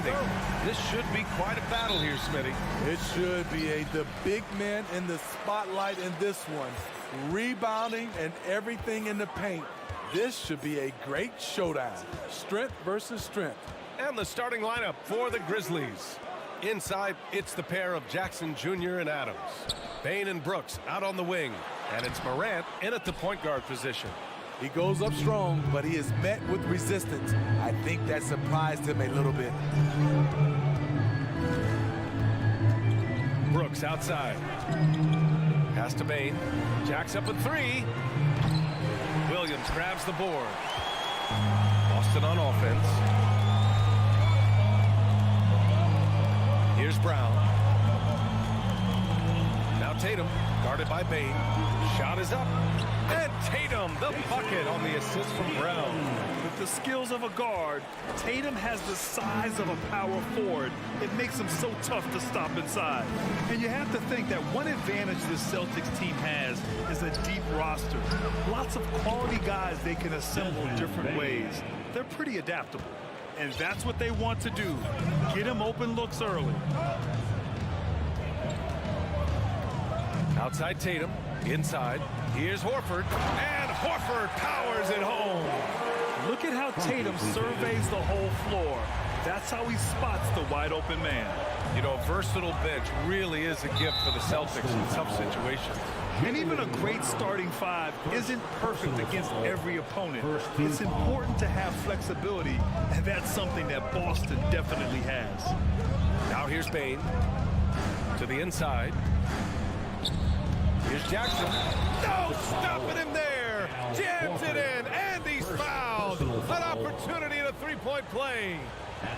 defending. This should be quite a battle here, Smitty. It should be. The big man in the spotlight in this one. Rebounding and everything in the paint. This should be a great showdown. Strength versus strength. And the starting lineup for the Grizzlies. Inside, it's the pair of Jackson Jr. and Adams. Bane and Brooks out on the wing. And it's Morant in at the point guard position. He goes up strong, but he is met with resistance. I think that surprised him a little bit. Brooks outside. Pass to Bane. Jack's up at 3. Williams grabs the board. Boston on offense. Here's Brown. Now Tatum, guarded by Bane. Shot is up. And Tatum, the bucket on the assist from Brown. With the skills of a guard, Tatum has the size of a power forward. It makes him so tough to stop inside. And you have to think that one advantage this Celtics team has is a deep roster. Lots of quality guys they can assemble different ways. They're pretty adaptable. And that's what they want to do. Get him open looks early. Outside Tatum, inside. Here's Horford, and Horford powers it home. Look at how Tatum surveys the whole floor. That's how he spots the wide open man. You know, a versatile bench really is a gift for the Celtics in tough situations. And even a great starting 5 isn't perfect against every opponent. It's important to have flexibility, and that's something that Boston definitely has. Now here's Bane to the inside. Here's Jackson. No, stopping him there. Jams it in, and he's fouled. An opportunity in a three-point play.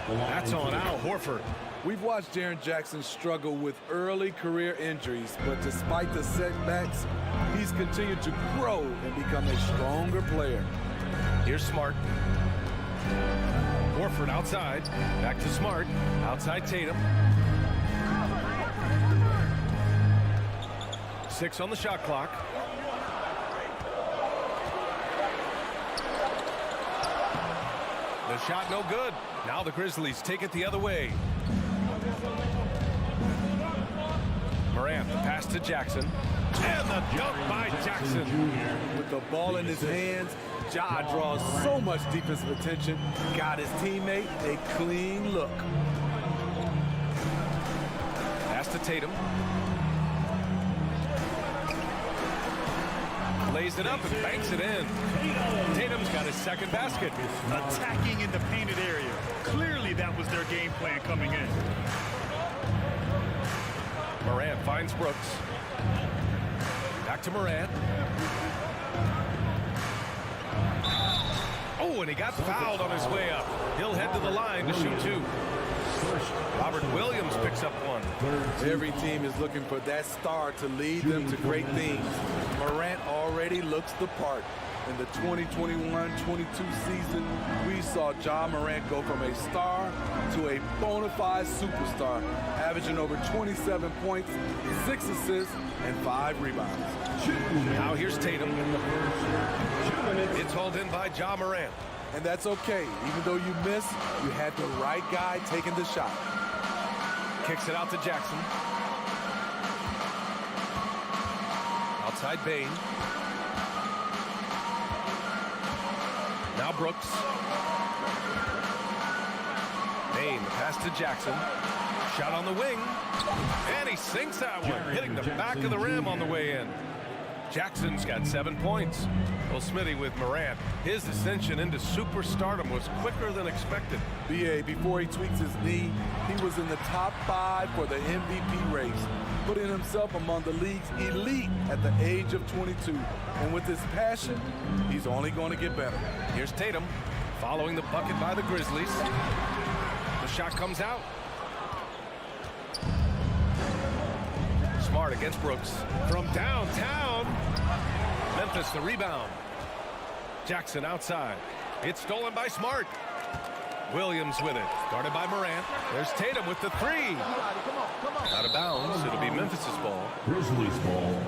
That's on Al Horford. We've watched Jaren Jackson struggle with early career injuries, but despite the setbacks, he's continued to grow and become a stronger player. Here's Smart. Horford outside. Back to Smart. Outside Tatum. 6 on the shot clock. The shot no good. Now the Grizzlies take it the other way. Morant, the pass to Jackson. And the dunk by Jackson. With the ball in his hands, Ja draws so much defensive attention. Got his teammate a clean look. Pass to Tatum. Lays it up and banks it in. Tatum's got his second basket. Attacking in the painted area. Clearly that was their game plan coming in. Morant finds Brooks. Back to Morant. Oh, and he got fouled on his way up. He'll head to the line to shoot 2. Robert Williams picks up 1. Every team is looking for that star to lead them to great things. Morant already looks the part. In the 2021-22 season, we saw Ja Morant go from a star to a bona fide superstar, averaging over 27 points, 6 assists, and 5 rebounds. Now here's Tatum. It's hauled in by Ja Morant. And that's okay. Even though you miss, you had the right guy taking the shot. Kicks it out to Jackson. Outside Bane. Now Brooks. Bane, pass to Jackson. Shot on the wing. And he sinks that one, hitting the back of the rim on the way in. Jackson's got 7 points. Well, Smitty, with Morant, his ascension into superstardom was quicker than expected. BA, before he tweaks his knee, he was in the top 5 for the MVP race, putting himself among the league's elite at the age of 22. And with his passion, he's only going to get better. Here's Tatum, following the bucket by the Grizzlies. The shot comes out. Smart against Brooks. From downtown. Memphis the rebound. Jackson outside. It's stolen by Smart. Williams with it. Guarded by Morant. There's Tatum with the 3. Out of bounds. It'll be Memphis's ball. Grizzlies ball.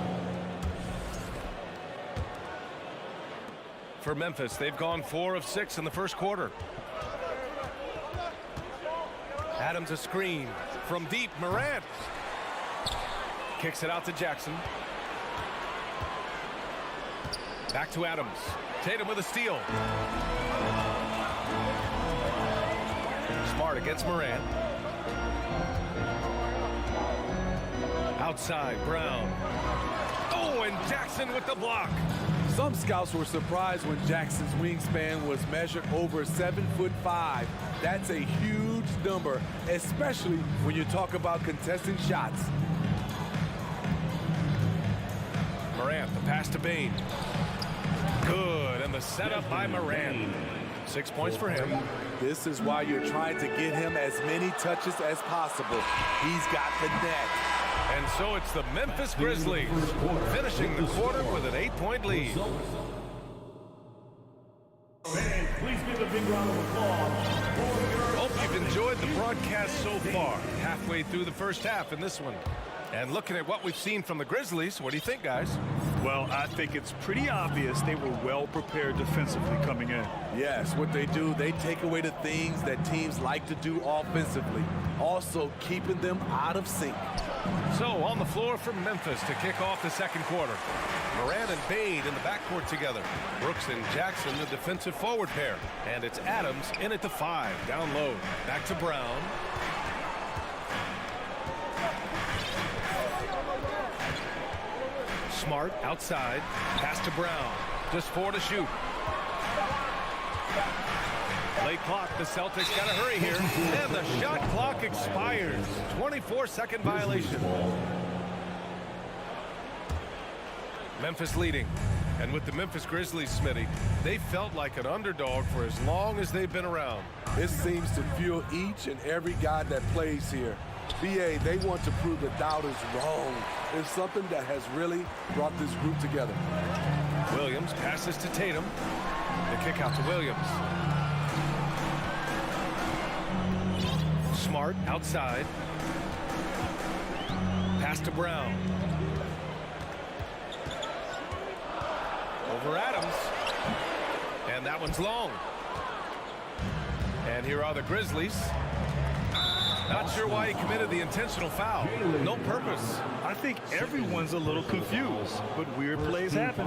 For Memphis, they've gone 4 of 6 in the first quarter. Adams a screen. From deep, Morant. Kicks it out to Jackson. Back to Adams. Tatum with a steal. Smart against Morant. Outside, Brown. Oh, and Jackson with the block. Some scouts were surprised when Jackson's wingspan was measured over 7'5". That's a huge number, especially when you talk about contesting shots. Morant, the pass to Bain. Good, and the setup by Morant. 6 points for him. This is why you're trying to get him as many touches as possible. He's got the net. And so it's the Memphis Grizzlies finishing the quarter with an 8-point lead. Fans, please give a big round of applause. Hope you've enjoyed the broadcast so far. Halfway through the first half in this one. And looking at what we've seen from the Grizzlies, what do you think, guys? Well, I think it's pretty obvious they were well prepared defensively coming in. Yes, what they do, they take away the things that teams like to do offensively, also keeping them out of sync. So on the floor for Memphis to kick off the second quarter. Morant and Bain in the backcourt together. Brooks and Jackson, the defensive forward pair. And it's Adams in at the 5, down low. Back to Brown. Smart outside. Pass to Brown. Just 4 to shoot. Late clock. The Celtics got to hurry here. And the shot clock expires. 24-second violation. Memphis leading. And with the Memphis Grizzlies, Smitty, they felt like an underdog for as long as they've been around. This seems to fuel each and every guy that plays here. BA, they want to prove the doubters wrong. It's something that has really brought this group together. Williams passes to Tatum. The kick out to Williams. Smart outside. Pass to Brown. Over Adams. And that one's long. And here are the Grizzlies. Not sure why he committed the intentional foul. No purpose. I think everyone's a little confused, but weird plays happen.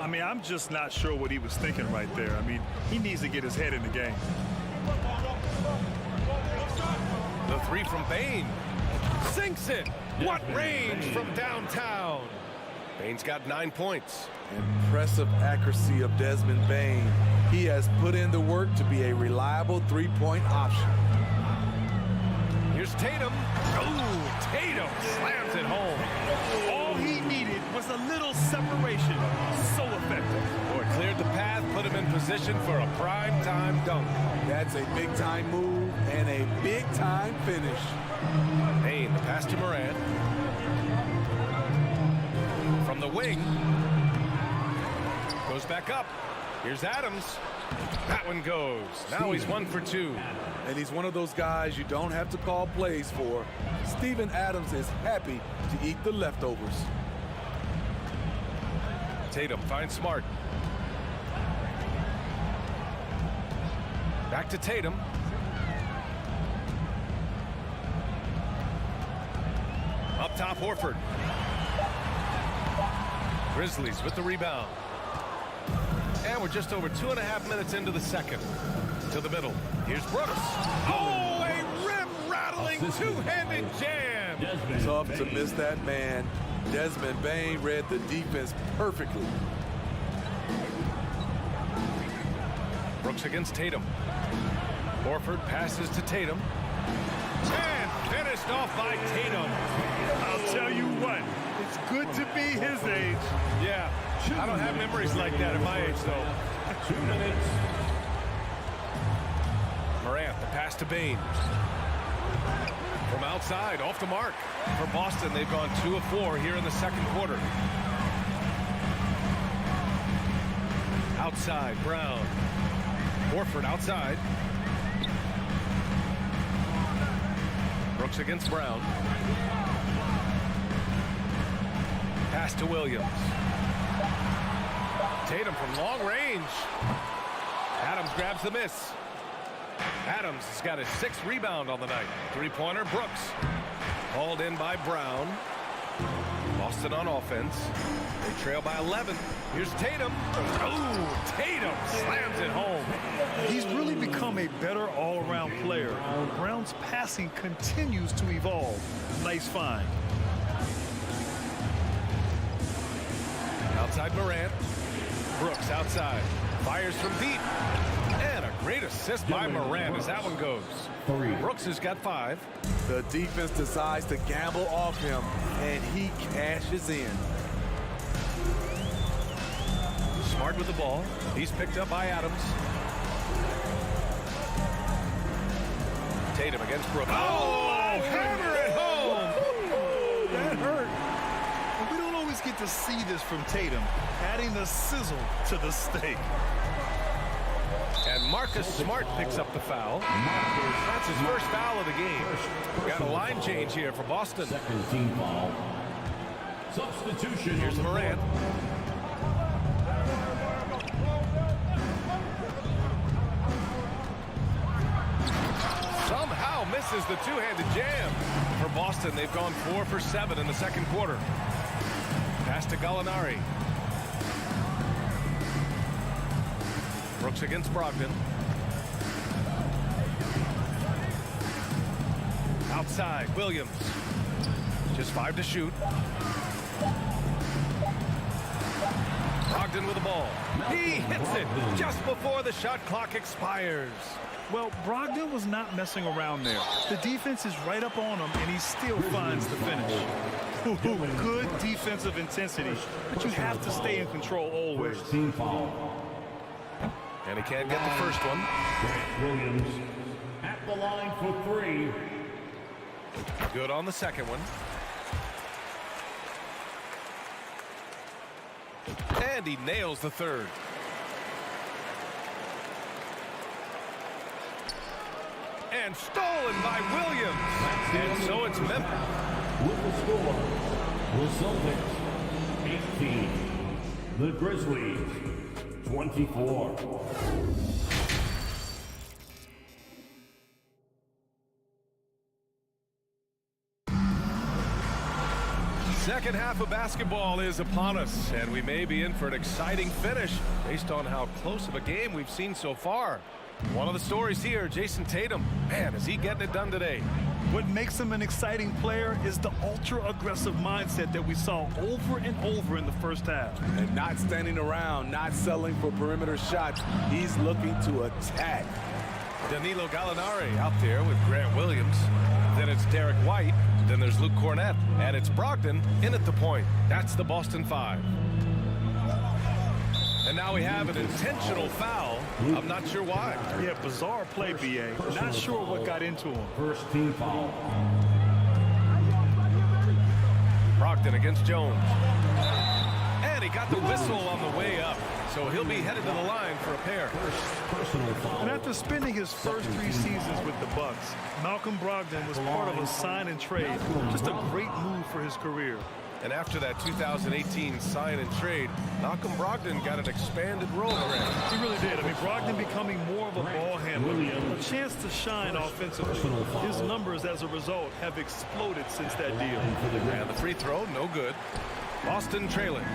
I mean, I'm just not sure what he was thinking right there. I mean, he needs to get his head in the game. The 3 from Bain. Sinks it. What range from downtown. Bain's got 9 points. Impressive accuracy of Desmond Bain. He has put in the work to be a reliable three-point option. Here's Tatum. Oh, Tatum slams it home. All he needed was a little separation. So effective. Boy, cleared the path, put him in position for a prime-time dunk. That's a big-time move and a big-time finish. Bain, the pass to Morant. From the wing. Goes back up. Here's Adams. That one goes. Now he's 1 for 2. And he's one of those guys you don't have to call plays for. Steven Adams is happy to eat the leftovers. Tatum finds Smart. Back to Tatum. Up top, Horford. Grizzlies with the rebound. And we're just over 2.5 minutes into the second. To the middle. Here's Brooks. Oh, a rim-rattling two-handed jam. Tough to miss that man. Desmond Bain read the defense perfectly. Brooks against Tatum. Horford passes to Tatum. And finished off by Tatum. I'll tell you what, it's good to be his age. Yeah, I don't have memories like that at my age, though. 2 minutes. Morant, the pass to Bain. From outside, off the mark. For Boston, they've gone 2 of 4 here in the second quarter. Outside, Brown. Horford outside. Brooks against Brown. Pass to Williams. Tatum from long range. Adams grabs the miss. Adams has got his 6th rebound on the night. Three-pointer, Brooks. Hauled in by Brown. Boston on offense. They trail by 11. Here's Tatum. Oh, Tatum slams it home. He's really become a better all-around player. Brown's passing continues to evolve. Nice find. Outside Morant. Brooks outside. Fires from deep. And a great assist by Morant as that one goes. Brooks has got 5. The defense decides to gamble off him, and he cashes in. Smart with the ball. He's picked up by Adams. Tatum against Brooks. Oh, hammer it home. That hurt. And we don't always get to see this from Tatum, adding the sizzle to the steak. And Marcus Smart picks up the foul. That's his first foul of the game. Got a line change here for Boston. Second team foul. Substitution. Here's Morant. Somehow misses the two-handed jam. For Boston, they've gone 4 for 7 in the second quarter. Pass to Gallinari. Brooks against Brogdon. Outside, Williams. Just 5 to shoot. Brogdon with the ball. He hits it just before the shot clock expires. Well, Brogdon was not messing around there. The defense is right up on him, and he still finds the finish. Good defensive intensity, but you have to stay in control always. First team foul. And he can't get the first one. Grant Williams at the line for 3. Good on the second one. And he nails the third. And stolen by Williams. And so it's Memphis. With the score, the Celtics 18, the Grizzlies 24. Second half of basketball is upon us, and we may be in for an exciting finish based on how close of a game we've seen so far. One of the stories here, Jason Tatum. Man, is he getting it done today. What makes him an exciting player is the ultra-aggressive mindset that we saw over and over in the first half. And not standing around, not settling for perimeter shots. He's looking to attack. Danilo Gallinari out there with Grant Williams. Then it's Derek White. Then there's Luke Cornett. And it's Brogdon in at the point. That's the Boston 5. And now we have an intentional foul. I'm not sure why. Yeah, bizarre play, B.A. Not sure what got into him. First team foul. Brogdon against Jones. And he got the whistle on the way up. So he'll be headed to the line for a pair. Personal foul. And after spending his first 3 seasons with the Bucks, Malcolm Brogdon was part of a sign and trade. Just a great move for his career. And after that 2018 sign and trade, Malcolm Brogdon got an expanded role around. He really did. I mean, Brogdon becoming more of a ball handler, a chance to shine offensively. His numbers as a result have exploded since that deal. And the free throw, no good. Boston trailing.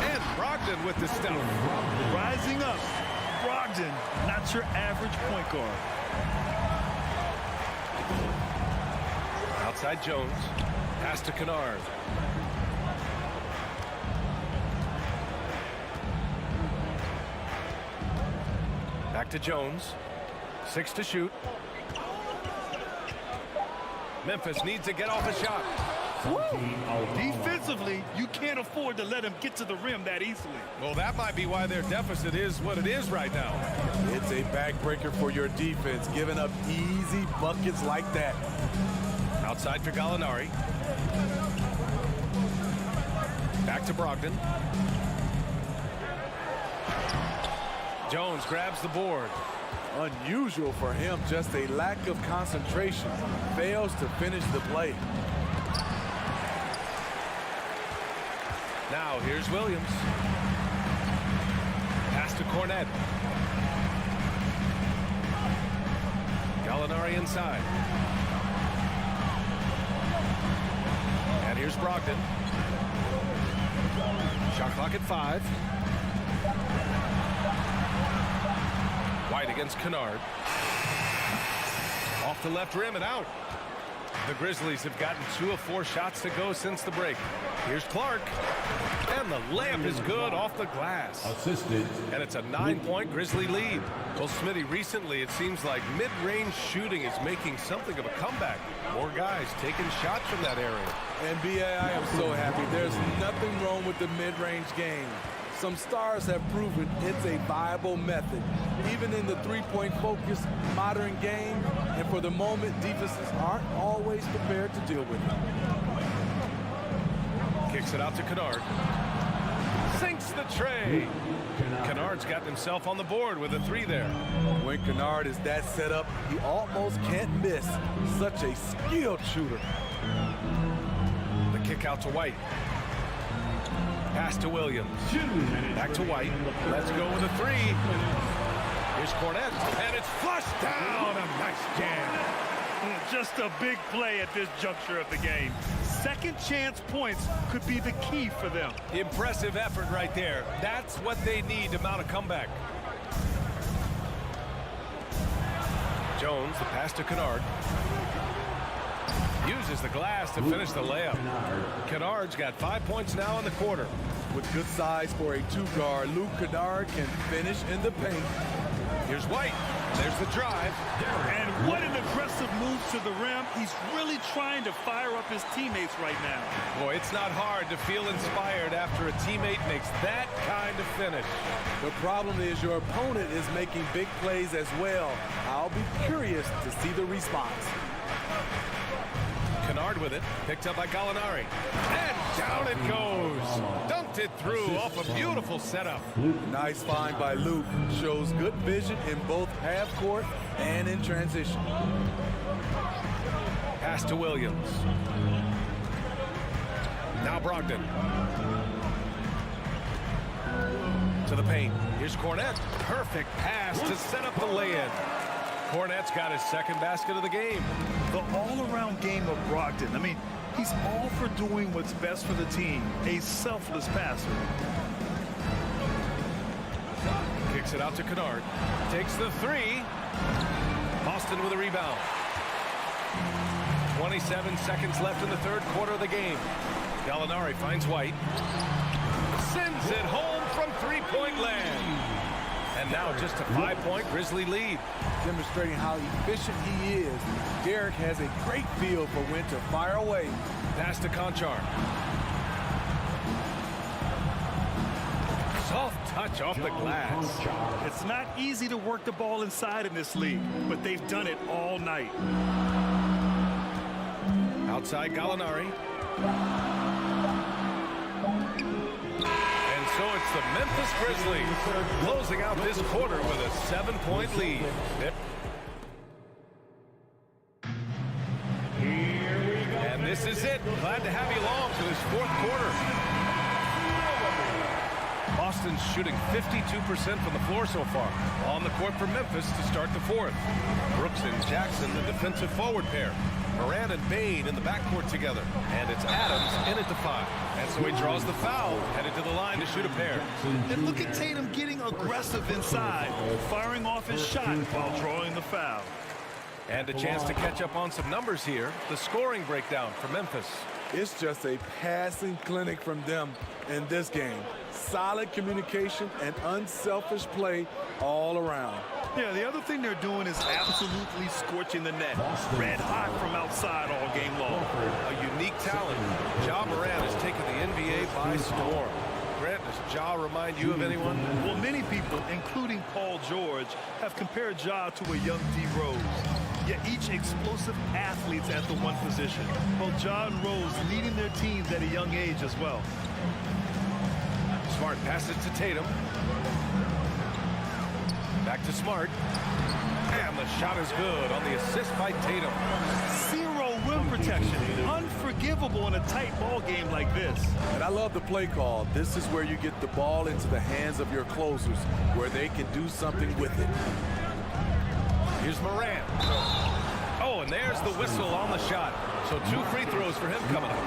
And Brogdon with the step. Rising up. Brogdon, not your average point guard. Outside Jones. Pass to Kennard. Back to Jones. 6 to shoot. Memphis needs to get off a shot. Defensively, you can't afford to let him get to the rim that easily. Well, that might be why their deficit is what it is right now. It's a backbreaker for your defense, giving up easy buckets like that. Outside for Gallinari. Back to Brogdon. Jones grabs the board. Unusual for him, just a lack of concentration. Fails to finish the play. Now here's Williams. Pass to Cornet. Gallinari inside. And here's Brogdon. Shot clock at 5. White against Kennard. Off the left rim and out. The Grizzlies have gotten 2 of 4 shots to go since the break. Here's Clark. And the layup is good off the glass. Assisted. And it's a 9-point Grizzly lead. Well, Smitty, recently it seems like mid-range shooting is making something of a comeback. More guys taking shots from that area. And B.A., I am so happy. There's nothing wrong with the mid-range game. Some stars have proven it's a viable method, even in the three-point focused modern game. And for the moment, defenses aren't always prepared to deal with it. Kicks it out to Kennard. Sinks the tray. Kennard's gotten himself on the board with a 3 there. When Kennard is that set up, he almost can't miss. Such a skilled shooter. The kick out to White. Pass to Williams. Back to White. Let's go with a 3. Here's Cornet. And it's flushed down. A nice jam. Just a big play at this juncture of the game. Second chance points could be the key for them. Impressive effort right there. That's what they need to mount a comeback. Jones, the pass to Kennard. Uses the glass to finish the layup. Kennard's got 5 points now in the quarter. With good size for a 2-guard, Luke Kennard can finish in the paint. Here's White. There's the drive. And what an aggressive move to the rim. He's really trying to fire up his teammates right now. Boy, it's not hard to feel inspired after a teammate makes that kind of finish. The problem is your opponent is making big plays as well. I'll be curious to see the response. Kennard with it, picked up by Gallinari. And down it goes. Dunked it through off a beautiful setup. Nice find by Luke. Shows good vision in both half court and in transition. Pass to Williams. Now Brogdon. To the paint. Here's Cornet. Perfect pass to set up the lay-in. Cornet's got his second basket of the game. The all-around game of Brogdon. I mean, he's all for doing what's best for the team. A selfless passer. Kicks it out to Kennard. Takes the 3. Boston with a rebound. 27 seconds left in the third quarter of the game. Gallinari finds White. Sends it home from three-point land. And now just a 5-point Grizzly lead. Demonstrating how efficient he is. Derek has a great feel for when to fire away. Pass to Conchar. Soft touch off the glass. It's not easy to work the ball inside in this league, but they've done it all night. Outside Gallinari. And so it's the Memphis Grizzlies closing out this quarter with a 7-point lead. And this is it. Glad to have you along for this fourth quarter. Boston's shooting 52% from the floor so far. On the court for Memphis to start the fourth. Brooks and Jackson, the defensive forward pair. Morant and Bain in the backcourt together. And it's Adams in at the 5. And so he draws the foul, headed to the line to shoot a pair. And look at Tatum getting aggressive inside, firing off his shot while drawing the foul. And a chance to catch up on some numbers here. The scoring breakdown for Memphis. It's just a passing clinic from them in this game. Solid communication and unselfish play all around. Yeah, the other thing they're doing is absolutely scorching the net. Red hot from outside all game long. A unique talent. Ja Morant has taken the NBA by storm. Grant, does Ja remind you of anyone? Well, many people, including Paul George, have compared Ja to a young D. Rose. Yet each explosive athletes at the one position. Well, Ja and Rose leading their teams at a young age as well. Smart passes to Tatum. Back to Smart. And the shot is good on the assist by Tatum. 0 rim protection. Unforgivable in a tight ball game like this. And I love the play call. This is where you get the ball into the hands of your closers, where they can do something with it. Here's Morant. Oh, and there's the whistle on the shot. So 2 free throws for him coming up.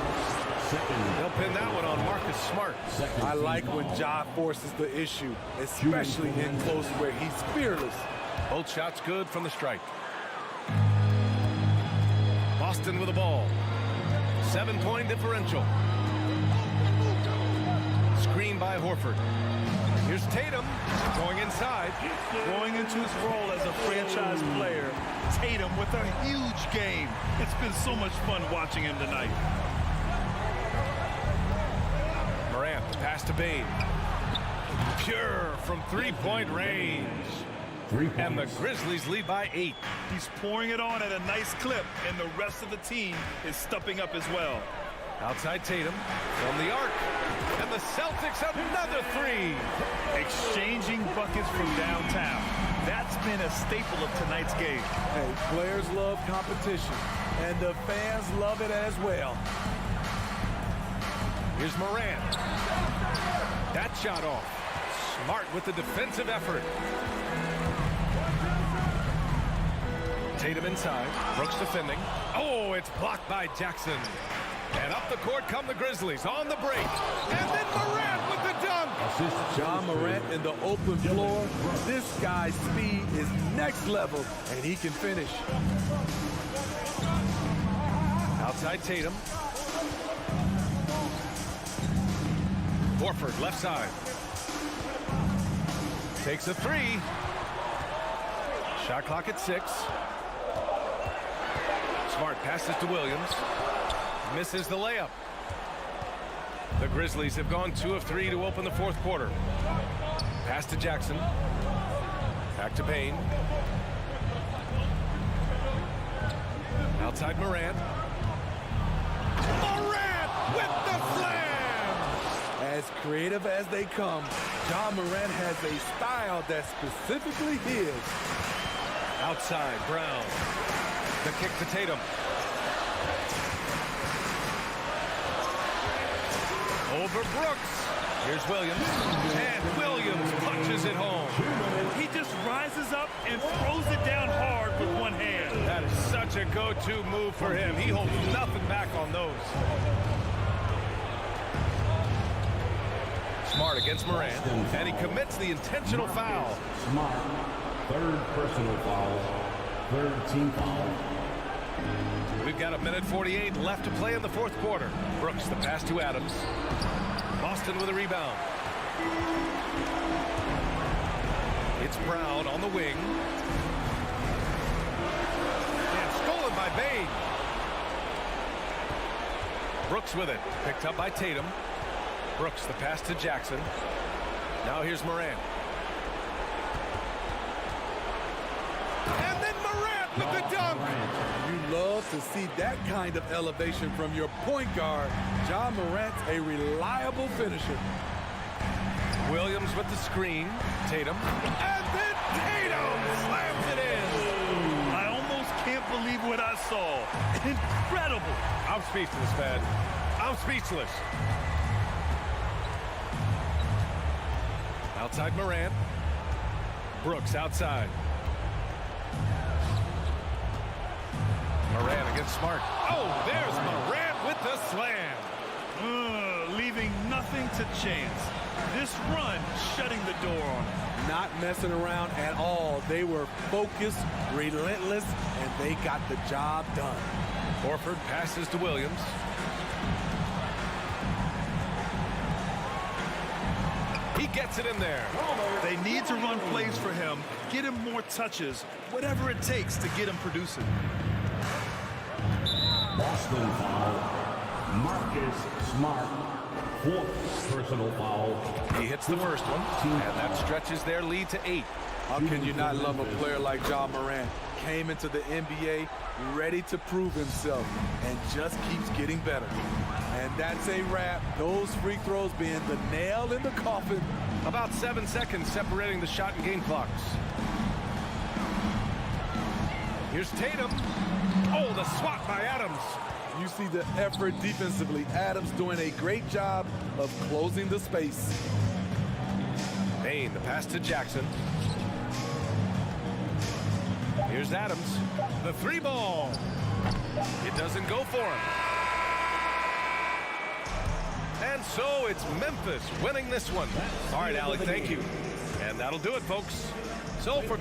They'll pin that one on Marcus Smart. I like when Ja forces the issue, especially in close where he's fearless. Both shots good from the strike. Boston with the ball. 7-point differential. Screen by Horford. Here's Tatum going inside. Going into his role as a franchise player, Tatum with a huge game. It's been so much fun watching him tonight. Morant, pass to Bane. Pure from 3-point range. And the Grizzlies lead by 8. He's pouring it on at a nice clip, and the rest of the team is stepping up as well. Outside Tatum from the arc. And the Celtics another 3. Exchanging buckets from downtown. That's been a staple of tonight's game. Hey, players love competition, and the fans love it as well. Here's Morant. That shot off. Smart with the defensive effort. Tatum inside. Brooks defending. Oh, it's blocked by Jackson. And up the court come the Grizzlies on the break. And then Morant with the dunk. Ja Morant in the open floor. This guy's speed is next level, and he can finish. Outside Tatum. Horford left side. Takes a 3. Shot clock at 6. Smart passes to Williams. Misses the layup. The Grizzlies have gone 2 of 3 to open the 4th quarter. Pass to Jackson. Back to Payne. Outside Morant. Morant with the slam! As creative as they come, Ja Morant has a style that's specifically his. Outside Brown. The kick to Tatum. Over Brooks. Here's Williams. And Williams punches it home. He just rises up and throws it down hard with one hand. That is such a go-to move for him. He holds nothing back on those. Smart against Morant. And he commits the intentional foul. Smart. 3rd personal foul. 3rd team foul. We've got 1:48 left to play in the 4th quarter. Brooks, the pass to Adams. Boston with a rebound. It's Brown on the wing. And stolen by Bane. Brooks with it. Picked up by Tatum. Brooks, the pass to Jackson. Now here's Morant. And then Morant with the dunk. You love to see that kind of elevation from your point guard. Ja Morant's a reliable finisher. Williams with the screen. Tatum. And then Tatum slams it in. I almost can't believe what I saw. Incredible. I'm speechless, man. I'm speechless. Outside Morant. Brooks outside. Morant against Smart. Oh, there's Morant with the slam. Leaving nothing to chance. This run shutting the door on him. Not messing around at all. They were focused, relentless, and they got the job done. Horford passes to Williams. He gets it in there. They need to run plays for him, get him more touches, whatever it takes to get him producing. Boston foul. Marcus Smart. 4th personal foul. He hits the first one, and that stretches their lead to 8. How can you not love a player like Ja Morant? Came into the NBA ready to prove himself and just keeps getting better. And that's a wrap. Those free throws being the nail in the coffin. About 7 seconds separating the shot and game clocks. Here's Tatum. Oh, the swat by Adams. You see the effort defensively. Adams doing a great job of closing the space. Payne, the pass to Jackson. Here's Adams. The three ball. It doesn't go for him. And so it's Memphis winning this one. All right, Alec, thank you. And that'll do it, folks. So for...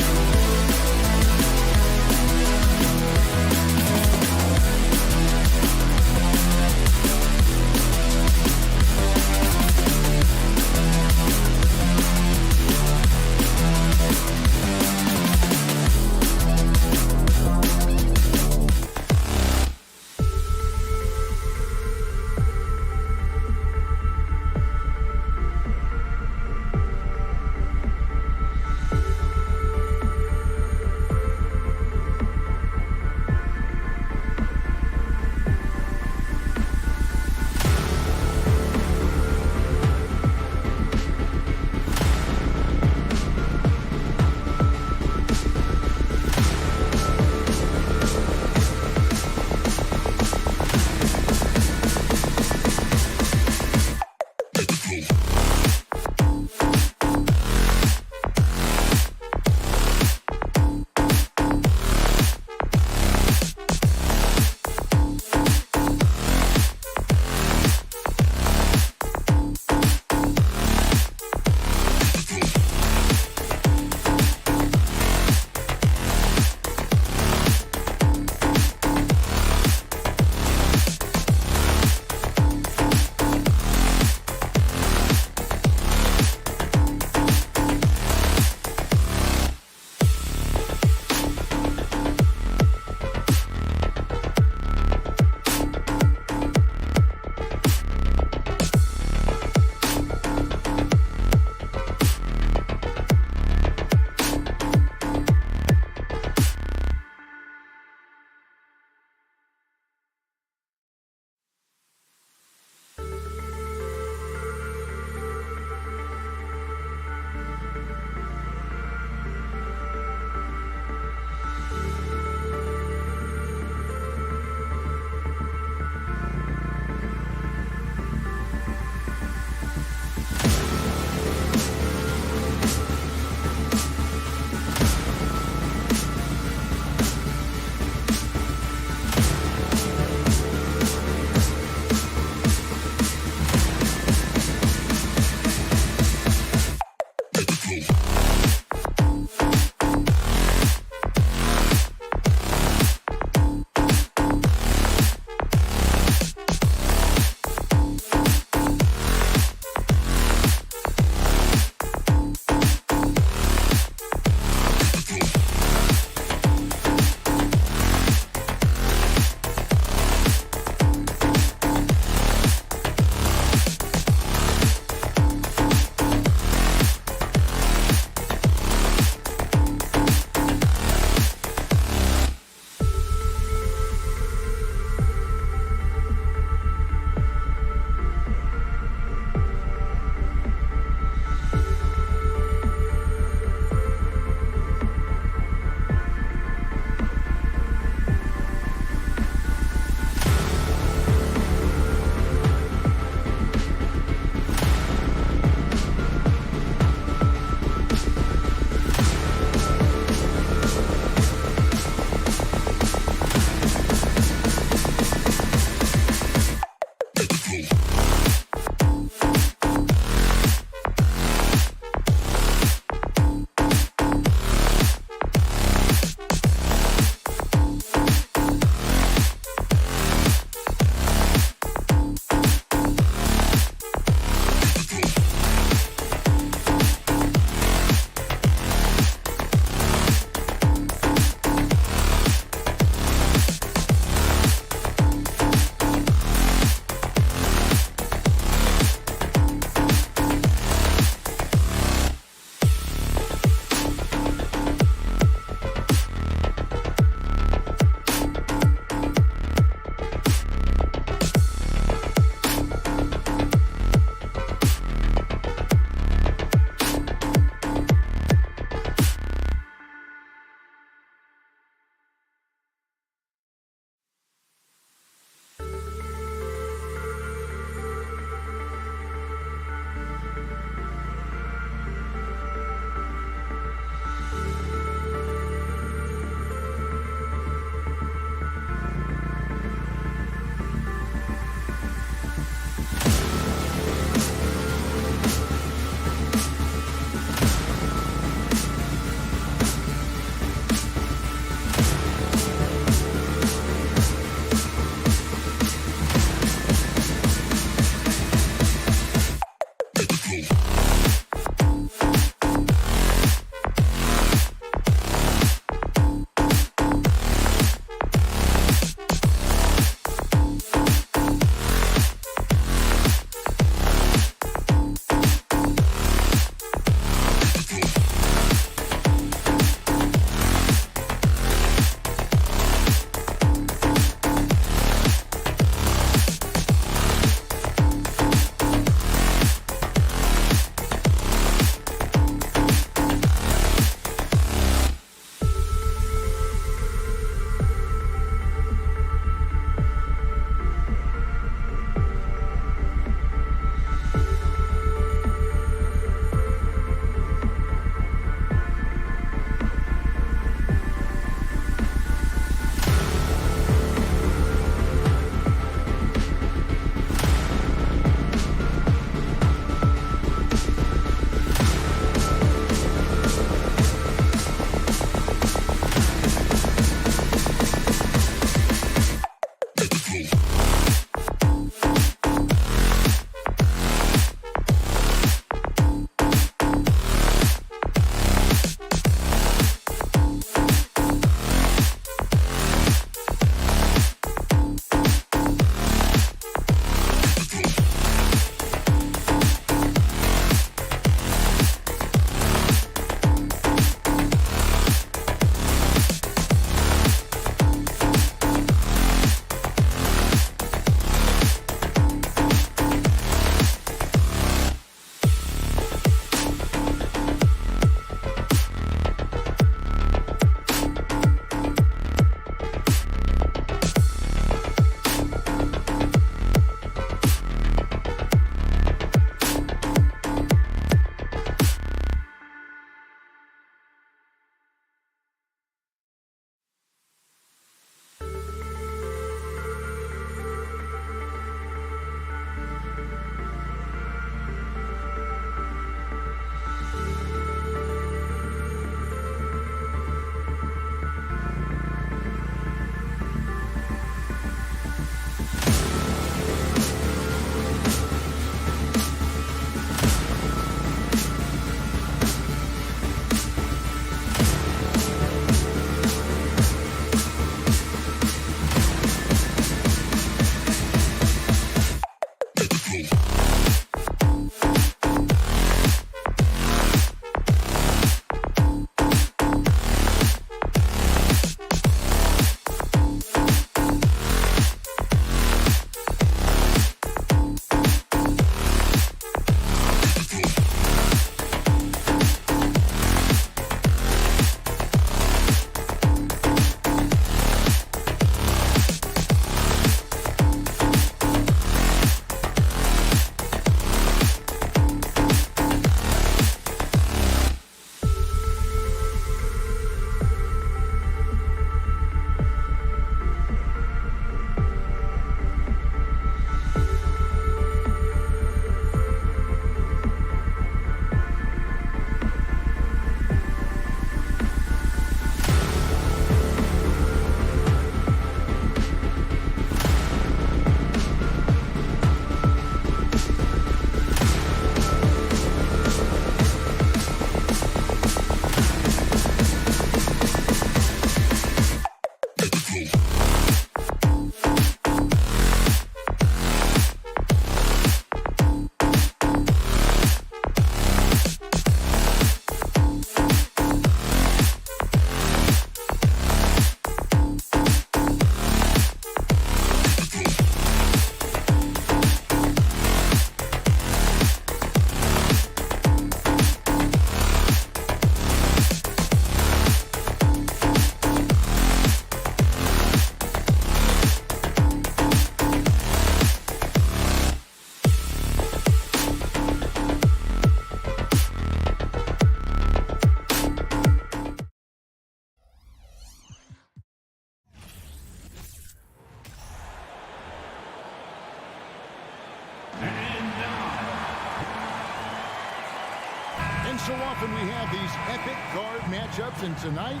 And so often we have these epic guard matchups, and tonight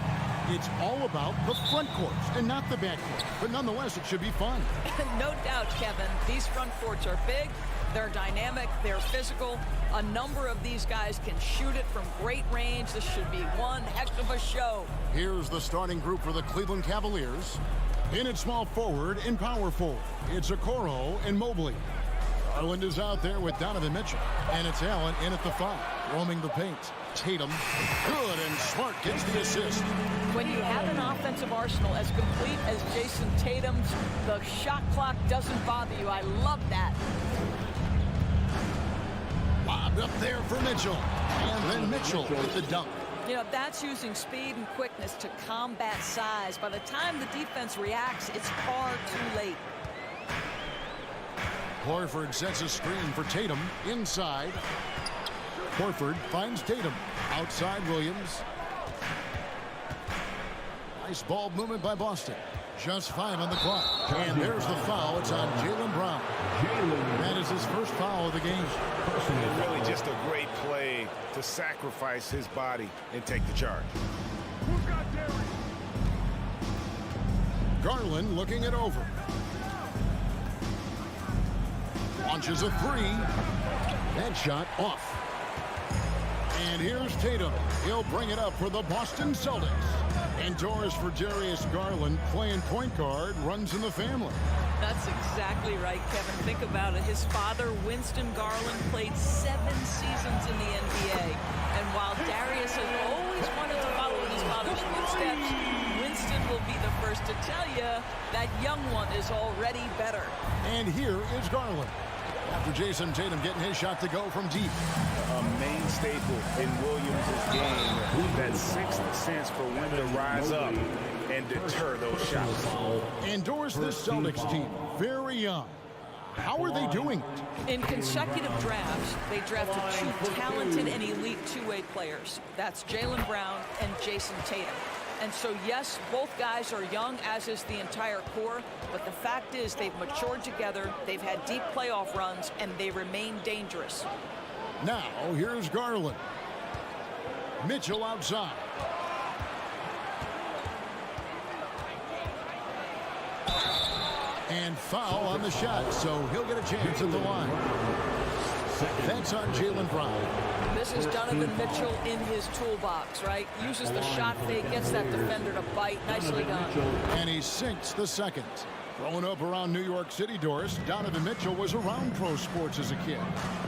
it's all about the front courts and not the back court. But nonetheless, it should be fun. No doubt, Kevin. These front courts are big, they're dynamic, they're physical. A number of these guys can shoot it from great range. This should be one heck of a show. Here's the starting group for the Cleveland Cavaliers. In at small forward and power forward, it's Okoro and Mobley. Garland is out there with Donovan Mitchell. And it's Allen in at the 5, roaming the paint. Tatum, good, and Smart gets the assist. When you have an offensive arsenal as complete as Jason Tatum's, the shot clock doesn't bother you. I love that. Lobbed up there for Mitchell. And then Mitchell with the dunk. You know, that's using speed and quickness to combat size. By the time the defense reacts, it's far too late. Horford sets a screen for Tatum inside. Horford finds Tatum. Outside Williams. Nice ball movement by Boston. Just 5 on the clock. And there's the foul. It's on Jaylen Brown. That is his first foul of the game. Really just a great play to sacrifice his body and take the charge. Garland looking it over. Launches a 3. That shot off. And here's Tatum. He'll bring it up for the Boston Celtics. Indoors for Darius Garland, playing point guard, runs in the family. That's exactly right, Kevin. Think about it. His father, Winston Garland, played 7 seasons in the NBA. And while Darius has always wanted to follow in his father's footsteps, Winston will be the first to tell you that young one is already better. And here is Garland. After Jason Tatum getting his shot to go from deep. A main staple in Williams' game, that sixth sense for when to rise up and deter those shots. Indoors this Celtics team, very young. How are they doing it? In consecutive drafts, they drafted 2 talented and elite two-way players. That's Jaylen Brown and Jason Tatum. And so, yes, both guys are young, as is the entire core. But the fact is they've matured together, they've had deep playoff runs, and they remain dangerous. Now, here's Garland. Mitchell outside. And foul on the shot, so he'll get a chance at the line. That's on Jaylen Brown. This is Donovan Mitchell in his toolbox, right? Uses the shot fake, gets that defender to bite. Nicely done. And he sinks the second. Growing up around New York City, Doris, Donovan Mitchell was around pro sports as a kid.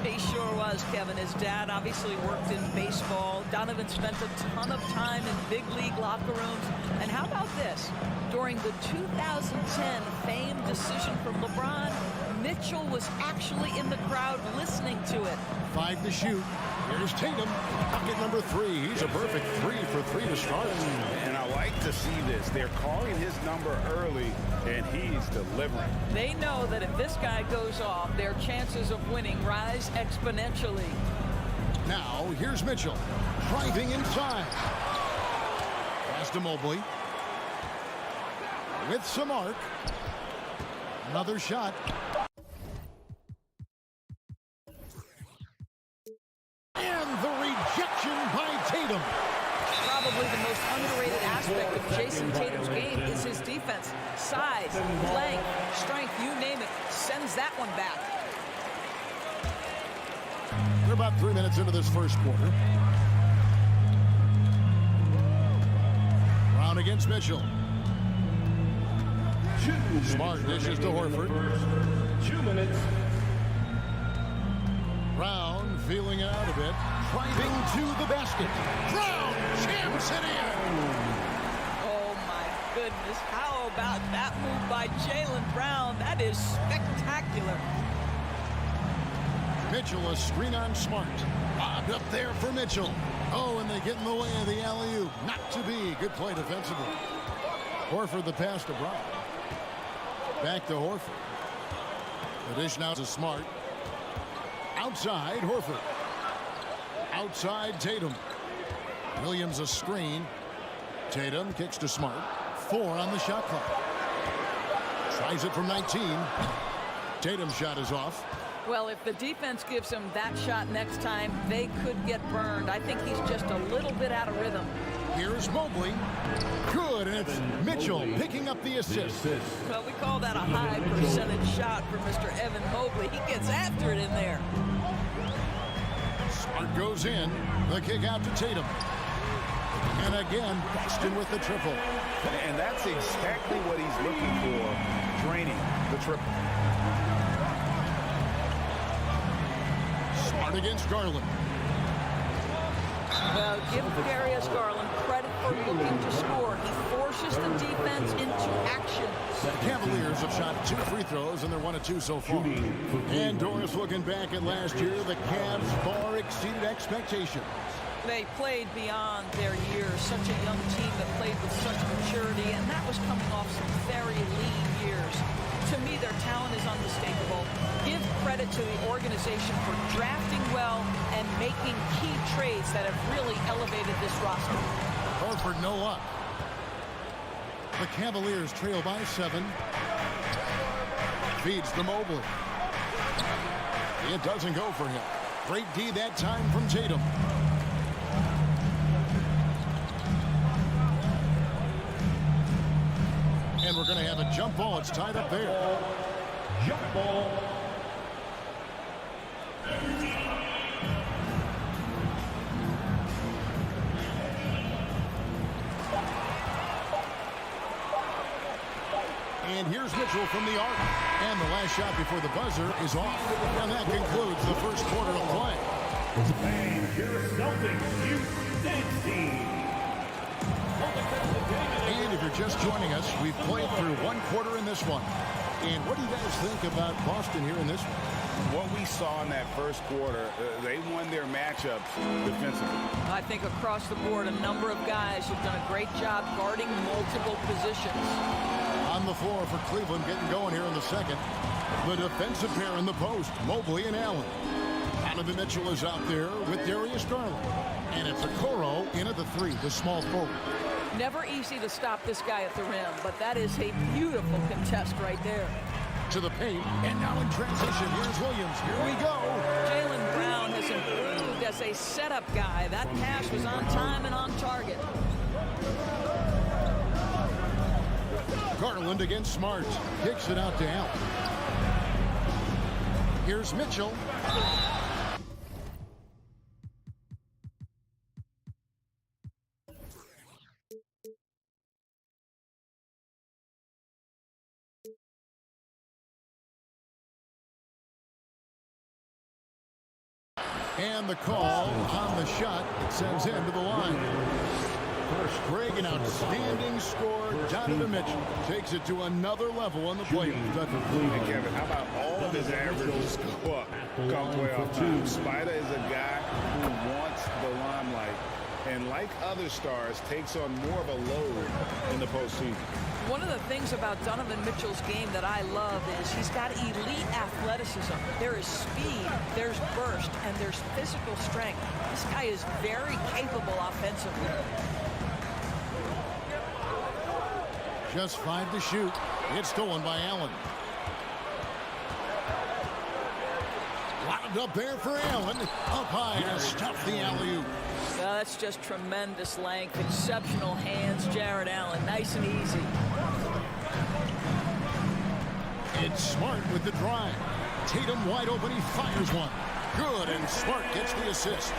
He sure was, Kevin. His dad obviously worked in baseball. Donovan spent a ton of time in big league locker rooms. And how about this? During the 2010 famed decision from LeBron, Mitchell was actually in the crowd listening to it. 5 to shoot. Here's Tatum. Bucket number 3. He's a perfect 3 for 3 to start. And I like to see this. They're calling his number early, and he's delivering. They know that if this guy goes off, their chances of winning rise exponentially. Now, here's Mitchell. Driving inside. Pass to Mobley. With some arc. Another shot. And the rejection by Tatum. Probably the most underrated aspect of Jason Tatum's game is his defense. Size, length, strength, you name it, sends that one back. We're about 3 minutes into this first quarter. Brown against Mitchell. Smart dishes to Horford. 2 minutes. Brown feeling it out a bit. Driving to the basket. Brown jams it in. Oh my goodness, how about that move by Jaylen Brown? That is spectacular. Mitchell a screen on Smart. Lobbed up there for Mitchell. Oh, and they get in the way of the alley-oop. Not to be. Good play defensively. Horford the pass to Brown. Back to Horford. The dish now to Smart. Outside, Horford. Outside, Tatum. Williams a screen. Tatum kicks to Smart. 4 on the shot clock. Tries it from 19. Tatum's shot is off. Well, if the defense gives him that shot next time, they could get burned. I think he's just a little bit out of rhythm. Here's Mobley. Good, and it's Mitchell picking up the assist. Well, we call that a high percentage shot for Mr. Evan Mobley. He gets after it in there. Smart goes in. The kick out to Tatum. And again, Boston with the triple. And that's exactly what he's looking for, draining the triple. Smart against Garland. Well, give Darius Garland credit for looking to score. He forces the defense into action. The Cavaliers have shot 2 free throws, and they're 1 of 2 so far. And Doris, looking back at last year, the Cavs far exceeded expectations. They played beyond their years. Such a young team that played with such maturity, and that was coming off some very lean years. To me, their talent is unmistakable. Give credit to the organization for drafting well and making key trades that have really elevated this roster. Horford, no luck. The Cavaliers trail by 7. Feeds the Mobley. It doesn't go for him. Great D that time from Tatum. And we're going to have a jump ball. It's tied up there. Jump ball. And here's Mitchell from the arc. And the last shot before the buzzer is off. And that concludes the first quarter of play. And your Celtics youth team. And if you're just joining us, we've played through 1 quarter in this one. And what do you guys think about Boston here in this one? What we saw in that first quarter, they won their matchups defensively. I think across the board, a number of guys have done a great job guarding multiple positions. On the floor for Cleveland, getting going here in the second. The defensive pair in the post, Mobley and Allen. Donovan Mitchell is out there with Darius Garland. And it's Okoro in at the 3, the small forward. Never easy to stop this guy at the rim, but that is a beautiful contest right there. To the paint, and now in transition, here's Williams. Here we go. Jaylen Brown has improved as a setup guy. That pass was on time and on target. Garland against Smart. Kicks it out to Allen. Here's Mitchell. And the call on the shot that sends him to the line. First, Greg, an outstanding score. Donovan Mitchell takes it to another level on the playoffs. And Kevin, how about all of his averages go up come playoff time? Spider is a guy who wants the limelight, and like other stars, takes on more of a load in the postseason. One of the things about Donovan Mitchell's game that I love is he's got elite athleticism. There is speed, there's burst, and there's physical strength. This guy is very capable offensively. Just 5 to shoot. It's stolen by Allen. Lobbed up there for Allen. Up high to stuff the alley-oop. Well, that's just tremendous length, exceptional hands, Jared Allen. Nice and easy. It's Smart with the drive. Tatum wide open. He fires one. Good, and Smart gets the assist.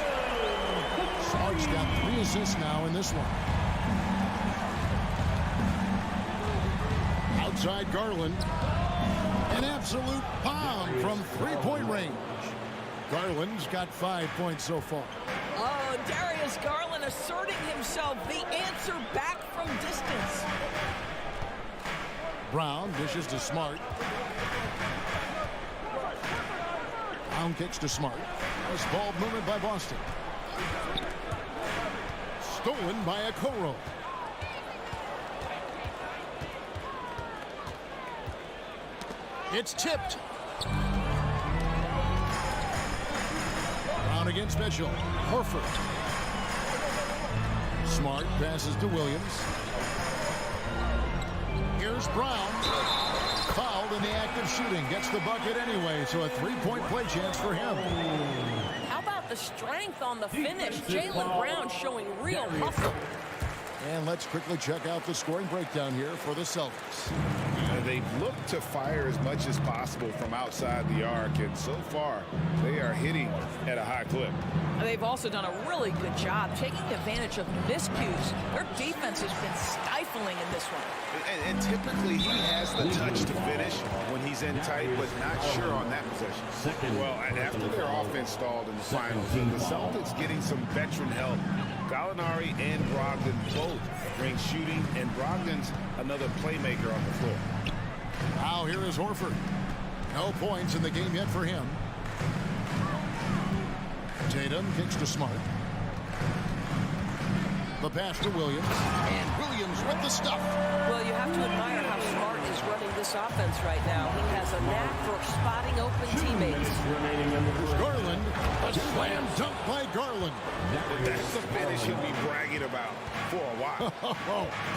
Smart's got 3 assists now in this one. Outside Garland. An absolute bomb from 3-point range. Garland's got 5 points so far. Oh, Darius Garland asserting himself, the answer back from distance. Brown dishes to Smart. Brown kicks to Smart. Nice ball movement by Boston. Stolen by Okoro. It's tipped. Brown against Mitchell. Horford. Smart passes to Williams. Here's Brown. fouled in the act of shooting. Gets the bucket anyway, so a three-point play chance for him. How about the strength on the finish? Jaylen Brown showing real muscle. And let's quickly check out the scoring breakdown here for the Celtics. They've looked to fire as much as possible from outside the arc, and so far they are hitting at a high clip. They've also done a really good job taking advantage of miscues. Their defense has been stifling in this one. And typically he has the touch to finish when he's in tight, but not sure on that possession. Well, after their offense stalled in the finals, the Celtics getting some veteran help. Gallinari and Brogdon both bring shooting, and Brogdon's another playmaker on the floor. Now here is Horford. No points in the game yet for him. Tatum kicks to Smart. The pass to Williams. And Williams with the stuff. Well, you have to admire how Smart is running this offense right now. He has a knack for spotting open teammates. Garland. A slam dunk by Garland. That's the finish he'll be bragging about for a while.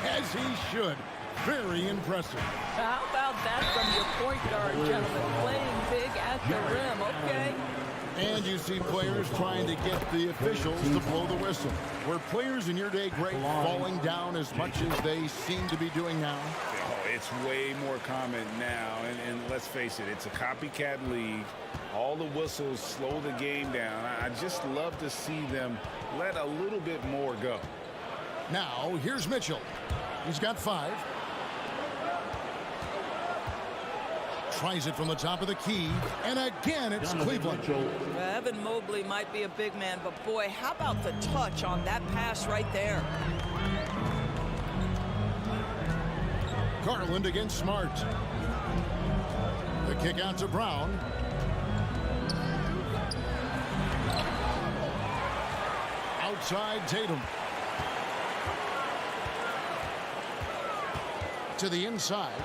As he should. Very impressive. How about that from your point guard, gentlemen? Playing big at the rim, okay? And you see players trying to get the officials to blow the whistle. Were players in your day great falling down as much as they seem to be doing now? Oh, it's way more common now, and let's face it, it's a copycat league. All the whistles slow the game down. I just love to see them let a little bit more go. Now, here's Mitchell. He's got 5. Tries it from the top of the key, and again it's Cleveland. Evan Mobley might be a big man, but boy, how about the touch on that pass right there? Garland against Smart. The kick out to Brown. Outside Tatum. To the inside.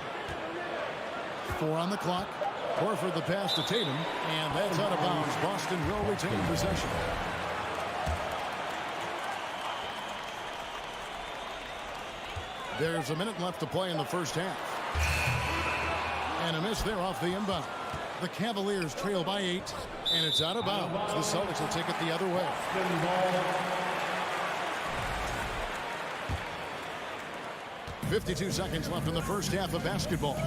4 on the clock. Horford the pass to Tatum, and that's out of bounds. Boston will retain possession. There's a minute left to play in the first half. And a miss there off the inbound. The Cavaliers trail by 8, and it's out of bounds. The Celtics will take it the other way. 52 seconds left in the first half of basketball.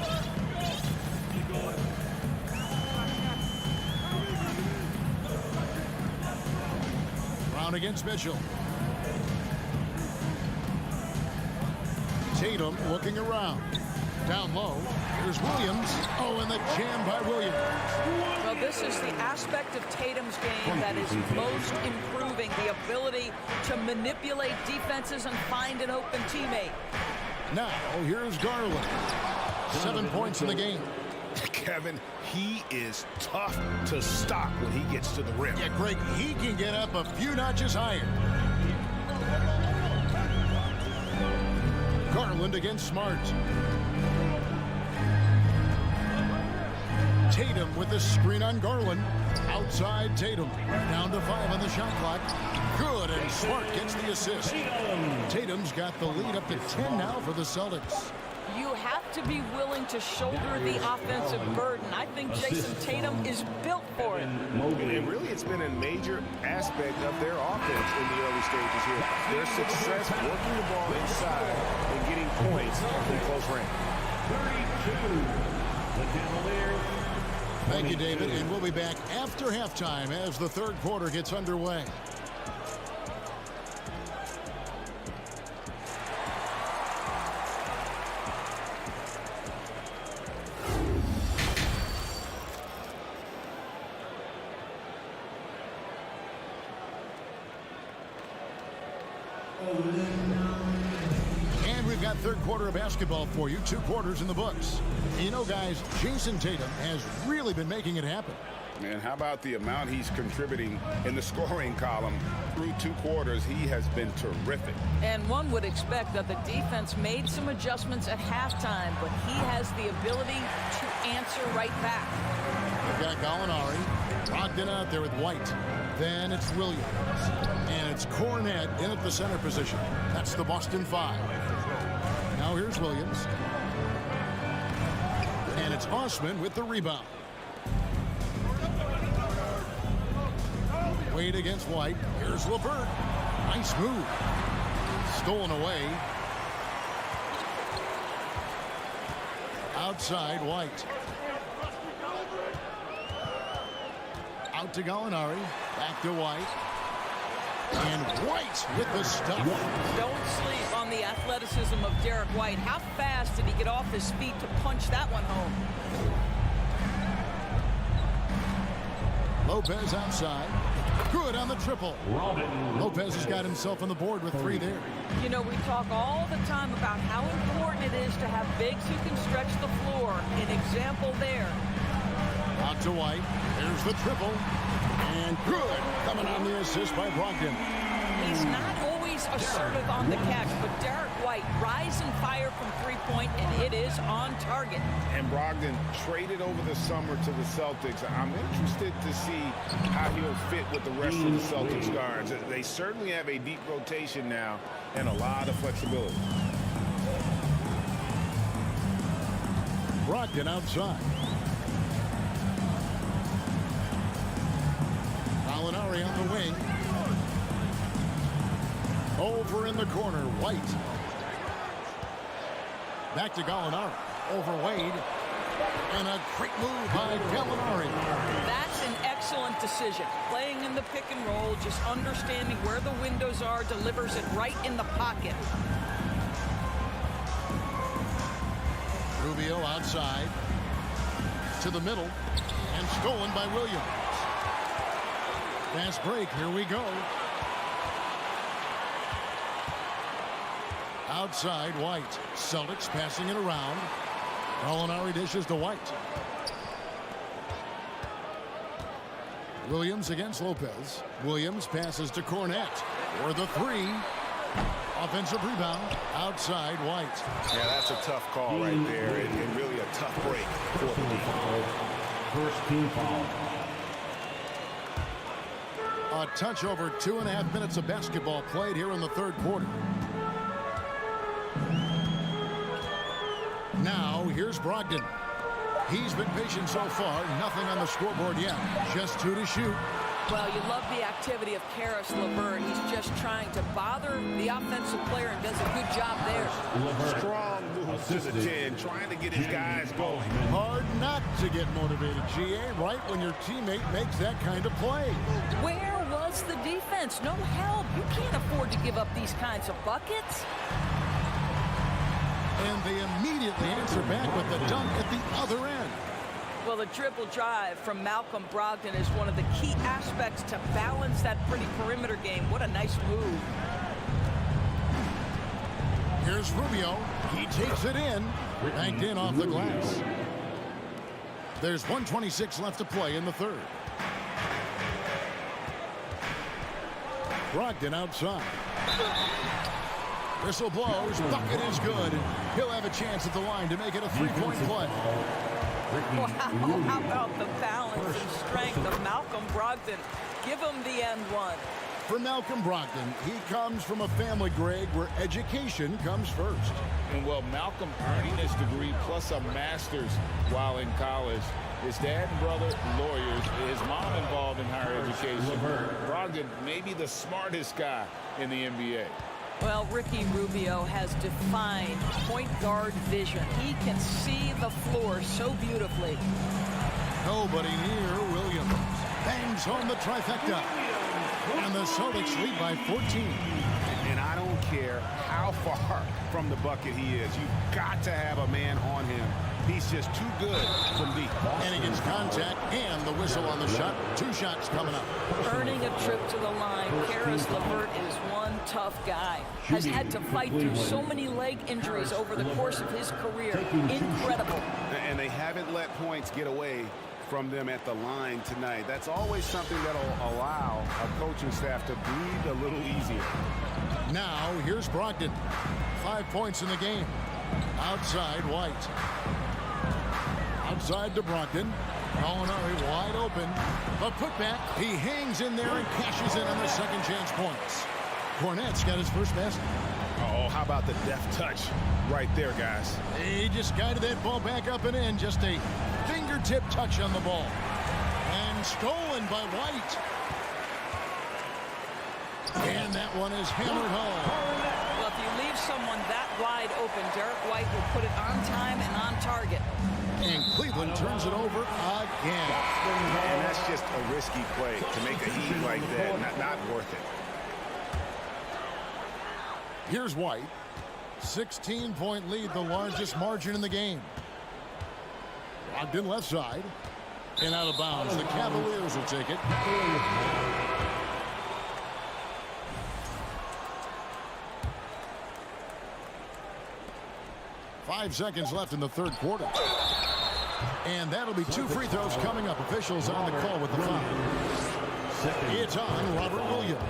Brown against Mitchell. Tatum looking around. Down low. Here's Williams. Oh, and the jam by Williams. Well, this is the aspect of Tatum's game that is most improving, the ability to manipulate defenses and find an open teammate. Now, here's Garland. 7 points in the game. Kevin, he is tough to stop when he gets to the rim. Yeah, Greg, he can get up a few notches higher. Garland against Smart. Tatum with the screen on Garland. Outside Tatum. Down to 5 on the shot clock. Good, and Smart gets the assist. Tatum's got the lead up to 10 now for the Celtics. You have to be willing to shoulder the offensive burden. I think Jason Tatum is built for it. And really, it's been a major aspect of their offense in the early stages here. Their success working the ball inside and getting points from close range. 32, the Cavaliers. Thank you, David, and we'll be back after halftime as the third quarter gets underway. And we've got third quarter of basketball for you. 2 quarters in the books. And you know, guys, Jason Tatum has really been making it happen. And how about the amount he's contributing in the scoring column through 2 quarters? He has been terrific. And one would expect that the defense made some adjustments at halftime, but he has the ability to answer right back. We've got Gallinari. Brogdon out there with White. Then it's Williams. And it's Cornette in at the center position. That's the Boston 5. Now here's Williams. And And it's Osman with the rebound. Wade against White. Here's LeVert. Nice move. Stolen away. Outside, White. Out to Gallinari. Back to White. And White with the stuff. Don't sleep on the athleticism of Derek White. How fast did he get off his feet to punch that one home? Lopez outside. Good on the triple. Lopez has got himself on the board with 3 there. You know, we talk all the time about how important it is to have bigs who can stretch the floor. An example there. Out to White. There's the triple. And good. Coming on the assist by Brogdon. He's not always assertive on the catch, but Derek White, rise and fire from three-point, and it is on target. And Brogdon traded over the summer to the Celtics. I'm interested to see how he'll fit with the rest of the Celtics guards. They certainly have a deep rotation now and a lot of flexibility. Brogdon outside. Gallinari on the wing. Over in the corner, White. Back to Gallinari. Over Wade. And a great move by Gallinari. That's an excellent decision. Playing in the pick and roll, just understanding where the windows are, delivers it right in the pocket. Rubio outside. To the middle. And stolen by Williams. Fast break. Here we go. Outside, White. Celtics passing it around. Gallinari dishes to White. Williams against Lopez. Williams passes to Cornette for the 3. Offensive rebound. Outside, White. Yeah, that's a tough call right there, and really a tough break for the team. First team foul. A touch over 2.5 minutes of basketball played here in the third quarter. Now, here's Brogdon. He's been patient so far. Nothing on the scoreboard yet. Just 2 to shoot. Well, you love the activity of Karis LeVert. He's just trying to bother the offensive player and does a good job there. Strong move to the 10, trying to get his guys going. Hard not to get motivated, GA, right when your teammate makes that kind of play. Where was the defense? No help. You can't afford to give up these kinds of buckets. And they immediately answer back with the dunk at the other end. Well, the dribble drive from Malcolm Brogdon is one of the key aspects to balance that pretty perimeter game. What a nice move. Here's Rubio. He takes it in. Banked in off the glass. There's 1:26 left to play in the third. Brogdon outside. Whistle blows. Bucket is good. He'll have a chance at the line to make it a 3-point play. Wow, how about the balance and strength of Malcolm Brogdon? Give him the end one. For Malcolm Brogdon, he comes from a family, Greg, where education comes first. And well, Malcolm earning his degree plus a master's while in college. His dad and brother, lawyers. His mom involved in higher education. Brogdon may be the smartest guy in the NBA. Well, Ricky Rubio has defined point guard vision. He can see the floor so beautifully. Nobody near Williams. Bangs home the trifecta. And the Celtics lead by 14. And I don't care how far from the bucket he is. You've got to have a man on him. He's just too good from deep. And he gets contact and the whistle on the shot. 2 shots coming up. Earning a trip to the line, Karis LeVert is one tough guy. Has had to fight through so many leg injuries over the course of his career. Incredible. And they haven't let points get away from them at the line tonight. That's always something that'll allow a coaching staff to breathe a little easier. Now, here's Brogdon. 5 points in the game. Outside, White. Outside to Brogdon. Gallinari wide open. The putback. He hangs in there and cashes in on the second chance points. Cornette's got his first basket. Oh, how about the deft touch right there, guys? He just guided that ball back up and in. Just a fingertip touch on the ball. And stolen by White. And that one is hammered home. Well, if you leave someone that wide open, Derek White will put it on time and on target. And Cleveland turns it over again. And that's just a risky play to make a heave like that. Not worth it. Here's White. 16-point lead, the largest margin in the game. Locked in left side. And out of bounds. The Cavaliers will take it. 5 seconds left in the third quarter. And that'll be 2 free throws coming up. Officials on the call with the foul. It's on Robert Williams.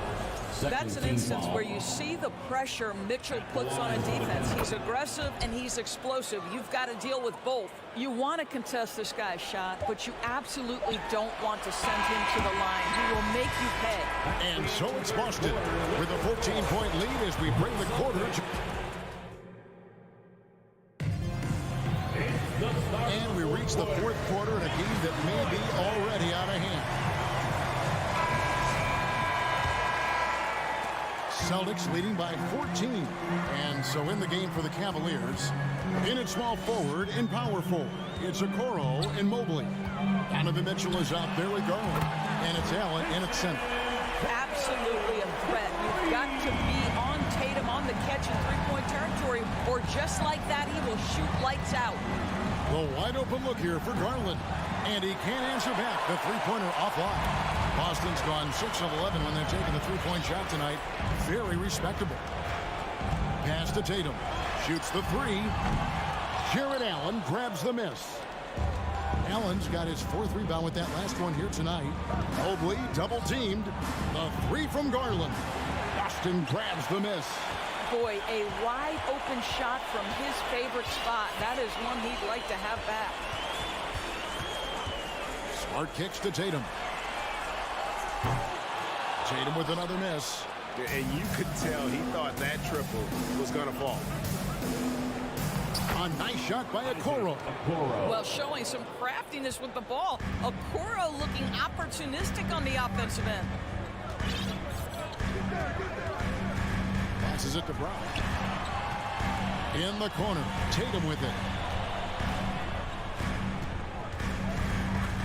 That's an instance where you see the pressure Mitchell puts on a defense. He's aggressive and he's explosive. You've got to deal with both. You want to contest this guy's shot, but you absolutely don't want to send him to the line. He will make you pay. And so it's Boston with a 14-point lead as we bring the quarter to... And we reach the fourth quarter in a game that may be already out of hand. Celtics leading by 14. And so in the game for the Cavaliers, in at small forward and power forward, it's Okoro and Mobley. Donovan Mitchell is out there with Garland. And it's Allen in at center. Absolutely a threat. You've got to be on Tatum on the catch in three-point territory, or just like that, he will shoot lights out. The wide open look here for Garland. And he can't answer back. The three-pointer offline. Boston's gone 6 of 11 when they're taking the three-point shot tonight. Very respectable. Pass to Tatum. Shoots the three. Jared Allen grabs the miss. Allen's got his 4th rebound with that last one here tonight. Mobley double-teamed. The three from Garland. Boston grabs the miss. Boy, a wide open shot from his favorite spot. That is one he'd like to have back. Smart kicks to Tatum. Tatum with another miss. And you could tell he thought that triple was going to fall. A nice shot by Okoro. Well, showing some craftiness with the ball. Okoro looking opportunistic on the offensive end. Passes it to Brown. In the corner. Tatum with it.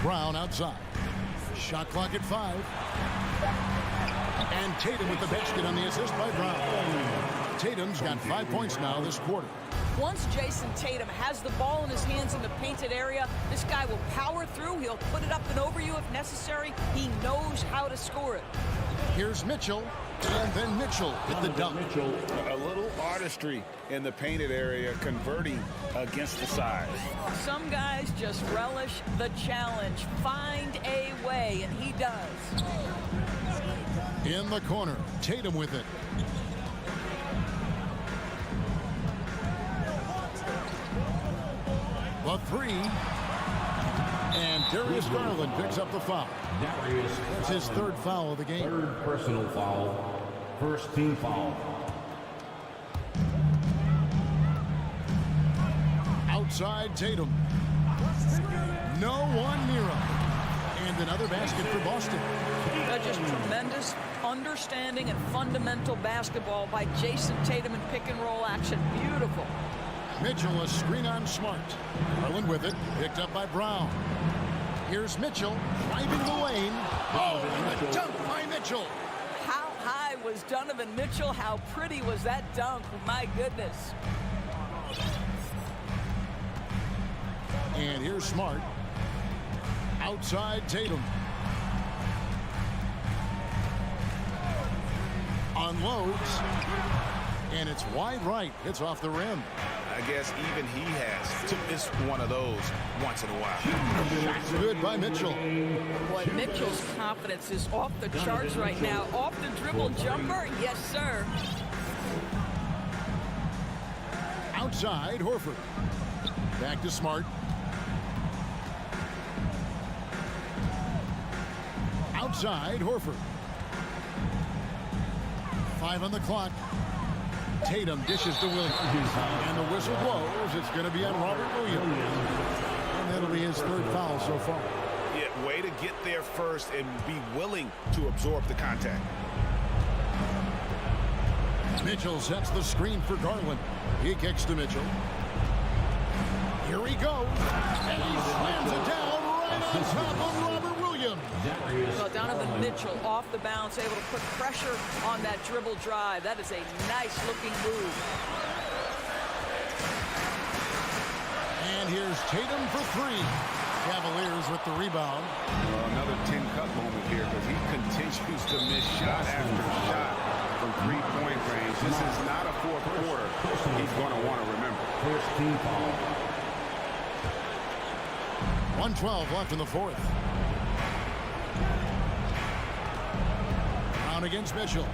Brown outside. Shot clock at 5. And Tatum with the basket on the assist by Brown. Tatum's got 5 points now this quarter. Once Jason Tatum has the ball in his hands in the painted area, this guy will power through. He'll put it up and over you if necessary. He knows how to score it. Here's Mitchell, and then Mitchell with the dunk. A little artistry in the painted area, converting against the size. Some guys just relish the challenge. Find a way, and he does. In the corner, Tatum with it. The three. And Darius Garland picks up the foul. That's his 3rd foul of the game. 3rd personal foul. 1st team foul. Outside Tatum. No one near him. And another basket for Boston. Just tremendous understanding and fundamental basketball by Jason Tatum in pick and roll action. Beautiful. Mitchell, a screen on Smart. Garland with it, picked up by Brown. Here's Mitchell, driving the lane. Oh, and a dunk by Mitchell. How high was Donovan Mitchell? How pretty was that dunk? My goodness. And here's Smart. Outside Tatum. Unloads. And it's wide right. It's off the rim. I guess even he has to miss one of those once in a while. Good by Mitchell. Boy, Mitchell's confidence is off the charts right now. Off the dribble jumper, yes, sir. Outside, Horford. Back to Smart. Outside, Horford. 5 on the clock. Tatum dishes to Williams. And the whistle blows. It's going to be on Robert Williams. And that'll be his third foul so far. Yeah, way to get there first and be willing to absorb the contact. Mitchell sets the screen for Garland. He kicks to Mitchell. Here he goes. And he slams it down right on top of Robert Williams. Well, Donovan Mitchell off the bounce, able to put pressure on that dribble drive. That is a nice-looking move. And here's Tatum for three. Cavaliers with the rebound. Well, another 10-cut moment here because he continues to miss shot after shot from three-point range. This is not a fourth quarter he's going to want to remember. First team foul. 1:12 left in the fourth. Brown against Mitchell.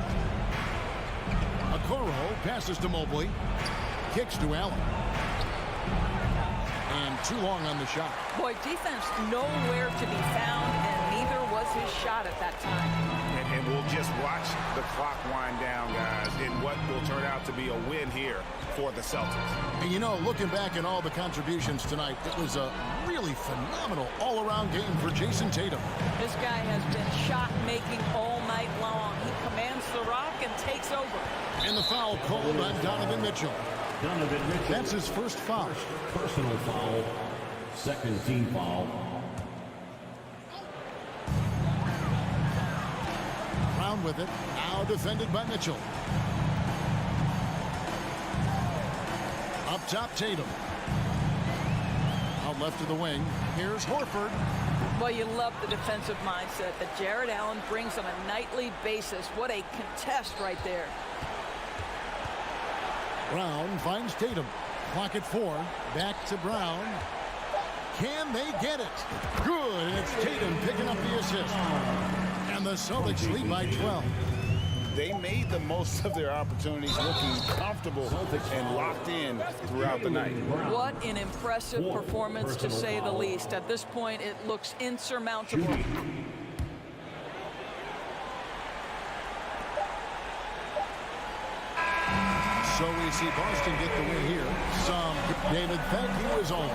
Okoro passes to Mobley. Kicks to Allen. And too long on the shot. Boy, defense nowhere to be found, and neither was his shot at that time. And we'll just watch the clock wind down, guys, in what will turn out to be a win here for the Celtics. And you know, looking back at all the contributions tonight, it was a really phenomenal all-around game for Jason Tatum. This guy has been shot-making all night long. He commands the rock and takes over. And the foul called on Donovan Mitchell. Donovan Mitchell. That's his first foul. Personal foul. Second team foul. Brown with it. Now defended by Mitchell. Up top, Tatum. Out left to the wing. Here's Horford. Well, you love the defensive mindset that Jared Allen brings on a nightly basis. What a contest right there. Brown finds Tatum. Clock at 4. Back to Brown. Can they get it? Good. And it's Tatum picking up the assist. And the Celtics lead by 12. They made the most of their opportunities, looking comfortable and locked in throughout the night. What an impressive performance, to say the least. At this point, it looks insurmountable. So we see Boston get the win here. David, thank you as always.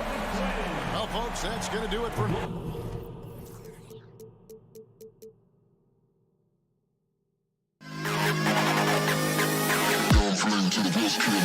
Well, folks, that's going to do it for me. To the best in the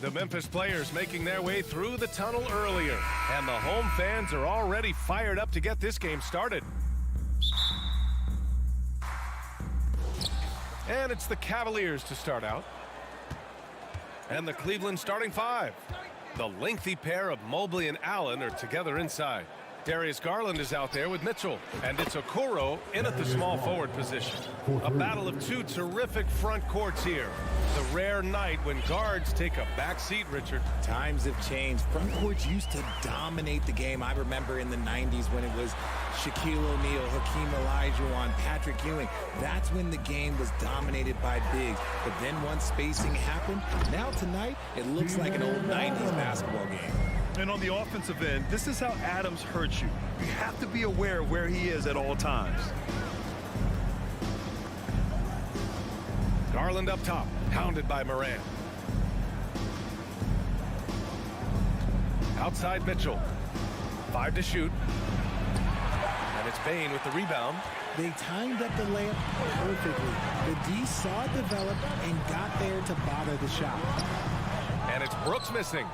The Memphis players making their way through the tunnel earlier, and the home fans are already fired up to get this game started. And it's the Cavaliers to start out. And the Cleveland starting five. The lengthy pair of Mobley and Allen are together inside. Darius Garland is out there with Mitchell, and it's Okoro in at the small forward position. A battle of two terrific front courts here. The rare night when guards take a back seat, Richard. Times have changed. Front courts used to dominate the game. I remember in the 90s when it was Shaquille O'Neal, Hakeem Olajuwon, Patrick Ewing. That's when the game was dominated by bigs. But then once spacing happened, now tonight it looks like an old 90s basketball game. And on the offensive end, this is how Adams hurts you. You have to be aware of where he is at all times. Garland up top, pounded by Morant. Outside Mitchell. 5 to shoot. And it's Bane with the rebound. They timed up the layup perfectly. The D saw it develop and got there to bother the shot. And it's Brooks missing.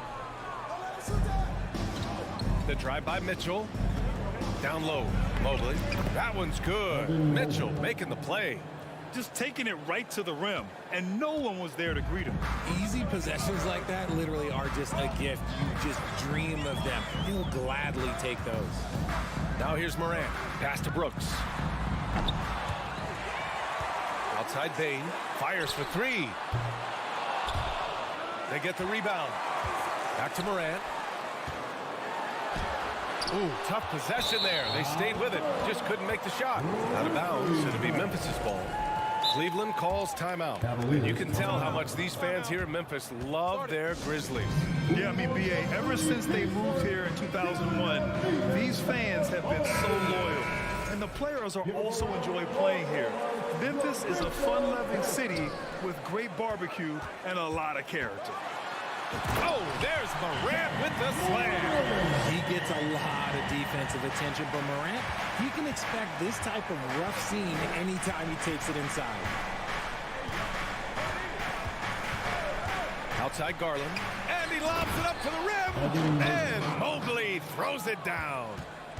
The drive by Mitchell. Down low, Mobley. That one's good. Mitchell making the play. Just taking it right to the rim, and no one was there to greet him. Easy possessions like that literally are just a gift. You just dream of them. He'll gladly take those. Now here's Morant. Pass to Brooks. Outside Bane. Fires for three. They get the rebound. Back to Morant. Ooh, tough possession there. They stayed with it. Just couldn't make the shot. Out of bounds. It'll be Memphis's ball. Cleveland calls timeout. And you can tell how much these fans here in Memphis love their Grizzlies. Yeah, I mean, BA, ever since they moved here in 2001, these fans have been so loyal. And the players are also enjoying playing here. Memphis is a fun-loving city with great barbecue and a lot of character. Oh, there's Morant with the slam. He gets a lot of defensive attention, but Morant, you can expect this type of rough scene anytime he takes it inside. Outside Garland, and he lobs it up to the rim, and Mobley throws it down.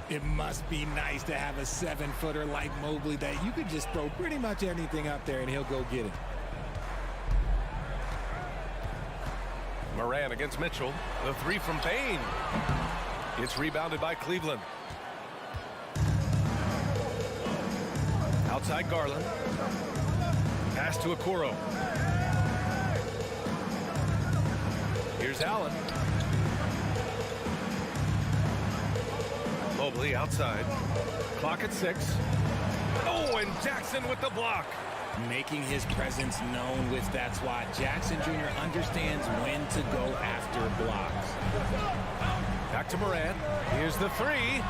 It must be nice to have a 7-footer like Mobley that you could just throw pretty much anything up there and he'll go get it. Morant against Mitchell. The three from Bane. It's rebounded by Cleveland. Outside Garland. Pass to Okoro. Here's Allen. Mobley outside. Clock at 6. Oh, and Jackson with the block. Making his presence known with that swat. Jackson Jr. understands when to go after blocks. Back to Morant. Here's the three.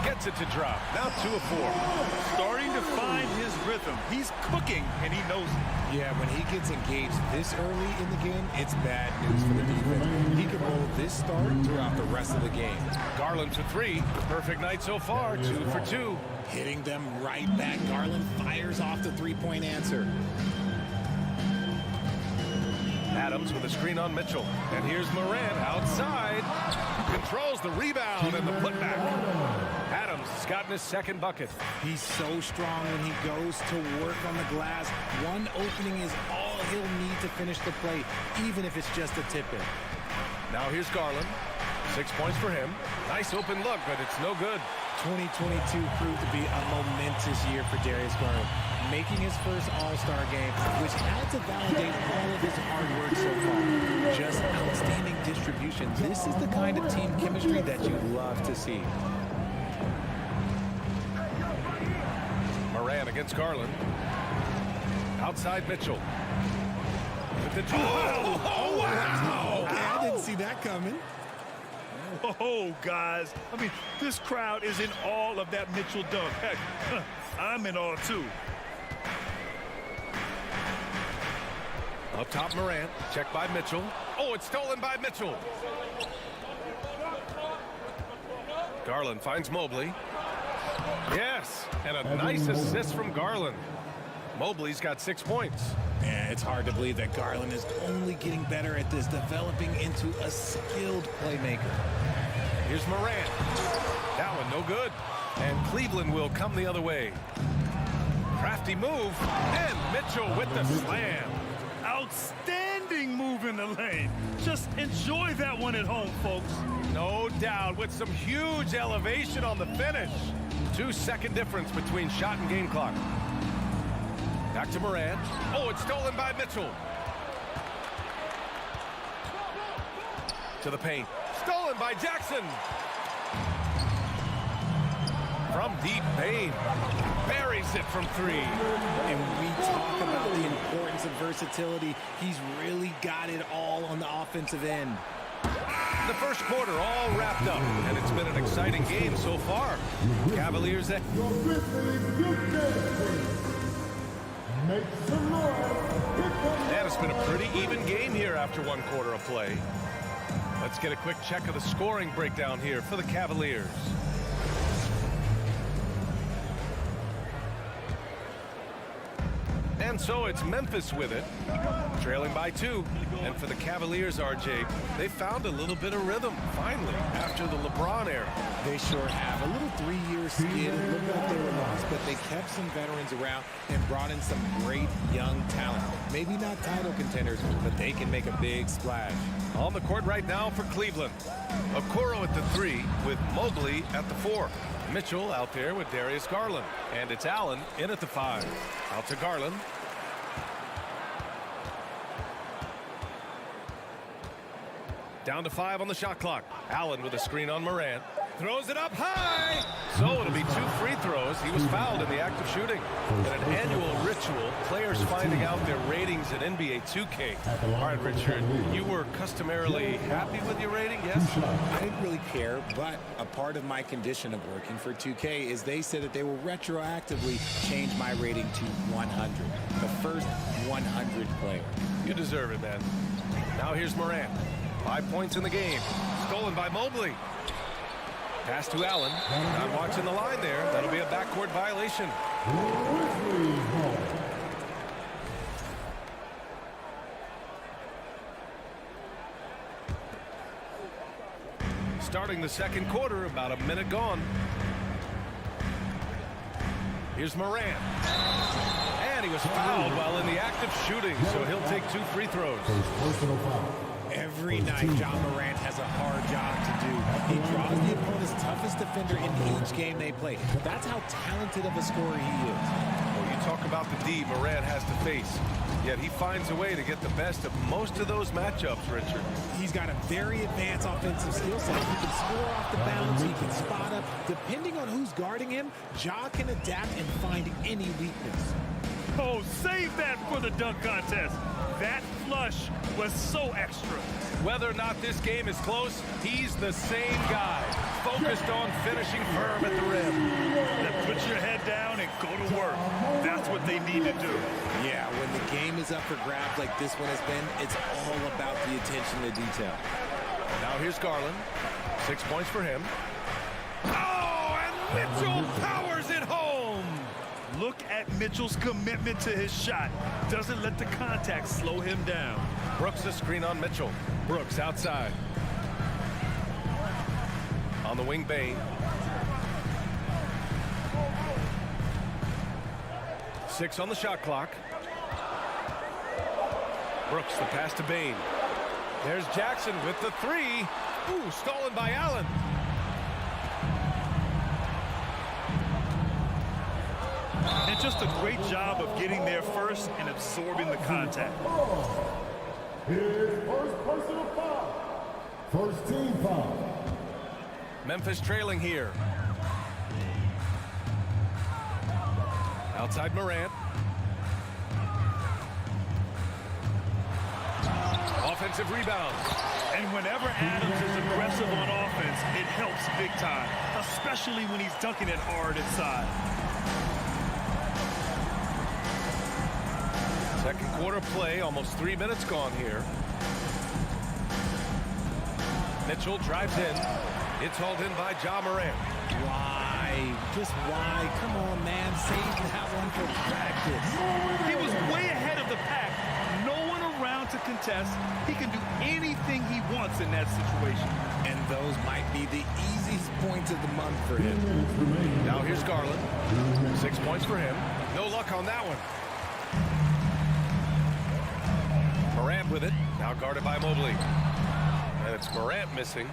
Gets it to drop. Now 2 of 4. Starting to find his rhythm. He's cooking, and he knows it. Yeah, when he gets engaged this early in the game, it's bad news for the defense. He can roll this start throughout the rest of the game. Garland for 3. Perfect night so far. 2 for 2. Hitting them right back. Garland fires off the three-point answer. Adams with a screen on Mitchell. And here's Morant outside. Controls the rebound and the putback. Adams has gotten his second bucket. He's so strong when he goes to work on the glass. One opening is all he'll need to finish the play, even if it's just a tip-in. Now here's Garland. 6 points for him. Nice open look, but it's no good. 2022 proved to be a momentous year for Darius Garland, making his first All-Star game, which had to validate all of his hard work so far. Just outstanding distribution. This is the kind of team chemistry that you love to see. Morant against Garland. Outside Mitchell. With the oh, wow! I didn't see that coming. Oh, guys. I mean, this crowd is in awe of that Mitchell dunk. Heck, I'm in awe, too. Up top, Morant. Checked by Mitchell. Oh, it's stolen by Mitchell. Garland finds Mobley. Yes, and a nice assist from Garland. Mobley's got 6 points. Yeah, it's hard to believe that Garland is only getting better at this, developing into a skilled playmaker. Here's Morant. That one no good. And Cleveland will come the other way. Crafty move. And Mitchell with the slam. Outstanding move in the lane. Just enjoy that one at home, folks. No doubt, with some huge elevation on the finish. 2-second difference between shot and game clock. Back to Morant. Oh, it's stolen by Mitchell. To the paint. Stolen by Jackson. From deep paint. Buries it from 3. And we talk about the importance of versatility. He's really got it all on the offensive end. The first quarter all wrapped up, and it's been an exciting game so far. Cavaliers at... And it's been a pretty even game here after 1 quarter of play. Let's get a quick check of the scoring breakdown here for the Cavaliers. And so it's Memphis with it, trailing by 2. And for the Cavaliers, RJ, they found a little bit of rhythm, finally, after the LeBron era. They sure have. A little 3-year skid. Looked like they were lost, but they kept some veterans around and brought in some great young talent. Maybe not title contenders, but they can make a big splash. On the court right now for Cleveland. Okoro at the 3 with Mobley at the 4. Mitchell out there with Darius Garland. And it's Allen in at the 5. Out to Garland. Down to 5 on the shot clock. Allen with a screen on Morant. Throws it up high. So it'll be 2 free throws. He was fouled in the act of shooting. In an annual ritual, players finding out their ratings in NBA 2K. All right, Richard, you were customarily happy with your rating, yes? I didn't really care, but a part of my condition of working for 2K is they said that they will retroactively change my rating to 100. The first 100 player. You deserve it, man. Now here's Morant. 5 points in the game. Stolen by Mobley. Pass to Allen. Not watching the line there. That'll be a backcourt violation. Starting the second quarter, about a minute gone. Here's Morant. And he was fouled while in the act of shooting, so he'll take 2 free throws. Every night, John Morant has a hard job to do. He draws the opponent's toughest defender in each game they play. That's how talented of a scorer he is. Well, you talk about the D Morant has to face, yet he finds a way to get the best of most of those matchups, Richard. He's got a very advanced offensive skill set. He can score off the bounce. He can spot up. Depending on who's guarding him, Ja can adapt and find any weakness. Oh, save that for the dunk contest. That flush was so extra. Whether or not this game is close, he's the same guy, focused on finishing firm at the rim. Then put your head down and go to work. That's what they need to do. Yeah, when the game is up for grabs like this one has been, it's all about the attention to detail. Now here's Garland. 6 points for him. Oh, and Mitchell powers it home. Look at Mitchell's commitment to his shot. Doesn't let the contact slow him down. Brooks a screen on Mitchell. Brooks outside. On the wing, Bain. 6 on the shot clock. Brooks the pass to Bain. There's Jackson with the 3. Ooh, stolen by Allen. And just a great job of getting there first and absorbing the contact. Here's first personal foul. First team foul. Memphis trailing here. Outside Morant. Offensive rebound. And whenever Adams is aggressive on offense, it helps big time, especially when he's dunking it hard inside. Second quarter play, almost 3 minutes gone here. Mitchell drives in. It's hauled in by Ja Morant. Wide Just why? Come on, man. Save that one for practice. He was way ahead of the pack. No one around to contest. He can do anything he wants in that situation. And those might be the easiest points of the month for him. Now here's Garland. 6 points for him. No luck on that one. Morant with it. Now guarded by Mobley. And it's Morant missing.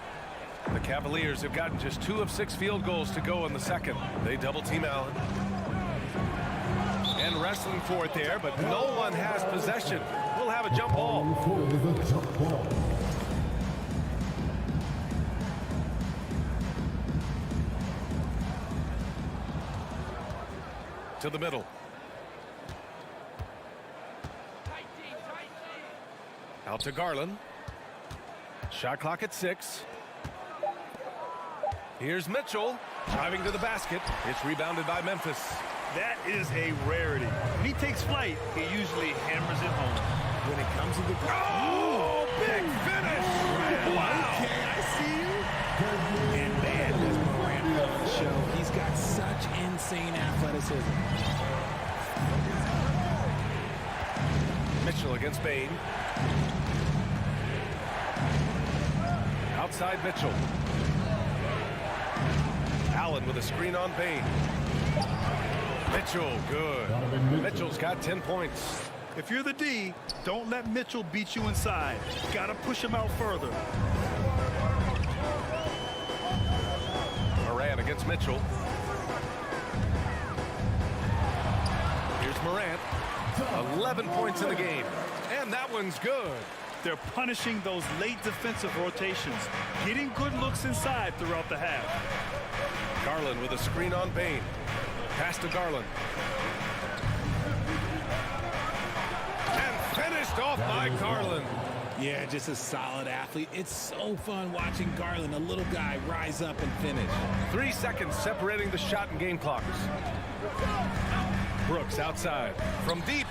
The Cavaliers have gotten just 2 of 6 field goals to go in the second. They double-team Allen. And wrestling for it there, but no one has possession. We'll have a jump ball. To the middle. Out to Garland. Shot clock at 6. Here's Mitchell driving to the basket. It's rebounded by Memphis. That is a rarity. When he takes flight, he usually hammers it home. When it comes to the... Oh, big finish! Wow! Okay, I see you. And man, does Morant show. He's got such insane athleticism. Mitchell against Bain. Outside Mitchell. Allen with a screen on Bain. Mitchell, good. Mitchell's got 10 points. If you're the D, don't let Mitchell beat you inside. Got to push him out further. Morant against Mitchell. Here's Morant. 11 points in the game. And that one's good. They're punishing those late defensive rotations, getting good looks inside throughout the half. Garland with a screen on Bain. Pass to Garland. And finished off by Garland. Yeah, just a solid athlete. It's so fun watching Garland, a little guy, rise up and finish. 3 seconds separating the shot and game clocks. Brooks outside from deep.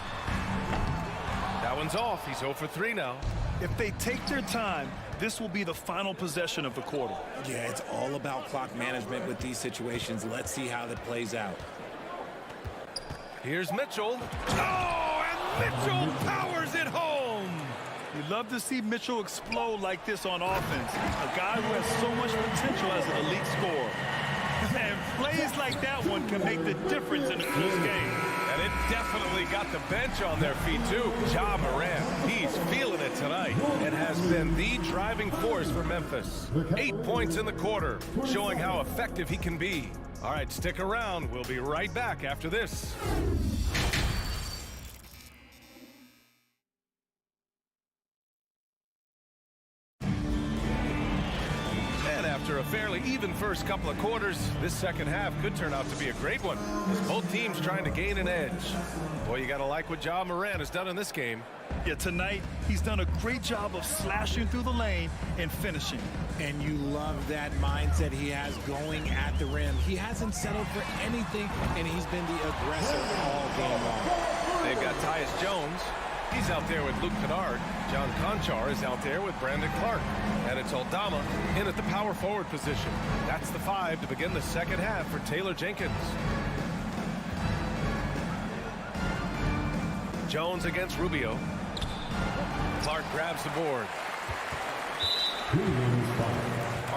That one's off. He's 0 for 3 now. If they take their time, this will be the final possession of the quarter. Yeah, it's all about clock management with these situations. Let's see how that plays out. Here's Mitchell. Oh, and Mitchell powers it home. You'd love to see Mitchell explode like this on offense. A guy who has so much potential as an elite scorer. And plays like that one can make the difference in a close game. And it definitely got the bench on their feet, too. Ja Morant, he's feeling it tonight and has been the driving force for Memphis. 8 points in the quarter, showing how effective he can be. All right, stick around. We'll be right back after this. After a fairly even first couple of quarters, this second half could turn out to be a great one, as both teams trying to gain an edge. Boy, you got to like what Ja Morant has done in this game. Yeah, tonight, he's done a great job of slashing through the lane and finishing. And you love that mindset he has going at the rim. He hasn't settled for anything, and he's been the aggressor all game long. They've got Tyus Jones. He's out there with Luke Kennard. John Conchar is out there with Brandon Clark. And it's Aldama in at the power forward position. That's the 5 to begin the second half for Taylor Jenkins. Jones against Rubio. Clark grabs the board.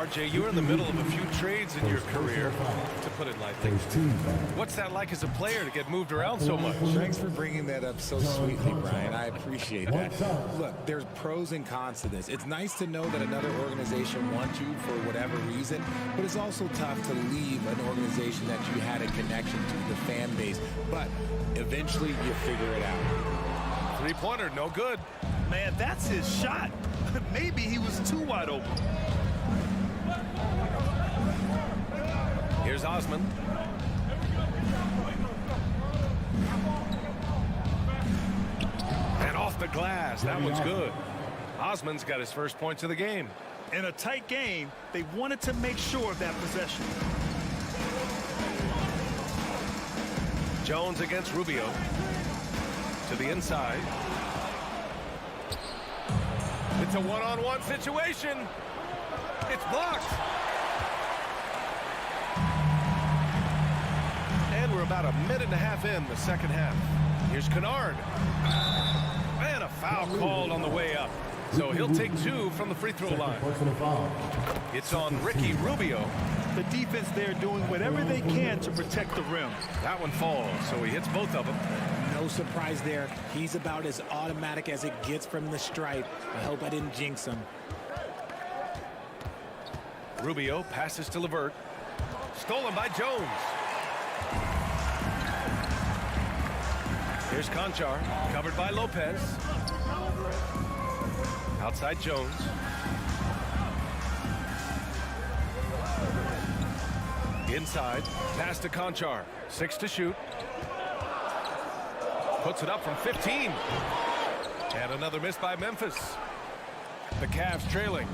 RJ, you're in the middle of a few trades in your career, to put it lightly. What's that like as a player to get moved around so much? Thanks for bringing that up so sweetly, Brian. I appreciate that. Look, there's pros and cons to this. It's nice to know that another organization wants you for whatever reason, but it's also tough to leave an organization that you had a connection to, the fan base. But eventually you figure it out. Three-pointer, no good. Man, that's his shot. Maybe he was too wide open. Here's Osman. And off the glass. That one's good. Osman's got his first points of the game. In a tight game, they wanted to make sure of that possession. Jones against Rubio. To the inside. It's a one-on-one situation. It's blocked. We're about a minute and a half in the second half. Here's Kennard. And a foul called on the way up. So he'll take 2 from the free throw line. It's on Ricky Rubio. The defense there doing whatever they can to protect the rim. That one falls, so he hits both of them. No surprise there. He's about as automatic as it gets from the stripe. I hope I didn't jinx him. Rubio passes to LeVert. Stolen by Jones. Here's Conchar, covered by Lopez. Outside Jones. Inside, pass to Conchar. 6 to shoot. Puts it up from 15. And another miss by Memphis. The Cavs trailing.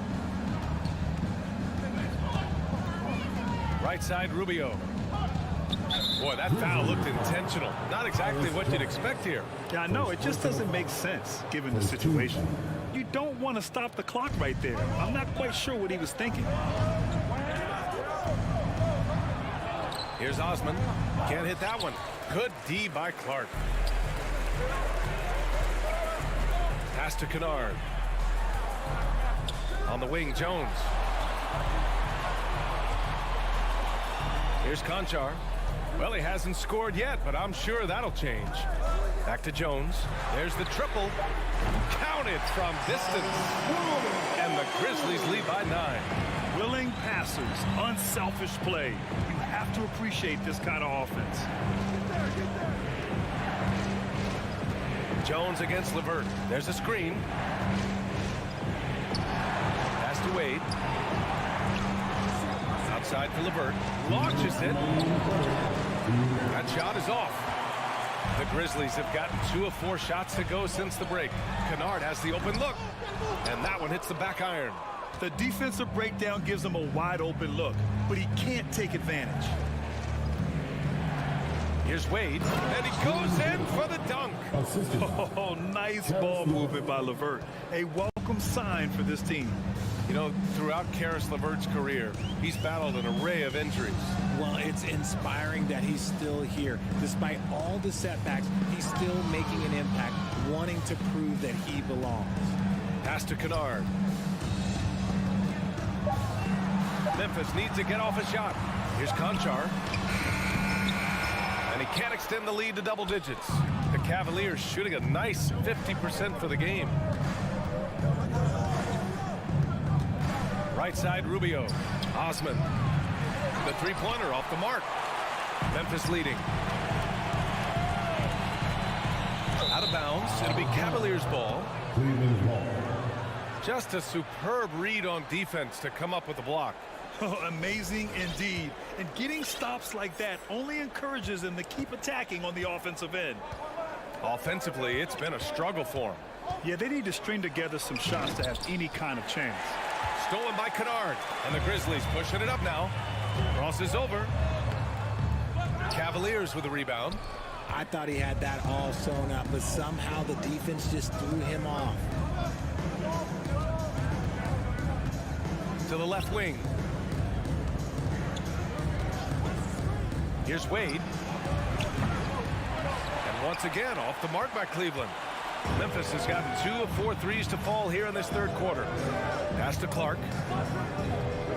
Right side, Rubio. Boy, that foul looked intentional. Not exactly what you'd expect here. Yeah, I know. It just doesn't make sense given the situation. You don't want to stop the clock right there. I'm not quite sure what he was thinking. Here's Osman. Can't hit that one. Good D by Clark. Pass to Kennard. On the wing, Jones. Here's Conchar. Well, he hasn't scored yet, but I'm sure that'll change. Back to Jones. There's the triple. Counted from distance. And the Grizzlies lead by 9. Willing passers, unselfish play. You have to appreciate this kind of offense. Jones against LeVert. There's a screen. Pass to Wade. Outside for LeVert. Launches it. That shot is off. The Grizzlies have gotten 2 of 4 shots to go since the break. Kennard has the open look. And that one hits the back iron. The defensive breakdown gives him a wide open look, but he can't take advantage. Here's Wade, and he goes in for the dunk. Oh, nice ball movement by LeVert. A welcome sign for this team. You know, throughout Karis LeVert's career, he's battled an array of injuries. Well, it's inspiring that he's still here. Despite all the setbacks, he's still making an impact, wanting to prove that he belongs. Pass to Kennard. Memphis needs to get off a shot. Here's Conchar. And he can't extend the lead to double digits. The Cavaliers shooting a nice 50% for the game. Right side, Rubio. Osman. The three-pointer off the mark. Memphis leading. Out of bounds. It'll be Cavaliers ball. Just a superb read on defense to come up with the block. Oh, amazing indeed. And getting stops like that only encourages them to keep attacking on the offensive end. Offensively, it's been a struggle for them. Yeah, they need to string together some shots to have any kind of chance. Stolen by Kennard. And the Grizzlies pushing it up now. Cross is over. Cavaliers with the rebound. I thought he had that all sewn up, but somehow the defense just threw him off. To the left wing. Here's Wade. And once again, off the mark by Cleveland. Memphis has gotten 2 of 4 threes to fall here in this third quarter. Pass to Clark.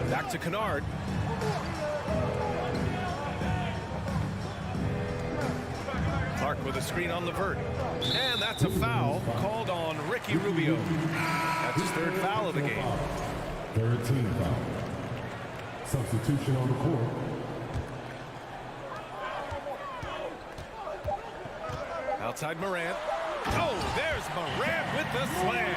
Back to Kennard. Clark with a screen on LeVert. And that's a foul called on Ricky Rubio. That's his 3rd foul of the game. 3rd team foul. Substitution on the court. Outside Morant. Oh, there's Morant with the slam.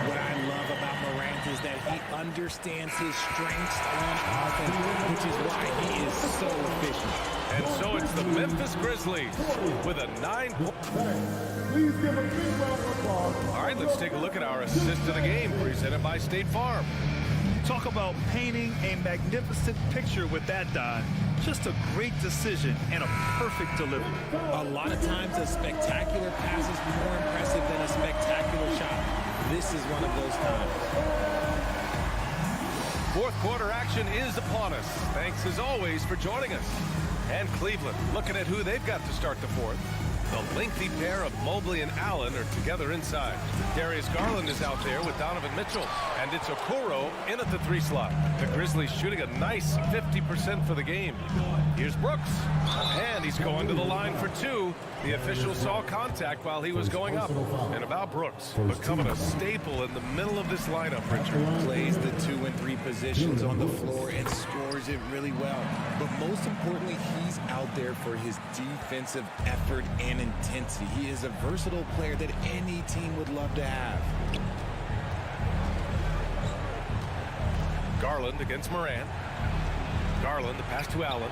What I love about Morant is that he understands his strengths on offense, which is why he is so efficient. And so it's the Memphis Grizzlies with a 9-point. Please give a big round of applause. All right, let's take a look at our assist of the game presented by State Farm. Talk about painting a magnificent picture with that, Don. Just a great decision and a perfect delivery. A lot of times a spectacular pass is more impressive than a spectacular shot. This is one of those times. 4th quarter action is upon us. Thanks as always for joining us. And Cleveland looking at who they've got to start the fourth. The lengthy pair of Mobley and Allen are together inside. Darius Garland is out there with Donovan Mitchell. And it's Okoro in at the 3 slot. The Grizzlies shooting a nice 50% for the game. Here's Brooks. And he's going to the line for 2. The official saw contact while he was going up. And about Brooks, becoming a staple in the middle of this lineup, Richard. Plays the 2 and 3 positions on the floor and scores it really well. But most importantly, he's out there for his defensive effort and intensity. He is a versatile player that any team would love to have. Garland against Morant. Garland, the pass to Allen.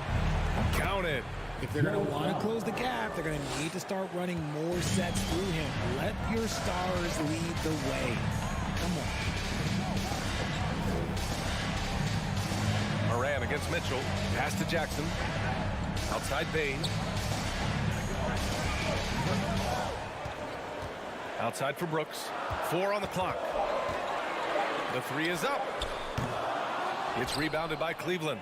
Count it. If they're going to want to close the gap, they're going to need to start running more sets through him. Let your stars lead the way. Come on. Morant against Mitchell. Pass to Jackson. Outside Bain. Outside for Brooks. 4 on the clock. The 3 is up. It's rebounded by Cleveland.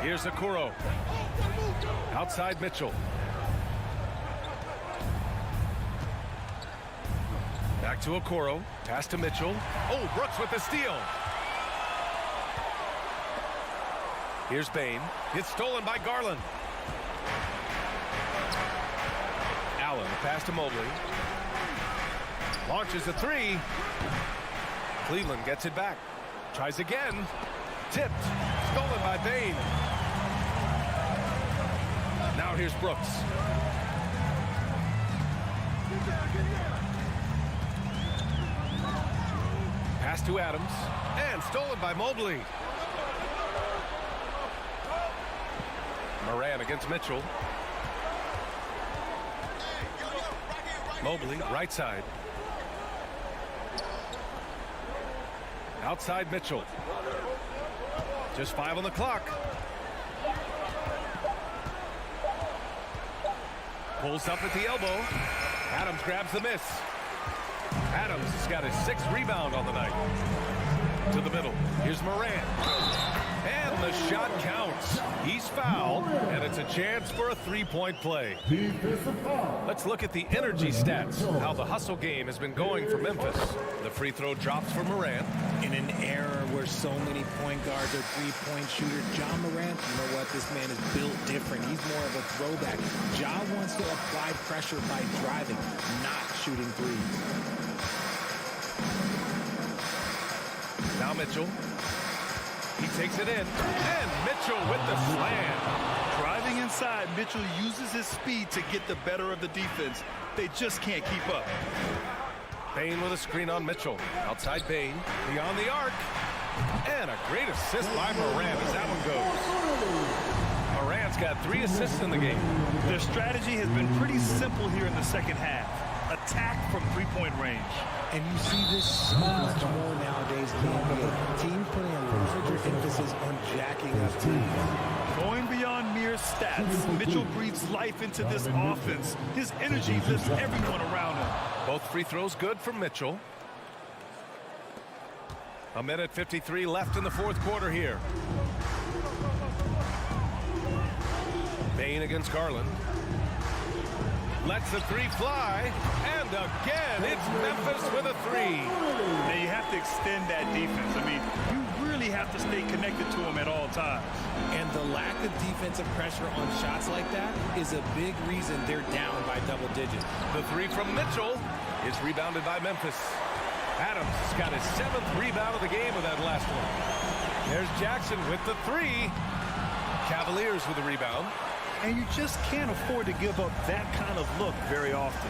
Here's Okoro. Outside Mitchell. Back to Okoro. Pass to Mitchell. Oh, Brooks with the steal. Here's Bain. It's stolen by Garland. Allen, the pass to Mobley. Launches a 3. Cleveland gets it back. Tries again. Tipped. Stolen by Bain. Now here's Brooks. Pass to Adams. And stolen by Mobley. Morant against Mitchell. Mobley, right side. Outside Mitchell. Just 5 on the clock. Pulls up at the elbow. Adams grabs the miss. Adams has got his 6th rebound on the night. To the middle. Here's Morant. And the shot counts. He's fouled, and it's a chance for a 3-point play. Let's look at the energy stats, how the hustle game has been going for Memphis. The free throw drops for Morant. In an era where so many point guards are 3-point shooters, Ja Morant, you know what? This man is built different. He's more of a throwback. Ja wants to apply pressure by driving, not shooting threes. Now Mitchell. He takes it in. And Mitchell with the slam. Driving inside, Mitchell uses his speed to get the better of the defense. They just can't keep up. Bain with a screen on Mitchell. Outside Bain. Beyond the arc. And a great assist by Morant as that one goes. Morant's got 3 assists in the game. Their strategy has been pretty simple here in the second half. Attack from 3-point range. And you see this so much more nowadays in the NBA. Teams putting a larger emphasis on jacking up teams. Going beyond mere stats, Mitchell breathes life into this offense. His energy lifts everyone around him. Both free throws good from Mitchell. 1:53 left in the 4th quarter here. Bain against Garland. Lets the 3 fly. And again, it's Memphis with a 3. Now you have to extend that defense. I mean, you really have to stay connected to him at all times. And the lack of defensive pressure on shots like that is a big reason they're down by double digits. The 3 from Mitchell is rebounded by Memphis. Adams has got his 7th rebound of the game with that last one. There's Jackson with the 3. Cavaliers with the rebound. And you just can't afford to give up that kind of look very often.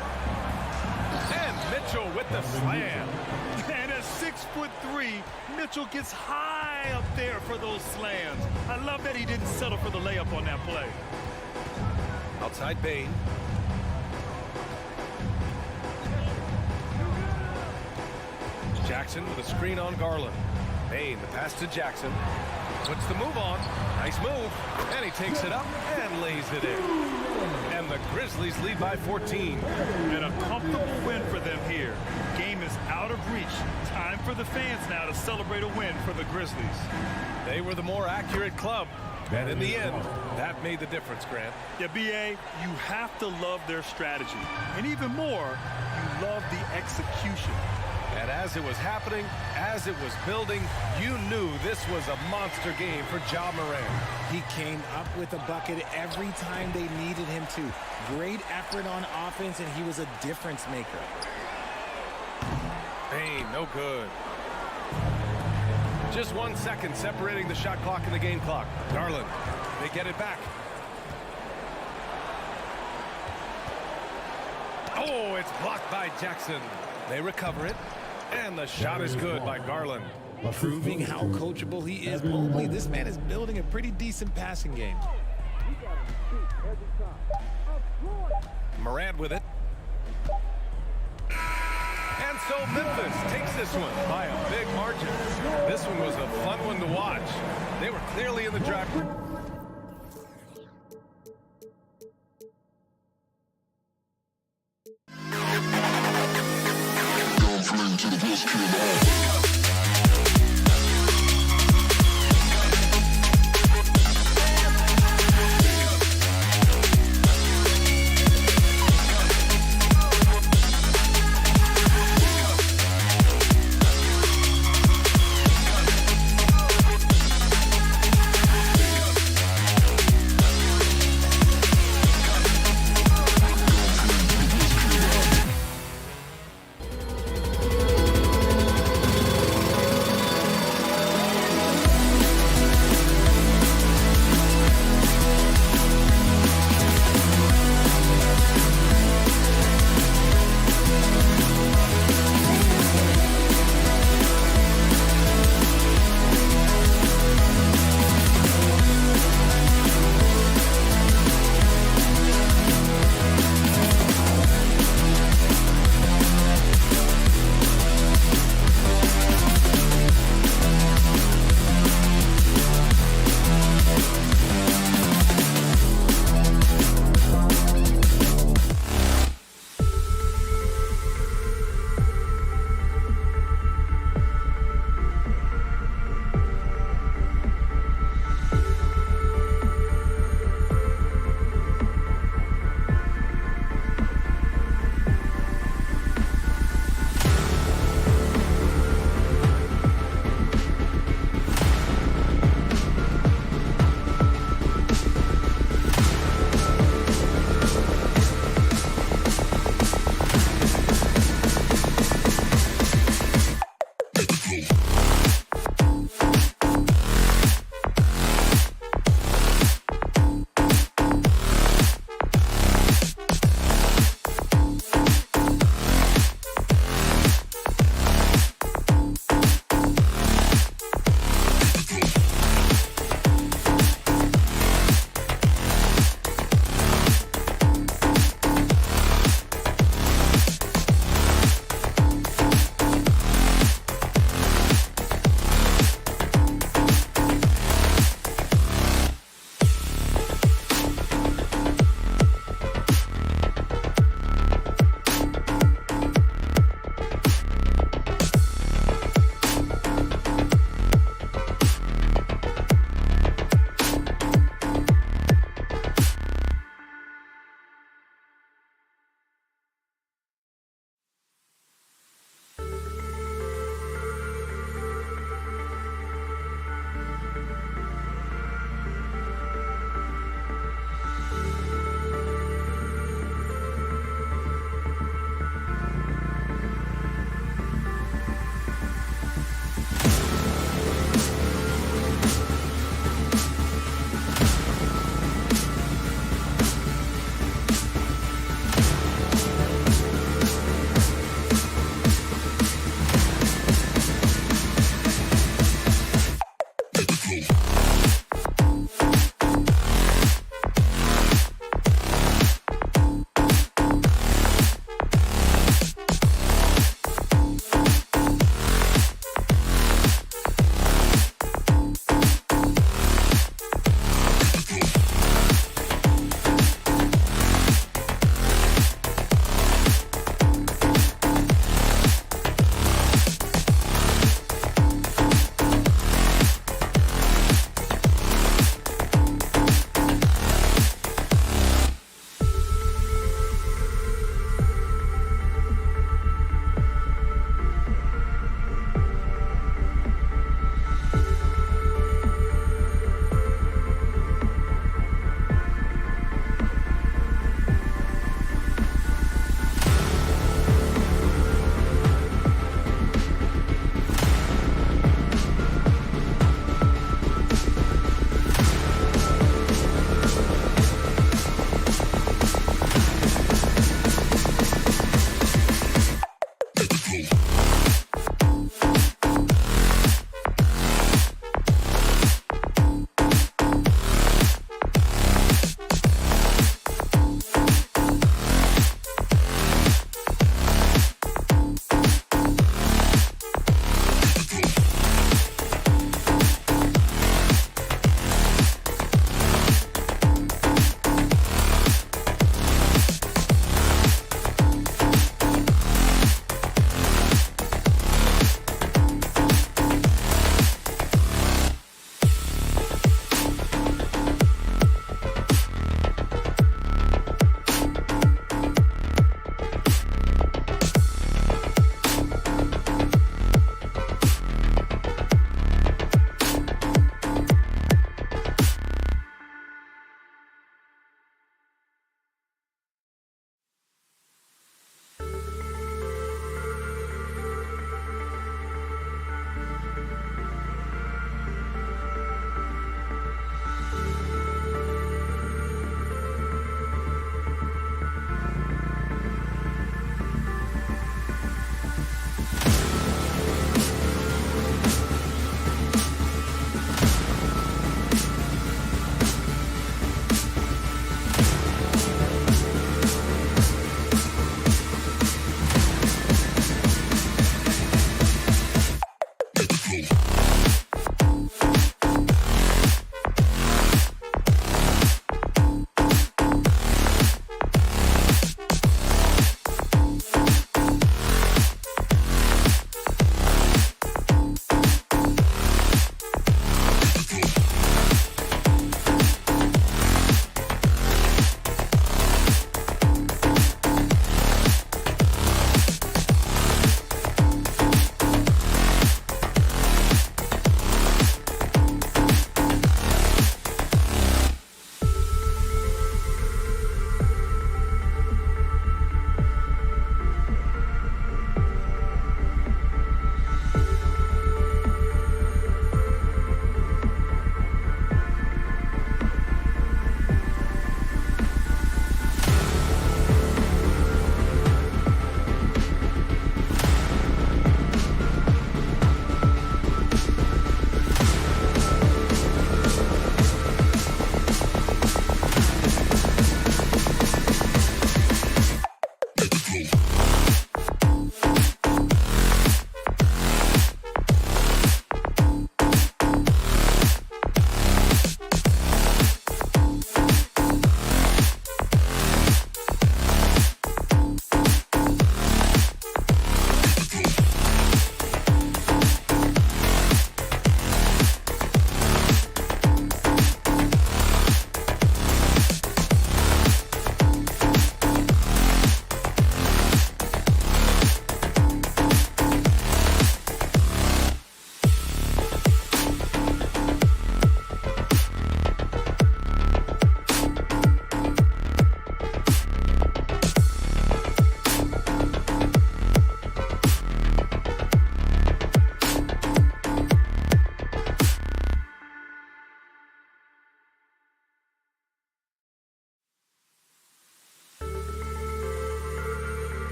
And Mitchell with the slam. And at 6'3", Mitchell gets high up there for those slams. I love that he didn't settle for the layup on that play. Outside Bain. Jackson with a screen on Garland. Bain, the pass to Jackson. Puts the move on. Nice move. And he takes it up and lays it in. And the the Grizzlies lead by 14. And a comfortable win for them here. Game is out of reach. Time for the fans now to celebrate a win for the Grizzlies. They were the more accurate club. And in the end, that made the difference, Grant. Yeah, B.A., you have to love their strategy. And even more, you love the execution. And as it was happening, as it was building, you knew this was a monster game for Ja Morant. He came up with a bucket every time they needed him to. Great effort on offense, and he was a difference maker. Hey, no good. Just 1 second separating the shot clock and the game clock. Garland, they get it back. Oh, it's blocked by Jackson. They recover it, and the shot is good by Garland. Proving how coachable he is. Boldly, this man is building a pretty decent passing game. Morant with it. And so Memphis takes this one by a big margin. This one was a fun one to watch. They were clearly in the drive. To the best CLA.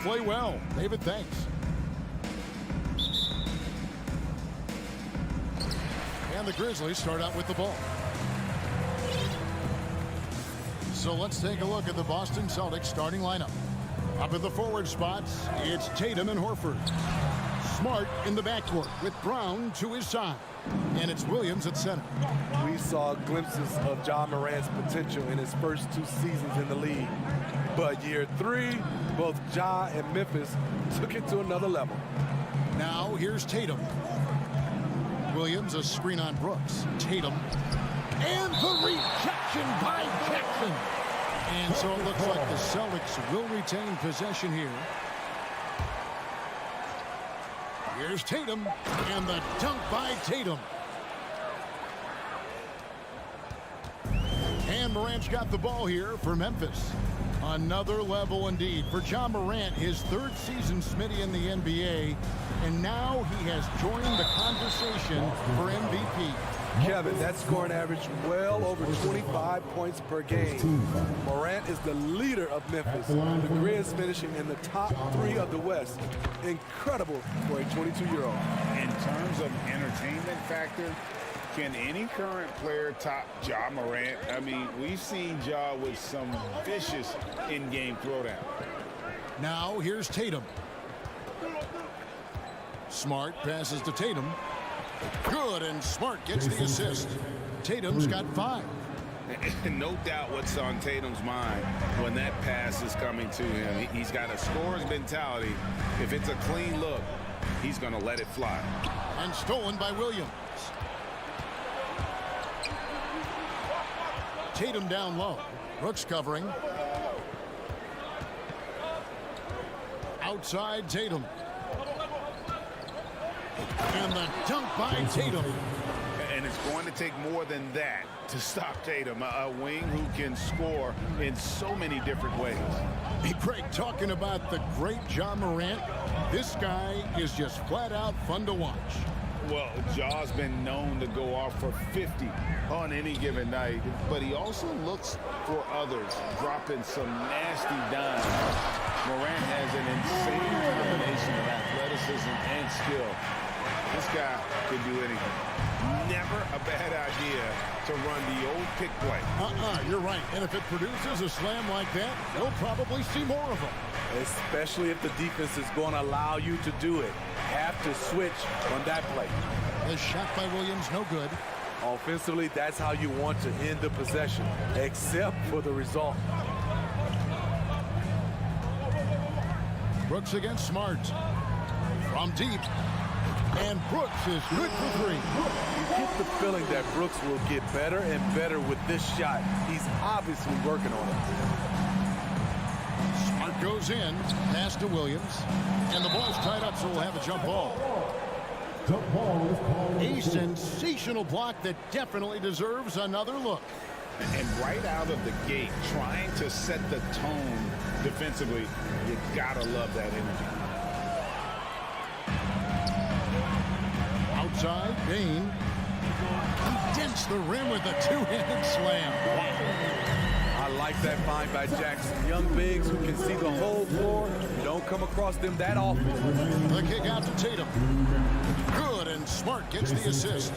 play well. David, thanks. And the Grizzlies start out with the ball. So let's take a look at the Boston Celtics starting lineup. Up at the forward spots, it's Tatum and Horford. Smart in the backcourt with Brown to his side. And it's Williams at center. We saw glimpses of Ja Morant's potential in his first 2 seasons in the league. But year 3, both Ja and Memphis took it to another level. Now here's Tatum. Williams, a screen on Brooks. Tatum. And the rejection by Jackson. And so it looks like the Celtics will retain possession here. Here's Tatum, and the dunk by Tatum. And Morant's got the ball here for Memphis. Another level indeed for Ja Morant, his 3rd season, Smitty, in the NBA. And now he has joined the conversation for MVP. Kevin, that scoring average well over 25 points per game. Morant is the leader of Memphis. The Grizz finishing in the top 3 of the West. Incredible for a 22-year-old. In terms of entertainment factor, can any current player top Ja Morant? I mean, we've seen Ja with some vicious in-game throwdown. Now here's Tatum. Smart passes to Tatum. Good, and Smart gets the assist. Tatum's got 5. No doubt what's on Tatum's mind when that pass is coming to him. He's got a scorer's mentality. If it's a clean look, he's going to let it fly. And stolen by Williams. Tatum down low. Brooks covering. Outside Tatum. And the dunk by Tatum. And it's going to take more than that to stop Tatum, a wing who can score in so many different ways. Hey, Craig, talking about the great Ja Morant, this guy is just flat out fun to watch. Well, Ja's been known to go off for 50 on any given night, but he also looks for others, dropping some nasty dimes. Morant has an insane combination of athleticism and skill. This guy can do anything. Never a bad idea to run the old pick play. You're right. And if it produces a slam like that, we'll probably see more of them. Especially if the defense is going to allow you to do it. Have to switch on that play. The shot by Williams, no good. Offensively, that's how you want to end the possession, except for the result. Brooks against Smart. From deep. And Brooks is good for 3. You get the feeling that Brooks will get better and better with this shot. He's obviously working on it. Smart goes in. Pass to Williams. And the ball's tied up, so we'll have a jump ball. A sensational block that definitely deserves another look. And right out of the gate, trying to set the tone defensively, you gotta love that energy. Outside, Bain. He dents the rim with a 2-handed slam. I like that find by Jackson. Young bigs who can see the whole floor. You don't come across them that often. The kick out to Tatum. Good, and Smart gets the assist.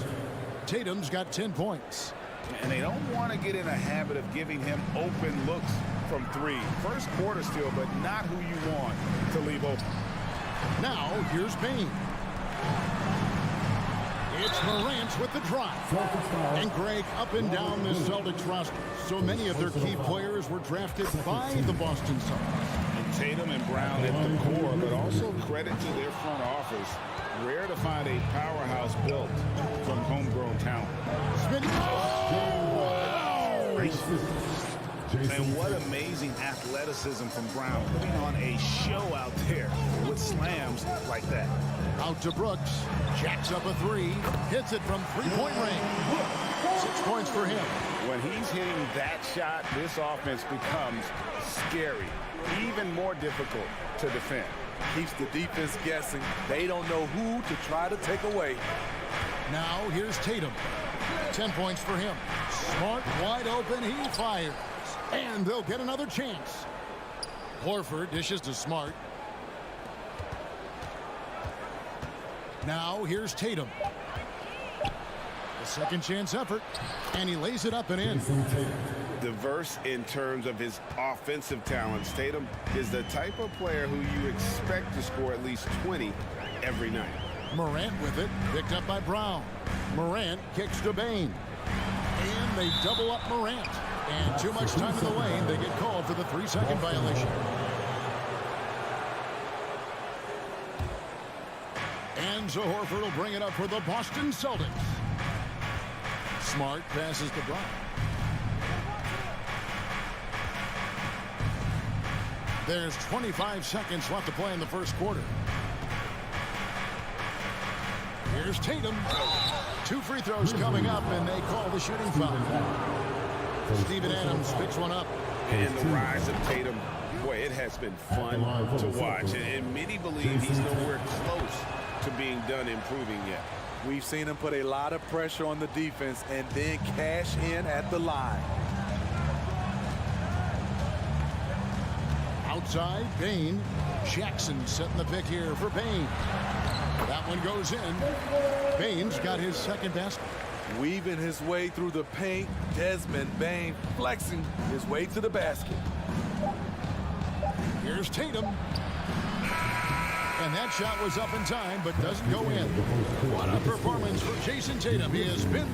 Tatum's got 10 points. And they don't want to get in a habit of giving him open looks from 3. First quarter still, but not who you want to leave open. Now, here's Bain. It's Morant with the drive. And Greg, up and down this Celtics roster, so many of their key players were drafted by the Boston Celtics. And Tatum and Brown at the core, but also credit to their front office. Rare to find a powerhouse built from homegrown talent. And what amazing athleticism from Brown, putting on a show out there with slams like that. Out to Brooks. Jacks up a 3. Hits it from 3-point range. 6 points for him. When he's hitting that shot, this offense becomes scary. Even more difficult to defend. Keeps the defense guessing. They don't know who to try to take away. Now here's Tatum. 10 points for him. Smart wide open. He fires. And they'll get another chance. Horford dishes to Smart. Now here's Tatum. A second chance effort, and he lays it up and in. Diverse in terms of his offensive talents. Tatum is the type of player who you expect to score at least 20 every night. Morant with it, picked up by Brown. Morant kicks to Bane. And they double up Morant. And too much time in the lane, they get called for the 3-second violation. And so Horford will bring it up for the Boston Celtics. Smart passes to Brown. There's 25 seconds left to play in the first quarter. Here's Tatum. 2 free throws coming up, and they call the shooting foul. Steven Adams picks one up. And the rise of Tatum, boy, it has been fun to watch. And many believe he's nowhere close to being done improving yet. We've seen him put a lot of pressure on the defense and then cash in at the line. Outside, Bane. Jackson setting the pick here for Bane. That one goes in. Bane's got his second basket. Weaving his way through the paint, Desmond Bane flexing his way to the basket. Here's Tatum. And that shot was up in time, but doesn't go in. What a performance for Jason Tatum. He has been...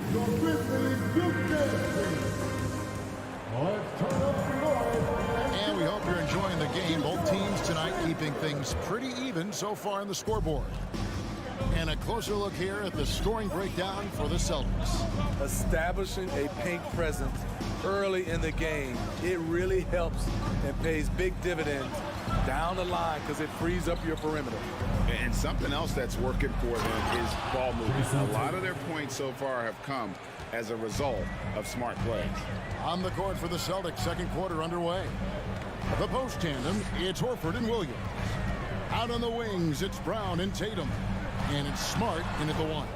And we hope you're enjoying the game. Both teams tonight keeping things pretty even so far on the scoreboard. And a closer look here at the scoring breakdown for the Celtics. Establishing a paint presence early in the game, it really helps and pays big dividends down the line because it frees up your perimeter. And something else that's working for them is ball movement. A lot of their points so far have come as a result of smart plays. On the court for the Celtics, second quarter underway. The post tandem, it's Horford and Williams. Out on the wings, it's Brown and Tatum. And it's Smart in at the 1.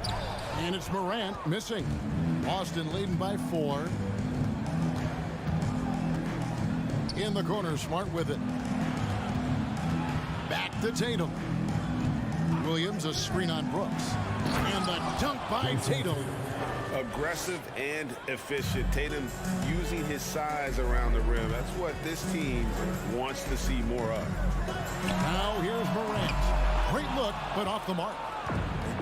And it's Morant missing. Boston leading by 4. In the corner, Smart with it. Back to Tatum. Williams, a screen on Brooks. And the dunk by Tatum. Aggressive and efficient. Tatum using his size around the rim. That's what this team wants to see more of. Now here's Morant. Great look, but off the mark.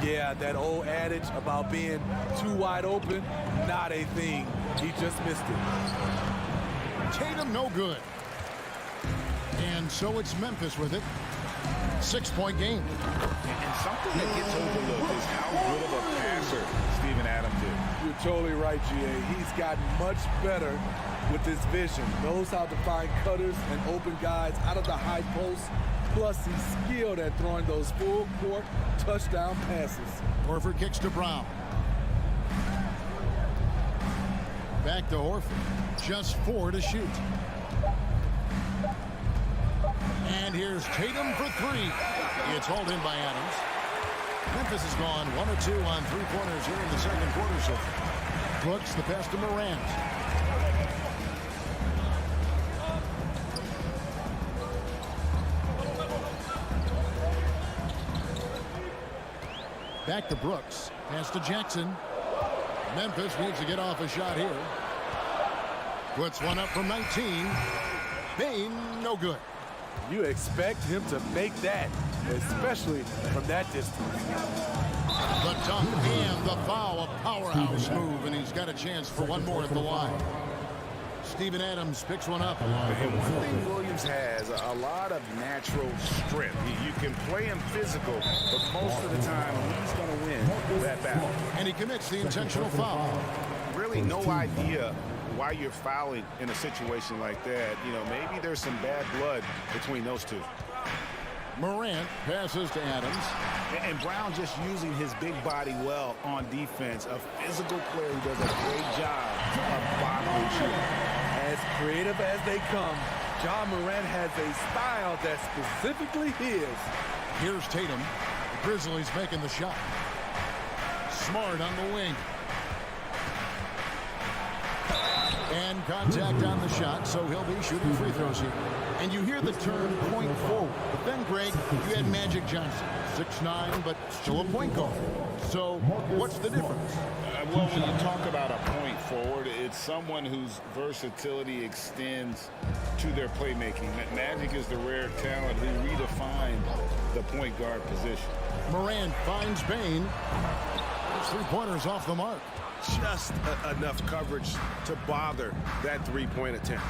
Yeah, that old adage about being too wide open, not a thing. He just missed it. Tatum no good. And so it's Memphis with it. 6-point game. And something that gets overlooked is how good of a passer Steven Adams is. You're totally right, GA. He's gotten much better with his vision. Knows how to find cutters and open guys out of the high post. Plus, he's skilled at throwing those full-court touchdown passes. Horford kicks to Brown. Back to Horford. Just 4 to shoot. And here's Tatum for 3. It's hauled in by Adams. Memphis has gone 1 or 2 on 3-pointers here in the second quarter so far. Brooks, the pass to Morant. Back to Brooks. Pass to Jackson. Memphis needs to get off a shot here. Puts one up from 19. Bane, no good. You expect him to make that, especially from that distance. The dunk and the foul, a powerhouse move, and he's got a chance for one more at the line. Steven Adams picks one up. And one thing Williams has, a lot of natural strength. You can play him physical, but most of the time he's going to win that battle. And he commits the intentional foul. Really no idea why you're fouling in a situation like that. You know, maybe there's some bad blood between those two. Morant passes to Adams. And Brown just using his big body well on defense. A physical player who does a great job of bottling shooting. As creative as they come, Ja Morant has a style that's specifically his. Here's Tatum. The Grizzlies making the shot. Smart on the wing. And contact on the shot, so he'll be shooting free throws here. And you hear the term point forward. But then, Greg, you had Magic Johnson, 6'9", but still a point guard. So what's the difference? Well, when you talk about a point forward, it's someone whose versatility extends to their playmaking. Magic is the rare talent who redefined the point guard position. Morant finds Bain. His three-pointers off the mark. Just enough coverage to bother that three-point attempt.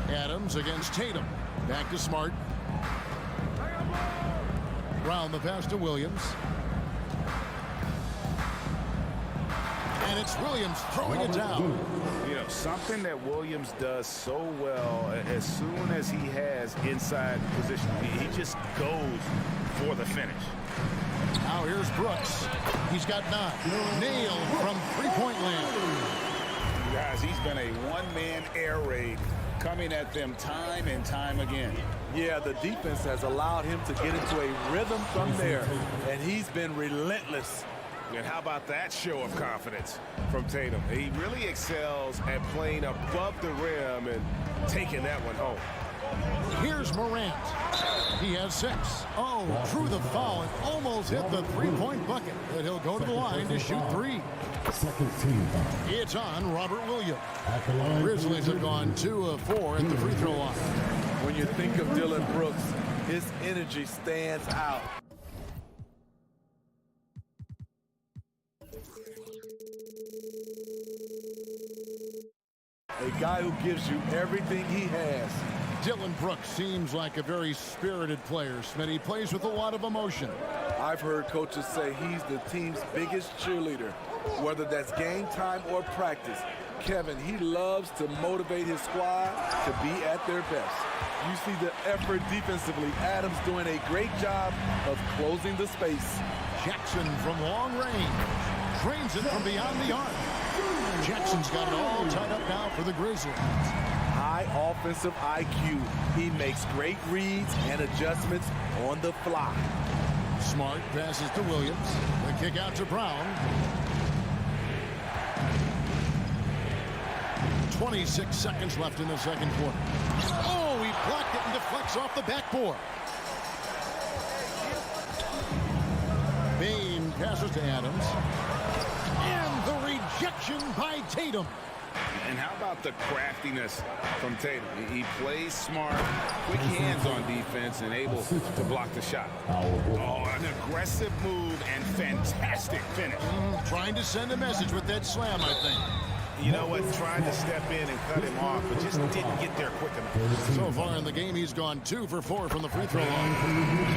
Adams against Tatum. Back to Smart. Brown the pass to Williams. And it's Williams throwing it down. You know, something that Williams does so well, as soon as he has inside position, he just goes for the finish. Now here's Brooks. He's got 9. Nailed from three-point land. Guys, he's been a one-man air raid coming at them time and time again. Yeah, the defense has allowed him to get into a rhythm from there, and he's been relentless. And how about that show of confidence from Tatum? He really excels at playing above the rim and taking that one home. Here's Morant. He has 6. Oh, drew the foul and almost hit the three-point bucket. But he'll go to the line to shoot 3. Second team foul. It's on Robert Williams. At the line. Grizzlies have gone 2 of 4 at the free throw line. When you think of Dillon Brooks, his energy stands out. A guy who gives you everything he has. Dillon Brooks seems like a very spirited player, Smitty. He plays with a lot of emotion. I've heard coaches say he's the team's biggest cheerleader, whether that's game time or practice. Kevin, he loves to motivate his squad to be at their best. You see the effort defensively. Adams doing a great job of closing the space. Jackson from long range. Drains it from beyond the arc. Jackson's got it all tied up now for the Grizzlies. High offensive IQ. He makes great reads and adjustments on the fly. Smart passes to Williams. The kick out to Brown. 26 seconds left in the second quarter. Oh, he blocked it and deflects off the backboard. Bain passes to Adams. And the rejection by Tatum. And how about the craftiness from Tatum? He plays smart, quick hands on defense, and able to block the shot. Oh, an aggressive move and fantastic finish. Trying to send a message with that slam, I think. You know what? Trying to step in and cut him off, but just didn't get there quick enough. So far in the game, he's gone 2 for 4 from the free throw line.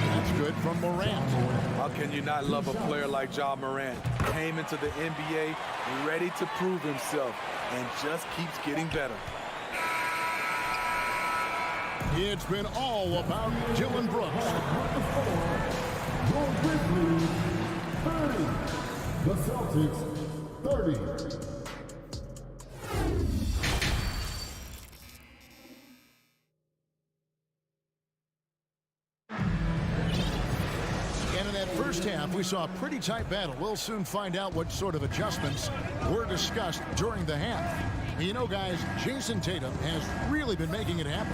That's good from Morant. How can you not love a player like Ja Morant? Came into the NBA ready to prove himself and just keeps getting better. It's been all about Dillon Brooks. Your Grizzlies 30. The Celtics 30. And in that first half, we saw a pretty tight battle. We'll soon find out what sort of adjustments were discussed during the half. And you know, guys, Jason Tatum has really been making it happen.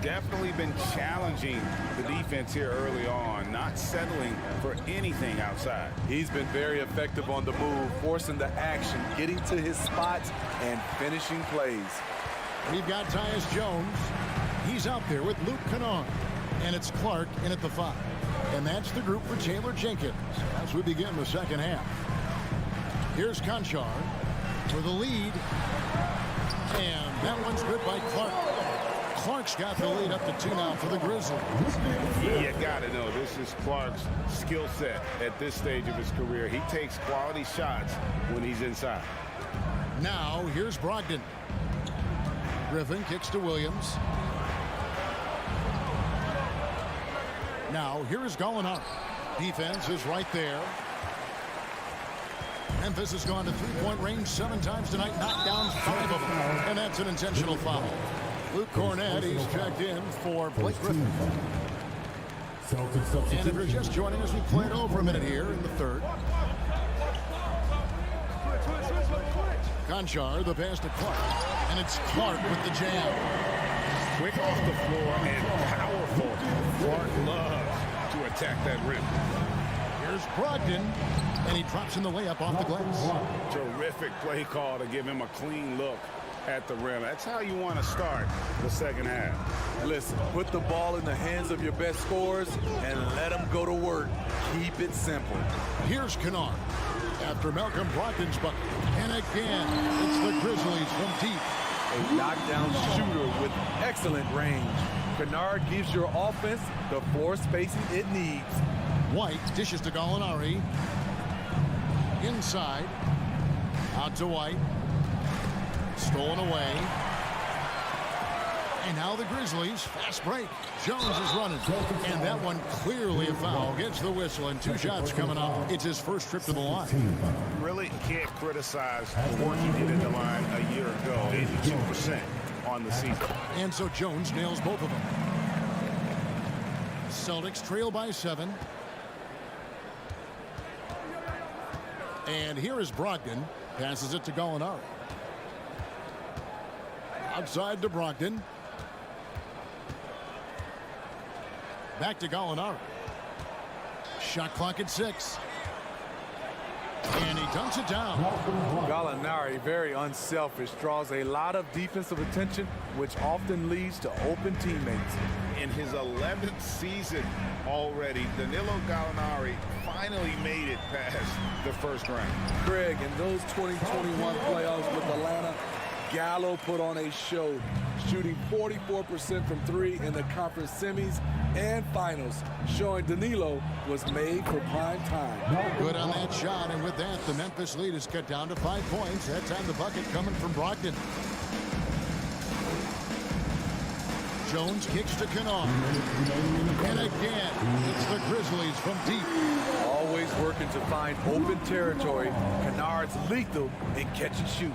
Definitely been challenging the defense here early on, not settling for anything outside. He's been very effective on the move, forcing the action, getting to his spots, and finishing plays. We've got Tyus Jones. He's out there with Luke Kennard. And it's Clark in at the 5. And that's the group for Taylor Jenkins as we begin the second half. Here's Conchar for the lead. And that one's good by Clark. Clark's got the lead up to 2 now for the Grizzlies. You got to know this is Clark's skill set at this stage of his career. He takes quality shots when he's inside. Now here's Brogdon. Griffin kicks to Williams. Now here is Gallinari. Defense is right there. Memphis has gone to three-point range 7 times tonight, knocked down 5 of them. And that's an intentional foul. Luke Cornett, he's checked in for Blake Griffin. And if you're just joining us, we play it over a minute here in the third. Conchar, the pass to Clark. And it's Clark with the jam. Quick off the floor and powerful. Clark loves to attack that rim. Here's Brogdon, and he drops in the layup off the glass. Terrific play call to give him a clean look at the rim. That's how you want to start the second half. Listen, put the ball in the hands of your best scorers and let them go to work. Keep it simple. Here's Kennard after Malcolm Brogdon's bucket. And again, it's the Grizzlies from deep. A knockdown shooter with excellent range. Kennard gives your offense the floor spacing it needs. White dishes to Gallinari. Inside. Out to White. Stolen away. And now the Grizzlies. Fast break. Jones is running. And that one clearly a foul. Gets the whistle and 2 shots coming up. It's his first trip to the line. Really can't criticize the work he did at the line a year ago. 82% on the season. And so Jones nails both of them. Celtics trail by 7. And here is Brogdon. Passes it to Gallinari. Outside to Brogdon. Back to Gallinari. Shot clock at 6. And he dunks it down. Gallinari, very unselfish, draws a lot of defensive attention, which often leads to open teammates. In his 11th season already, Danilo Gallinari finally made it past the first round. Craig, in those 2021 playoffs with Atlanta, Gallo put on a show, shooting 44% from 3 in the conference semis and finals, showing Danilo was made for prime time. Good on that shot, and with that, the Memphis lead is cut down to 5 points. That time the bucket coming from Brogdon. Jones kicks to Kennard. And again, it's the Grizzlies from deep. Always working to find open territory. Kennard's lethal in catch and shoot.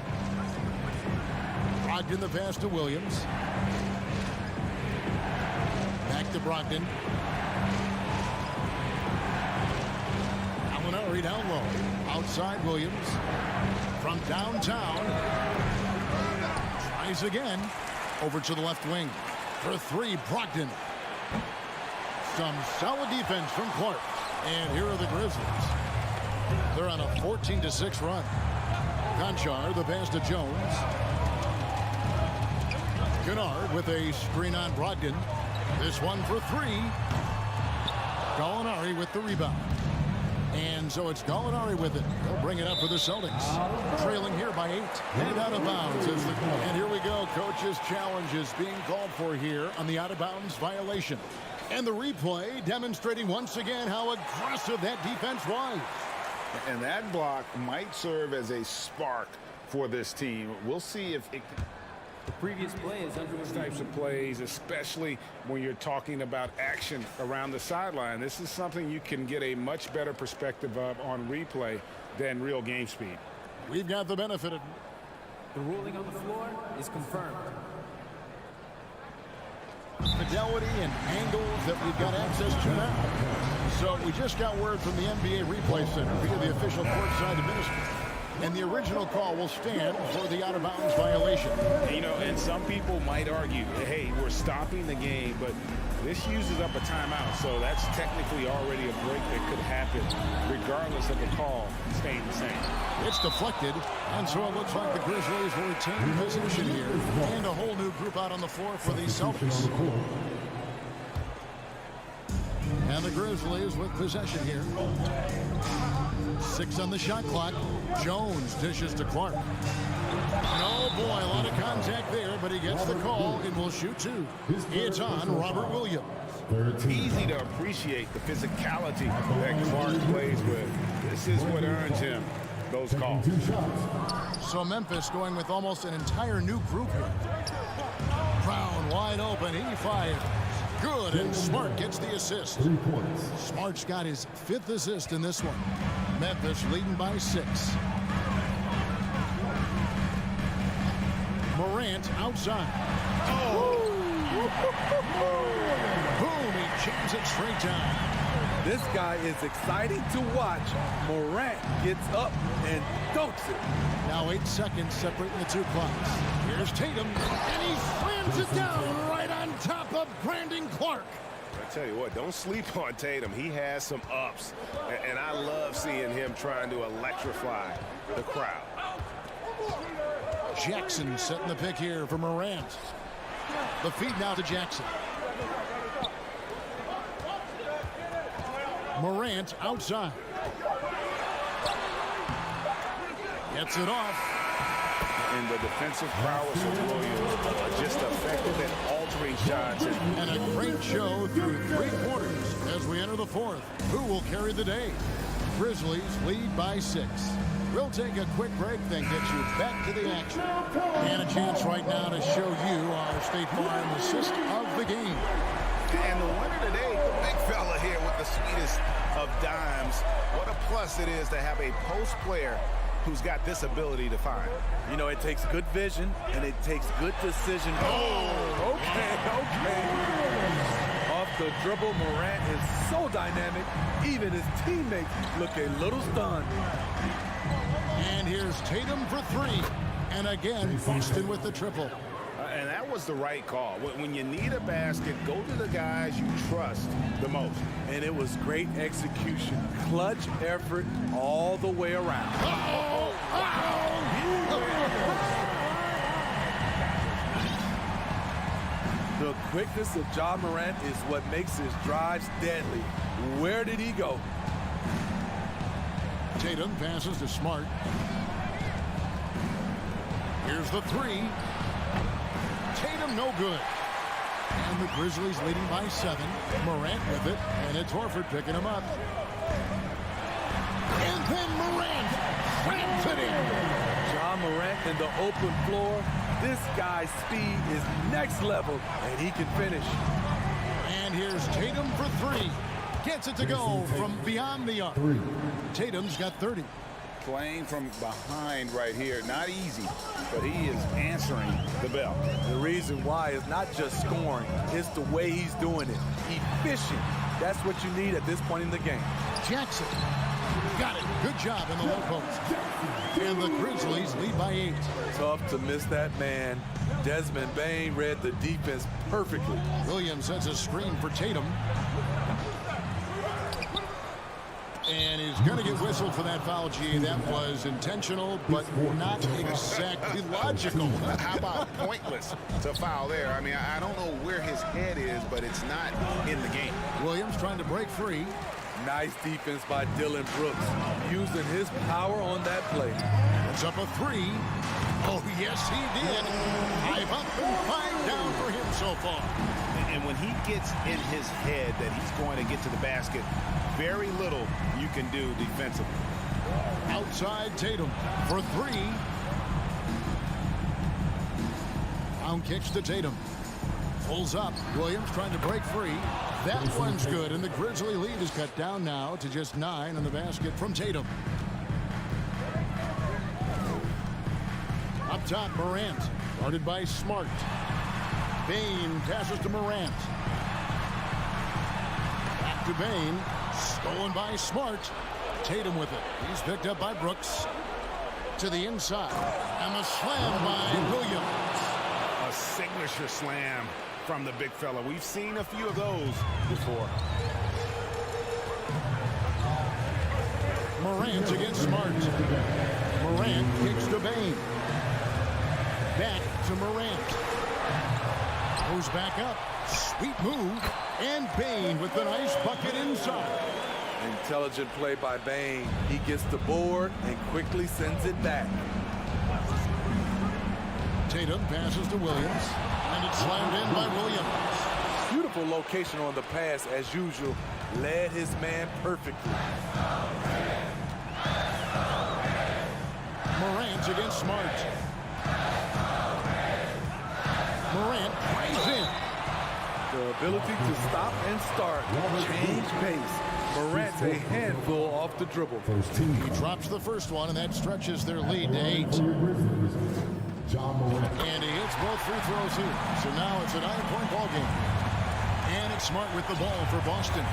Brogdon the pass to Williams. Back to Brogdon. Gallinari down low. Outside Williams. From downtown. Tries again. Over to the left wing. For 3, Brogdon. Some solid defense from Clark. And here are the Grizzlies. They're on a 14-6 run. Conchar, the pass to Jones. Kennard with a screen on Brogdon. This one for 3. Gallinari with the rebound. And so it's Gallinari with it. They'll bring it up for the Celtics. Trailing here by 8. And out of bounds. And here we go. Coach's challenge is being called for here on the out-of-bounds violation. And the replay demonstrating once again how aggressive that defense was. And that block might serve as a spark for this team. We'll see if it... The previous play is under these types of plays, especially when you're talking about action around the sideline. This is something you can get a much better perspective of on replay than real game speed. We've got the benefit of... The ruling on the floor is confirmed. Fidelity and angles that we've got access to now. So we just got word from the NBA Replay Center via the official courtside administrator. And the original call will stand for the out-of-bounds violation. You know, and some people might argue, hey, we're stopping the game, but this uses up a timeout, so that's technically already a break that could happen, regardless of the call staying the same. It's deflected, and so it looks like the Grizzlies will retain possession here, and a whole new group out on the floor for the Celtics. And the Grizzlies with possession here. 6 on the shot clock. Jones dishes to Clark. Oh boy, a lot of contact there, but he gets the call and will shoot 2. It's on Robert Williams. Easy to appreciate the physicality that Clark plays with. This is what earns him those calls. So Memphis going with almost an entire new group here. Brown wide open, he fires. Good, and Smart gets the assist. Smart's got his 5th assist in this one. Memphis leading by 6. Morant outside. Oh! Boom, he jams it straight down. This guy is exciting to watch. Morant gets up and dunks it. Now 8 seconds separating the two clocks. Here's Tatum, and he slams it down right on top of Brandon Clark. I tell you what, don't sleep on Tatum. He has some ups, and I love seeing him trying to electrify the crowd. Jackson setting the pick here for Morant. The feed now to Jackson. Morant outside. Gets it off. And the defensive prowess of Williams just effective at altering shots. And a great show through 3 quarters as we enter the 4th. Who will carry the day? Grizzlies lead by 6. We'll take a quick break, then get you back to the action. And a chance right now to show you our State Farm assist of the game. And the winner today, the big fella here with the sweetest of dimes. What a plus it is to have a post player who's got this ability to find. You know, it takes good vision, and it takes good decision. Oh, okay. Off the dribble, Morant is so dynamic, even his teammates look a little stunned. And here's Tatum for 3. And again, Boston with the triple. And that was the right call. When you need a basket, go to the guys you trust the most. And it was great execution. Clutch effort all the way around. The quickness of Ja Morant is what makes his drives deadly. Where did he go? Tatum passes to Smart. Here's the 3. Tatum no good. And the Grizzlies leading by 7. Morant with it, and it's Horford picking him up. And then Morant slams it in. Ja Morant in the open floor. This guy's speed is next level, and he can finish. And here's Tatum for 3. Gets it to go from beyond the arc. Tatum's got 30. Playing from behind right here, not easy, but he is answering the bell. The reason why is not just scoring, it's the way he's doing it. Efficient. That's what you need at this point in the game. Jackson got it. Good job in the low post. And the Grizzlies lead by 8. Tough to miss that man. Desmond Bane read the defense perfectly. Williams sets a screen for Tatum. And he's going to get whistled for that foul, G. That was intentional, but not exactly logical. How about pointless to foul there? I mean, I don't know where his head is, but it's not in the game. Williams trying to break free. Nice defense by Dylan Brooks, using his power on that play. It's up a 3. Oh, yes, he did. 5 up and 5 down for him so far. And when he gets in his head that he's going to get to the basket, very little you can do defensively. Outside Tatum for 3. Down kicks to Tatum. Pulls up. Williams trying to break free. That one's good, and the Grizzly lead is cut down now to just 9 on the basket from Tatum. Up top, Morant. Guarded by Smart. Bane passes to Morant. Back to Bane. Stolen by Smart. Tatum with it. He's picked up by Brooks. To the inside. And the slam by Williams. A signature slam from the big fella. We've seen a few of those before. Morant against Smart. Morant kicks to Bane. Back to Morant. Goes back up. Sweet move. And Bane with the nice bucket inside. Intelligent play by Bane. He gets the board and quickly sends it back. Tatum passes to Williams. And it's slammed in by Williams. Beautiful location on the pass as usual. Led his man perfectly. Morant against Smart. Morant plays in. The ability to stop and start, change pace. Morant's a handful off the dribble. He drops the first one, and that stretches their lead to 8. And he hits both free throws here. So now it's a 9-point ball game. And it's Smart with the ball for Boston.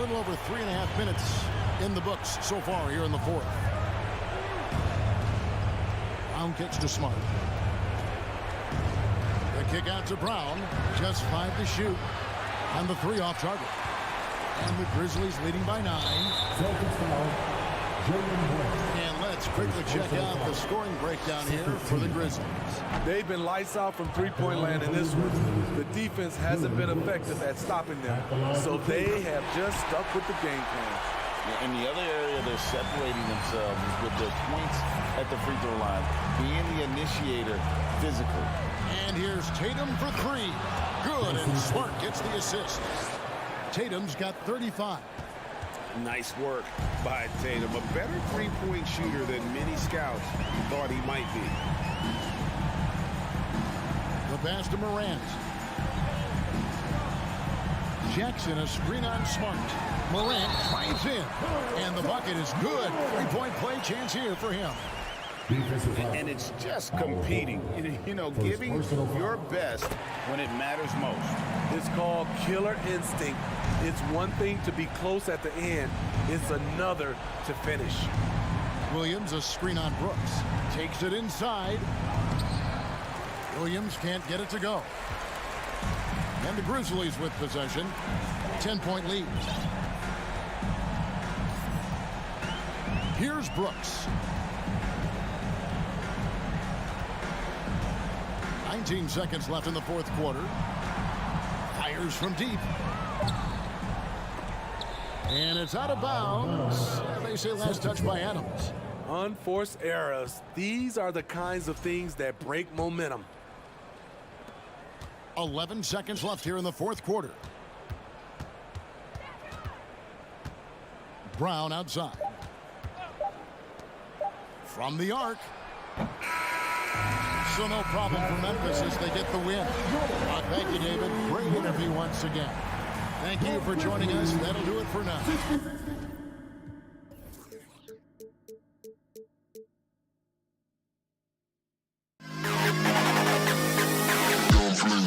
little over 3.5 minutes in the books so far here in the fourth. Brown kicks to Smart. The kick out to Brown. Just 5 to shoot. And the 3 off target. And the Grizzlies leading by 9. Celtics foul. And let's quickly check out the scoring breakdown here for the Grizzlies. They've been lights out from three-point land in this one. The defense hasn't been effective at stopping them, so they have just stuck with the game plan. And the other area they're separating themselves is with their points at the free throw line, being the initiator physically. And here's Tatum for 3. Good, and Smart gets the assist. Tatum's got 35. Nice work by Tatum. A better three-point shooter than many scouts thought he might be. The pass to Morant. Jackson, a screen on Smart. Morant drives in, and the bucket is good. 3-point play chance here for him. And it's just competing, you know, giving your best when it matters most. It's called killer instinct. It's one thing to be close at the end. It's another to finish. Williams, a screen on Brooks. Takes it inside. Williams can't get it to go. And the Grizzlies with possession. 10-point lead. Here's Brooks. 19 seconds left in the fourth quarter. Fires from deep. And it's out of bounds. They say last touch by Adams. Unforced errors. These are the kinds of things that break momentum. 11 seconds left here in the fourth quarter. Brown outside. From the arc. So no problem for Memphis as they get the win. Thank you, David. Great interview once again. Thank you for joining us. That'll do it for now.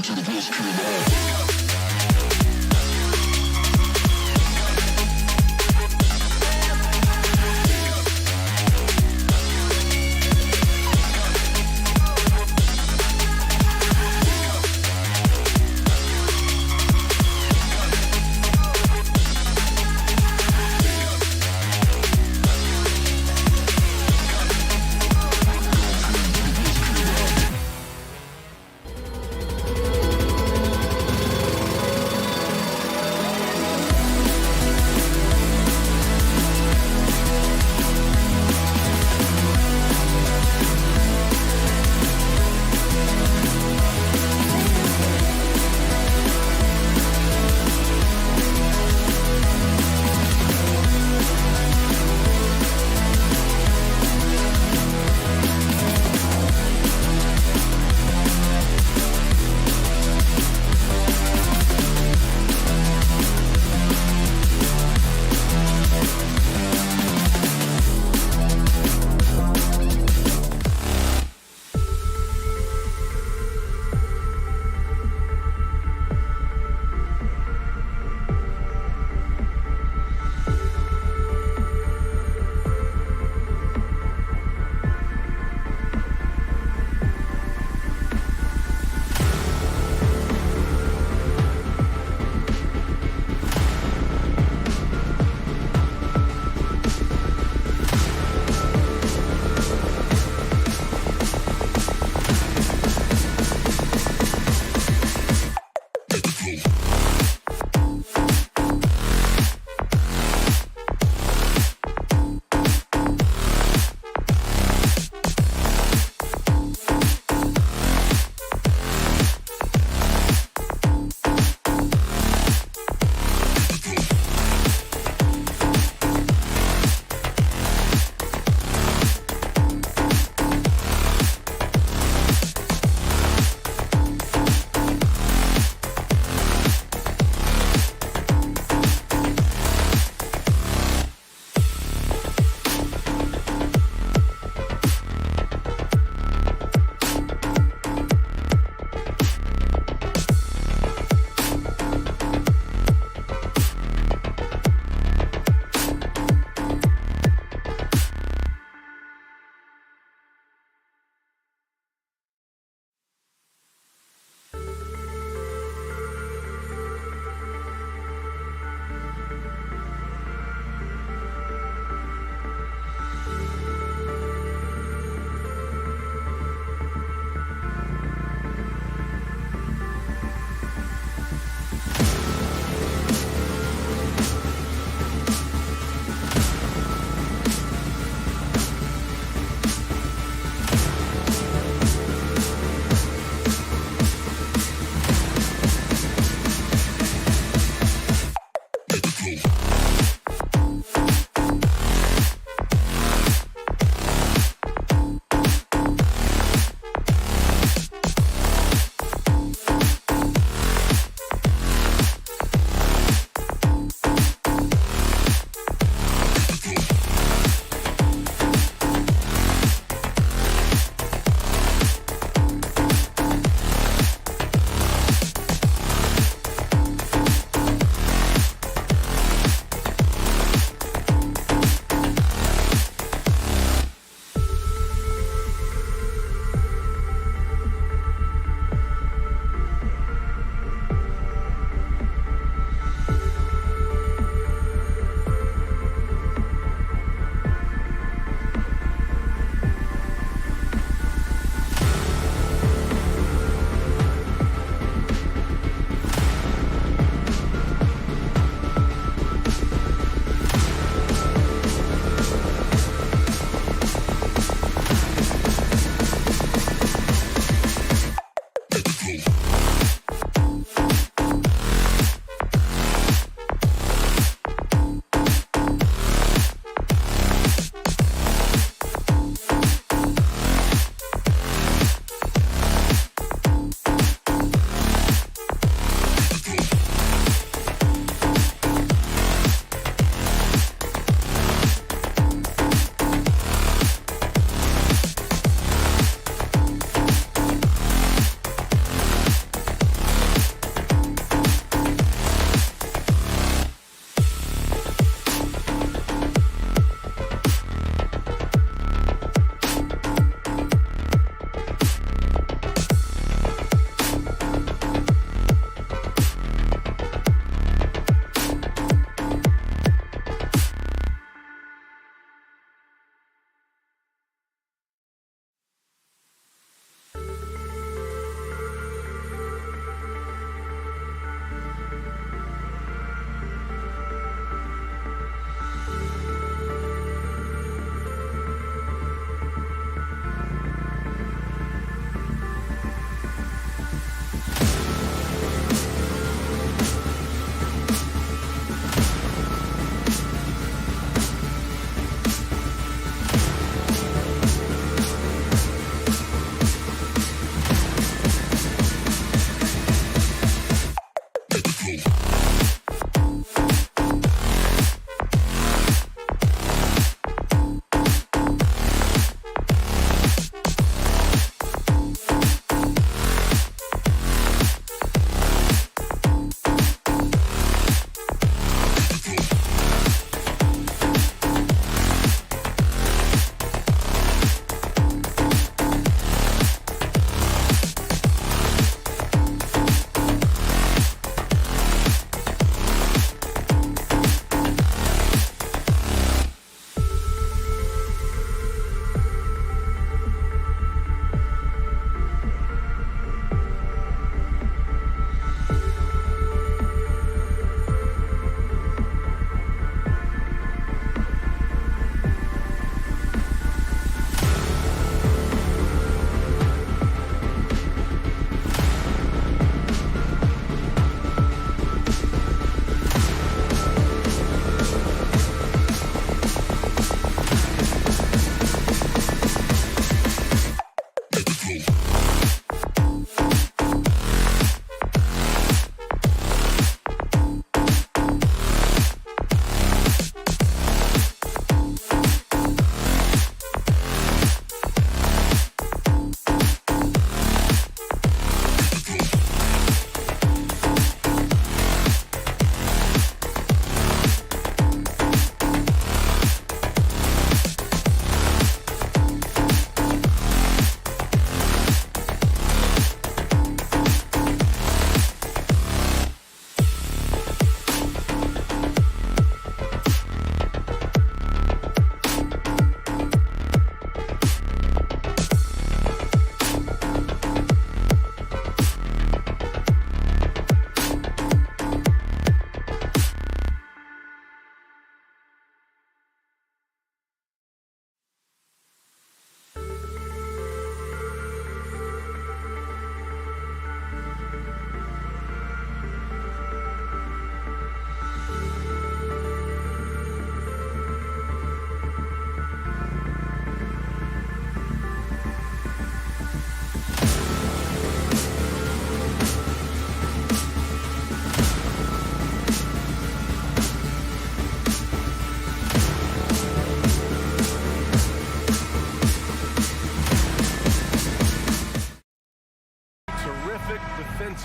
To the best kid.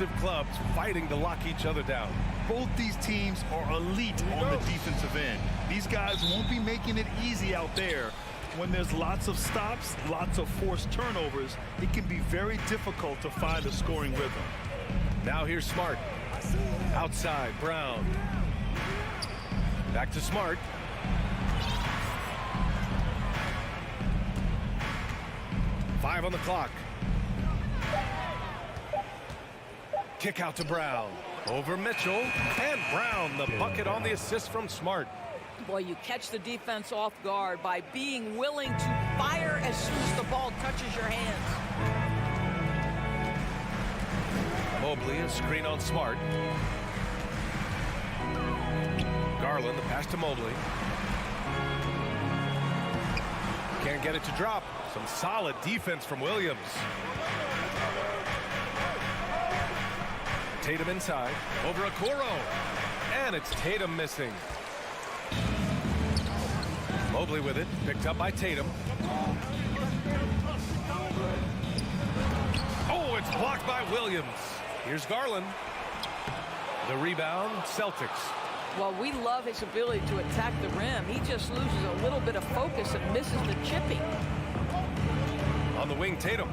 aggressive clubs fighting to lock each other down. Both these teams are elite on the defensive end. These guys won't be making it easy out there. When there's lots of stops, lots of forced turnovers, it can be very difficult to find a scoring rhythm. Now here's Smart. Outside, Brown. Back to Smart. Five on the clock. Kick out to Brown. Over Mitchell. And Brown, the bucket on the assist from Smart. Boy, you catch the defense off guard by being willing to fire as soon as the ball touches your hands. Mobley, a screen on Smart. Garland, the pass to Mobley. Can't get it to drop. Some solid defense from Williams. Tatum inside. Over Okoro. And it's Tatum missing. Mobley with it. Picked up by Tatum. Oh, it's blocked by Williams. Here's Garland. The rebound, Celtics. Well, we love his ability to attack the rim. He just loses a little bit of focus and misses the chipping. On the wing, Tatum.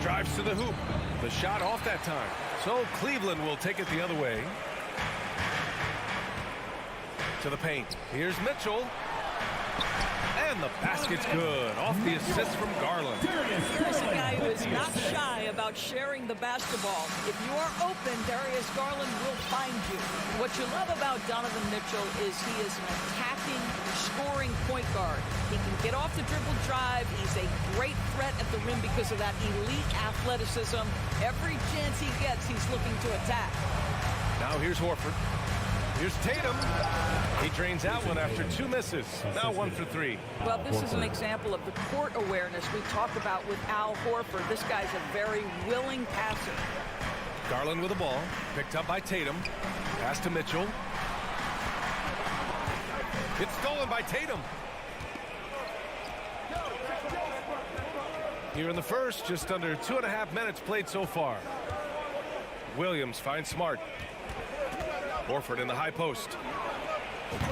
Drives to the hoop. The shot off that time. So Cleveland will take it the other way. To the paint. Here's Mitchell. And the basket's good. Off the assist from Garland. Here's a guy who is not shy about sharing the basketball. If you are open, Darius Garland will find you. What you love about Donovan Mitchell is he is an attacking, scoring point guard. He can get off the dribble drive. He's a great threat at the rim because of that elite athleticism. Every chance he gets, he's looking to attack. Now here's Horford. Here's Tatum. He drains that one after two misses. Now 1 for 3. Well, this is an example of the court awareness we talk about with Al Horford. This guy's a very willing passer. Garland with the ball. Picked up by Tatum. Pass to Mitchell. It's stolen by Tatum. Here in the first, just under 2.5 minutes played so far. Williams finds Smart. Horford in the high post.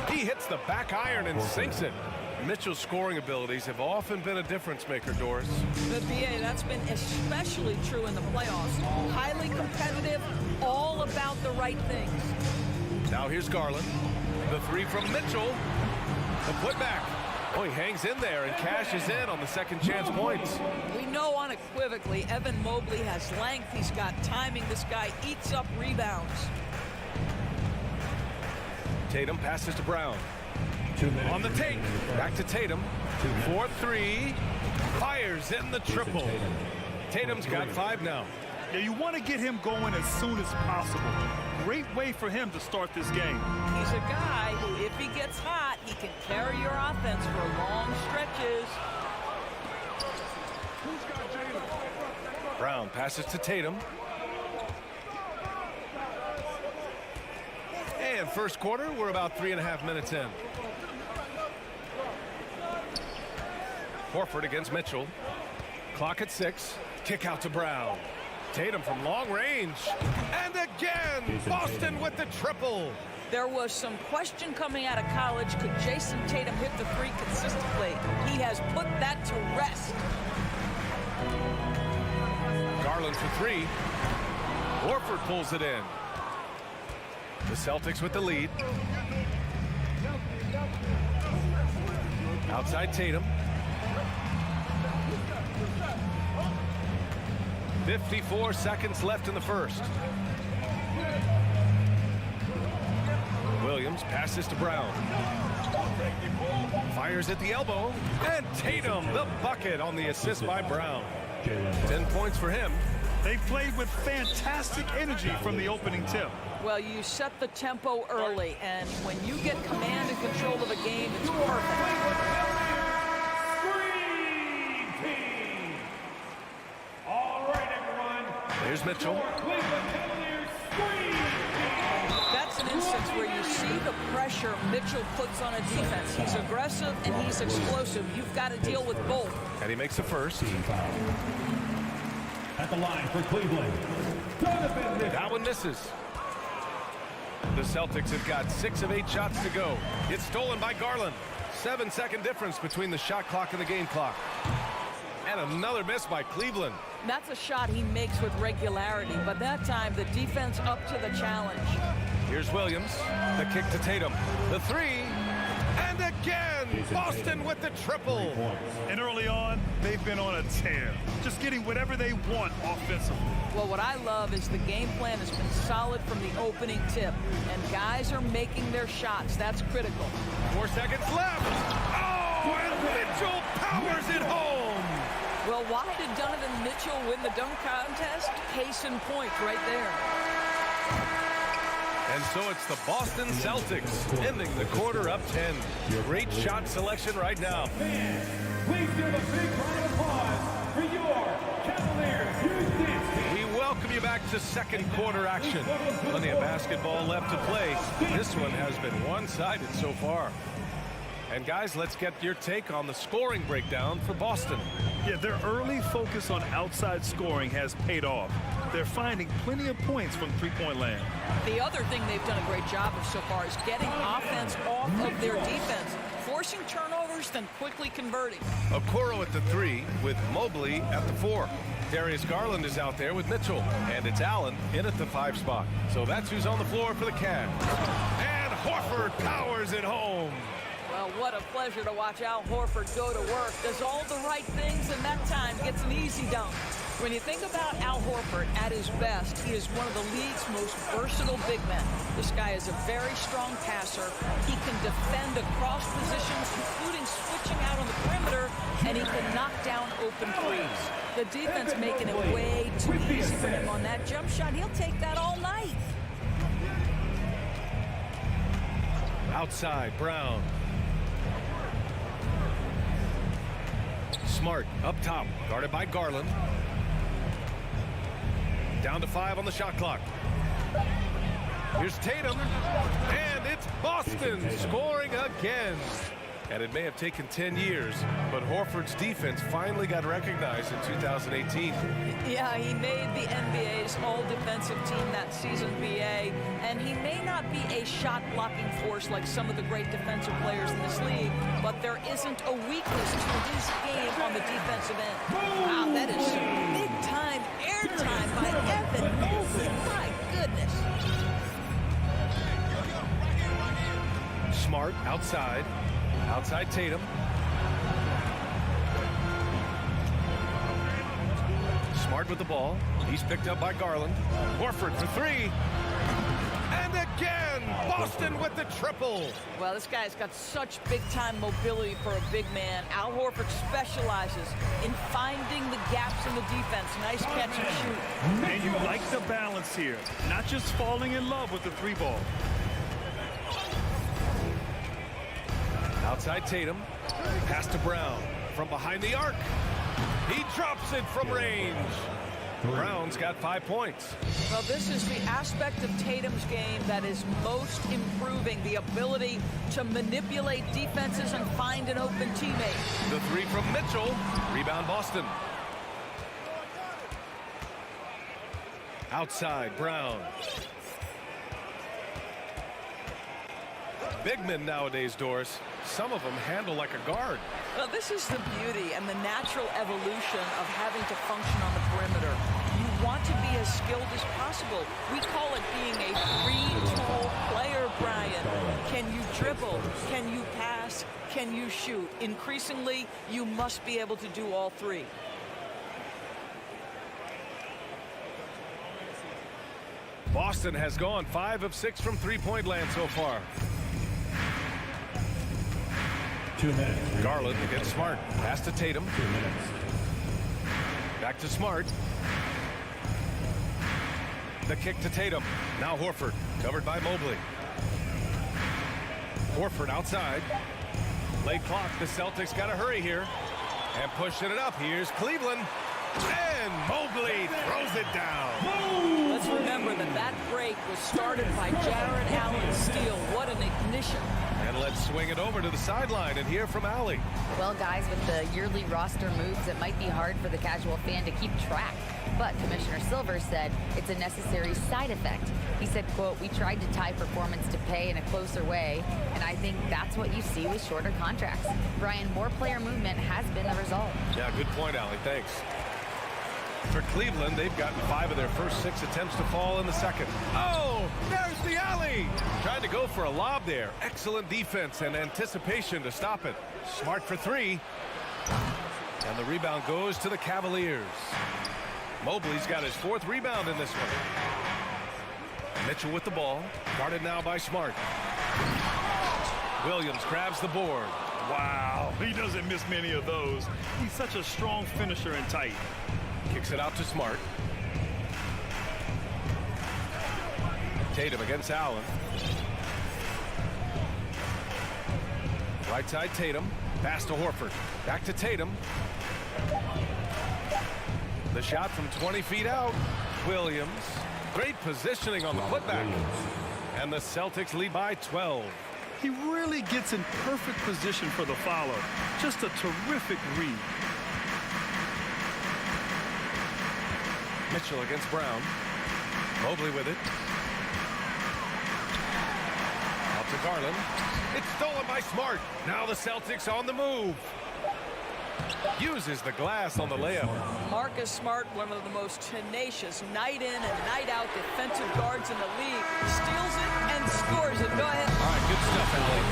He hits the back iron and sinks it. Mitchell's scoring abilities have often been a difference maker, Doris. But BA, that's been especially true in the playoffs. Highly competitive, all about the right things. Now here's Garland. The three from Mitchell. The putback. Oh, he hangs in there and cashes in on the second chance points. We know unequivocally Evan Mobley has length. He's got timing. This guy eats up rebounds. Tatum passes to Brown. On the take. Back to Tatum. 4-3. Fires in the triple. Tatum's got 5 now. Yeah, you want to get him going as soon as possible. Great way for him to start this game. He's a guy who, if he gets hot, he can carry your offense for long stretches. Brown passes to Tatum. And first quarter, we're about 3.5 minutes in. Horford against Mitchell. Clock at 6. Kick out to Brown. Tatum from long range. And again, Boston with the triple. There was some question coming out of college. Could Jason Tatum hit the three consistently? He has put that to rest. Garland for 3. Horford pulls it in. The Celtics with the lead. Outside Tatum. 54 seconds left in the first. Williams passes to Brown. Fires at the elbow. And Tatum, the bucket on the assist by Brown. 10 points for him. They played with fantastic energy from the opening tip. Well, you set the tempo early, and when you get command and control of a game, it's perfect. Here's Mitchell. That's an instance where you see the pressure Mitchell puts on a defense. He's aggressive and he's explosive. You've got to deal with both. And he makes the first. At the line for Cleveland, That one misses. The Celtics have got 6 of 8 shots to go. It's stolen by Garland. 7-second difference between the shot clock and the game clock. And another miss by Cleveland. That's a shot he makes with regularity, but that time the defense up to the challenge. Here's Williams. The kick to Tatum. The three. And again, Boston with the triple. And early on, they've been on a tear, just getting whatever they want offensively. Well, what I love is the game plan has been solid from the opening tip, and guys are making their shots. That's critical. 4 seconds left. Oh, and Mitchell powers it home. Well, why did Donovan Mitchell win the dunk contest? Case in point right there. And so it's the Boston Celtics ending the quarter up 10. Great shot selection right now. fans, please give a big round of applause for your Cavaliers. We welcome you back to second quarter action. Plenty of basketball left to play. This one has been one-sided so far. And guys, let's get your take on the scoring breakdown for Boston. Yeah, their early focus on outside scoring has paid off. They're finding plenty of points from three-point land. The other thing they've done a great job of so far is getting offense off of their defense, forcing turnovers, then quickly converting. Okoro at the 3 with Mobley at the 4. Darius Garland is out there with Mitchell, and it's Allen in at the 5 spot. So that's who's on the floor for the Cavs. And Horford powers it home. Well, what a pleasure to watch Al Horford go to work. Does all the right things, and that time gets an easy dunk. When you think about Al Horford at his best, he is one of the league's most versatile big men. This guy is a very strong passer. He can defend across positions, including switching out on the perimeter, and he can knock down open threes. The defense making it way too easy for him on that jump shot. He'll take that all night. Outside, Brown. Smart up top, guarded by Garland. Down to 5 on the shot clock. Here's Tatum, and it's Boston scoring again. And it may have taken 10 years, but Horford's defense finally got recognized in 2018. Yeah, he made the NBA's all-defensive team that season, BA, and he may not be a shot-blocking force like some of the great defensive players in this league, but there isn't a weakness to his game on the defensive end. Wow, that is big-time airtime by Evan Mobley. My goodness. Smart outside. Outside Tatum. Smart with the ball. He's picked up by Garland. Horford for 3. And again, Boston with the triple. Well, this guy's got such big-time mobility for a big man. Al Horford specializes in finding the gaps in the defense. Nice catch and shoot. And you like the balance here, not just falling in love with the 3-ball. Outside Tatum. Pass to Brown. From behind the arc. He drops it from range. Brown's got 5 points. Well, this is the aspect of Tatum's game that is most improving, the ability to manipulate defenses and find an open teammate. The 3 from Mitchell. Rebound Boston. Outside Brown. Big men nowadays, Doris. Some of them handle like a guard. Well, this is the beauty and the natural evolution of having to function on the perimeter. You want to be as skilled as possible. We call it being a free-tool player, Brian. Can you dribble? Can you pass? Can you shoot? Increasingly, you must be able to do all 3. Boston has gone 5 of 6 from three-point land so far. 2 minutes. Garland against Smart. Pass to Tatum. 2 minutes. Back to Smart. The kick to Tatum. Now Horford. Covered by Mobley. Horford outside. Late clock. The Celtics got to hurry here. And pushing it up. Here's Cleveland. And Mobley throws it down. Let's remember that break was started by Jared Allen's steal. What an ignition. And let's swing it over to the sideline and hear from Allie. Well, guys, with the yearly roster moves, it might be hard for the casual fan to keep track. But Commissioner Silver said it's a necessary side effect. He said, quote, "We tried to tie performance to pay in a closer way, and I think that's what you see with shorter contracts." Brian, more player movement has been the result. Yeah, good point, Allie. Thanks. For Cleveland, they've gotten 5 of their first 6 attempts to fall in the second. Oh, there's the alley. Trying to go for a lob there. Excellent defense and anticipation to stop it. Smart for 3. And the rebound goes to the Cavaliers. Mobley's got his 4th rebound in this one. Mitchell with the ball. Guarded now by Smart. Williams grabs the board. Wow, he doesn't miss many of those. He's such a strong finisher and tight. Kicks it out to Smart. Tatum against Allen. Right side Tatum. Pass to Horford. Back to Tatum. The shot from 20 feet out. Williams. Great positioning on the putback. And the Celtics lead by 12. He really gets in perfect position for the follow. Just a terrific read. Mitchell against Brown. Mobley with it. Up to Garland. It's stolen by Smart. Now the Celtics on the move. Uses the glass on the layup. Marcus Smart, one of the most tenacious night in and night out defensive guards in the league, steals it and scores it. Go ahead. All right, good stuff, Allie.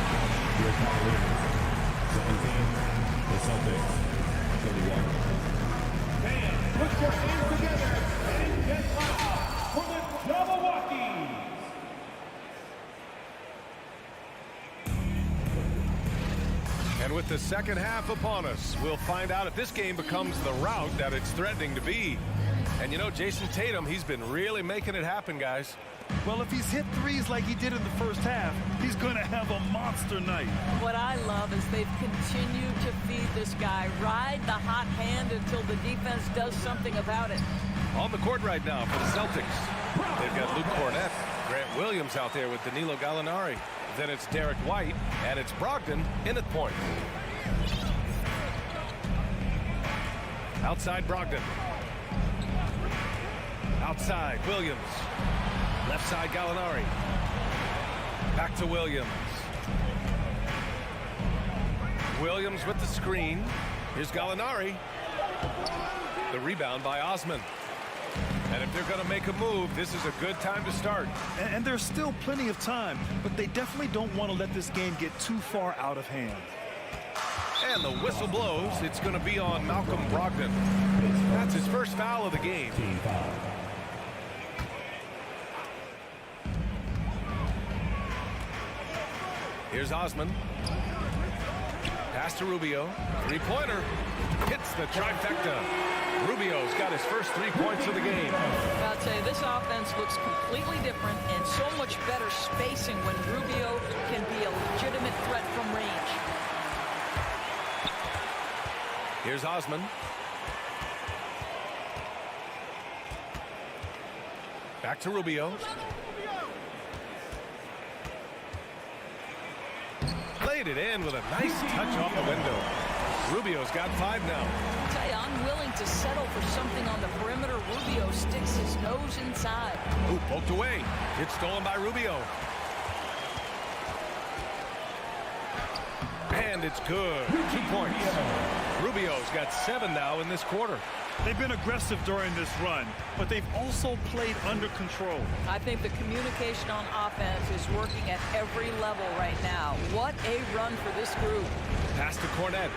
Your Cavaliers. 17. The Celtics. 31. Fans, put your hands together and get up for the Milwaukee. And with the second half upon us, we'll find out if this game becomes the rout that it's threatening to be. And you know, Jason Tatum, he's been really making it happen, guys. Well, if he's hit threes like he did in the first half, he's going to have a monster night. What I love is they've continued to feed this guy, ride the hot hand until the defense does something about it. On the court right now for the Celtics. They've got Luke Cornett, Grant Williams out there with Danilo Gallinari. Then it's Derek White, and it's Brogdon in at point. Outside Brogdon. Outside Williams. Left side Gallinari. Back to Williams. Williams with the screen. Here's Gallinari. The rebound by Osman. And if they're going to make a move, this is a good time to start. And there's still plenty of time, but they definitely don't want to let this game get too far out of hand. And the whistle blows. It's going to be on Malcolm Brogdon. That's his first foul of the game. Here's Osman. Pass to Rubio. Three-pointer. Hits the trifecta. Rubio's got his first 3 points of the game. I'll tell you, this offense looks completely different and so much better spacing when Rubio can be a legitimate threat from range. Here's Osman. Back to Rubio. Laid it in with a nice touch off the window. Rubio's got 5 now. I'll tell you, I'm willing to settle for something on the perimeter. Rubio sticks his nose inside. Ooh, poked away. It's stolen by Rubio. And it's good. 2 points. Rubio's got 7 now in this quarter. They've been aggressive during this run, but they've also played under control. I think the communication on offense is working at every level right now. What a run for this group. Pass to Cornett.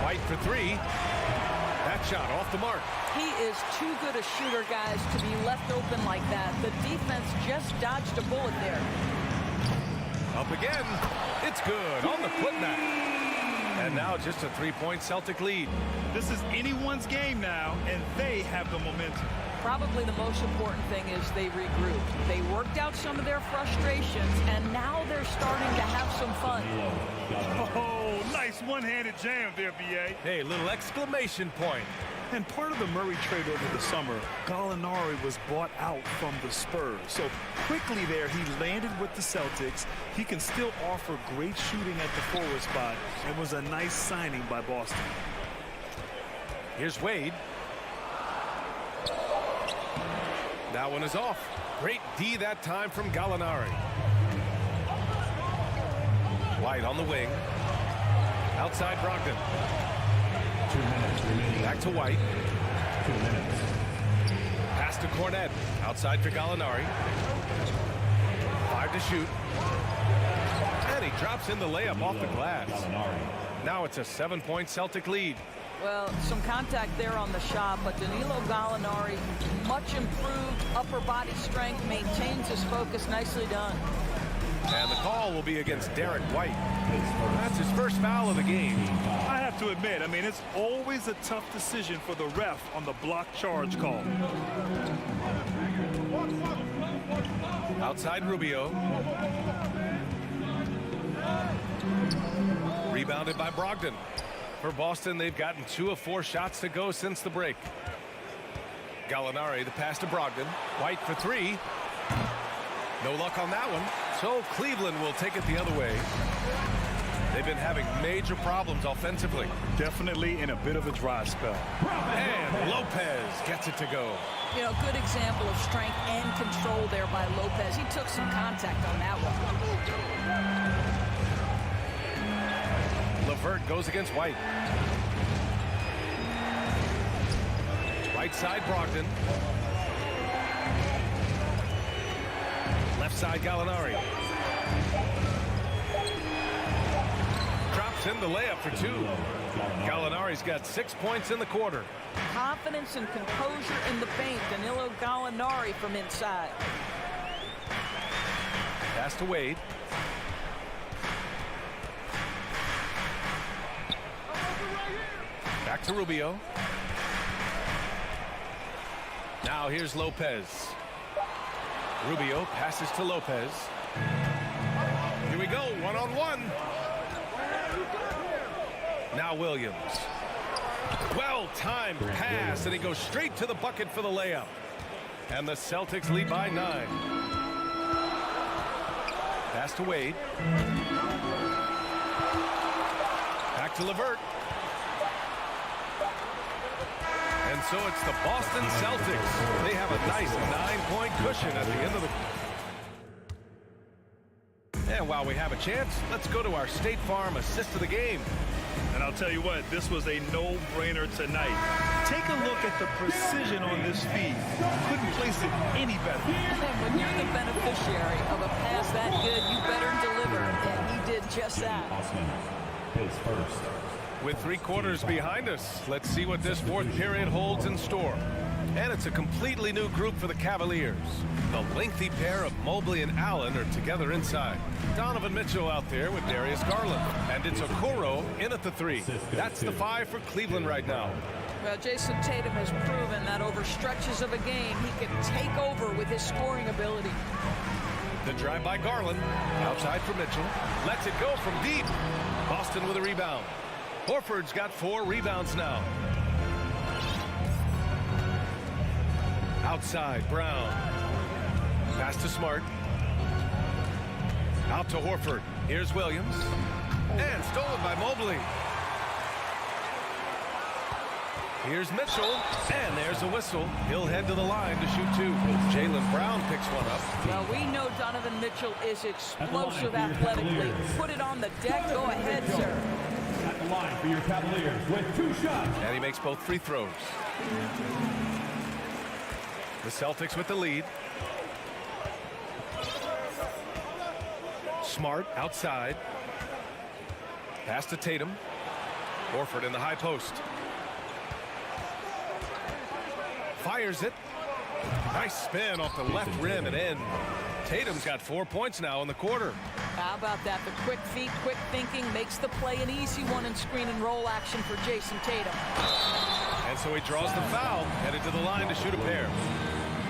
White for 3. That shot off the mark. He is too good a shooter, guys, to be left open like that. The defense just dodged a bullet there. Up again. It's good on the putback. And now just a 3-point Celtic lead. This is anyone's game now, and they have the momentum. Probably the most important thing is they regrouped. They worked out some of their frustrations, and now they're starting to have some fun. Oh, nice one-handed jam there, B.A. Hey, little exclamation point. And part of the Murray trade over the summer, Gallinari was bought out from the Spurs. So quickly there, he landed with the Celtics. He can still offer great shooting at the forward spot, and was a nice signing by Boston. Here's Wade. That one is off. Great D that time from Gallinari. White on the wing. Outside Brogdon. 2 minutes remaining. Back to White. 2 minutes. Pass to Cornet. Outside for Gallinari. 5 to shoot. And he drops in the layup off the glass. Now it's a 7-point Celtic lead. Well, some contact there on the shot, but Danilo Gallinari, much improved upper body strength, maintains his focus. Nicely done. And the call will be against Derek White. That's his first foul of the game. I have to admit, I mean, it's always a tough decision for the ref on the block charge call. Outside Rubio. Rebounded by Brogdon. For Boston, they've gotten 2 of 4 shots to go since the break. Gallinari, the pass to Brogdon. White for 3. No luck on that one. So Cleveland will take it the other way. They've been having major problems offensively. Definitely in a bit of a dry spell. And Lopez gets it to go. You know, good example of strength and control there by Lopez. He took some contact on that one. LeVert goes against White. Right side Brogdon. Left side Gallinari. Drops in the layup for 2. Gallinari's got 6 points in the quarter. Confidence and composure in the paint. Danilo Gallinari from inside. Pass to Wade. Back to Rubio. Now here's Lopez. Rubio passes to Lopez. Here we go, one-on-one. Now Williams. Well-timed pass, and he goes straight to the bucket for the layup. And the Celtics lead by 9. Pass to Wade. Back to LeVert. And so it's the Boston Celtics. They have a nice 9-point cushion at the end of the... And while we have a chance, let's go to our State Farm assist of the game. And I'll tell you what, this was a no-brainer tonight. Take a look at the precision on this feed. Couldn't place it any better. And when you're the beneficiary of a pass that good, you better deliver. And he did just that. His first. With 3 quarters behind us, let's see what this 4th period holds in store. And it's a completely new group for the Cavaliers. The lengthy pair of Mobley and Allen are together inside. Donovan Mitchell out there with Darius Garland. And it's Okoro in at the 3. That's the 5 for Cleveland right now. Well, Jason Tatum has proven that over stretches of a game, he can take over with his scoring ability. The drive by Garland. Outside for Mitchell. Lets it go from deep. Boston with a rebound. Horford's got 4 rebounds now. Outside, Brown. Pass to Smart. Out to Horford. Here's Williams. And stolen by Mobley. Here's Mitchell. And there's a whistle. He'll head to the line to shoot 2. Jaylen Brown picks one up. Well, we know Donovan Mitchell is explosive athletically. Put it on the deck. Go ahead, sir. At the line for your Cavaliers with 2 shots. And he makes both free throws. The Celtics with the lead. Smart outside. Pass to Tatum. Horford in the high post. Fires it. Nice spin off the left rim and in. Tatum's got 4 points now in the quarter. How about that? The quick feet, quick thinking makes the play an easy one in screen and roll action for Jason Tatum. And so he draws the foul, headed to the line to shoot a pair.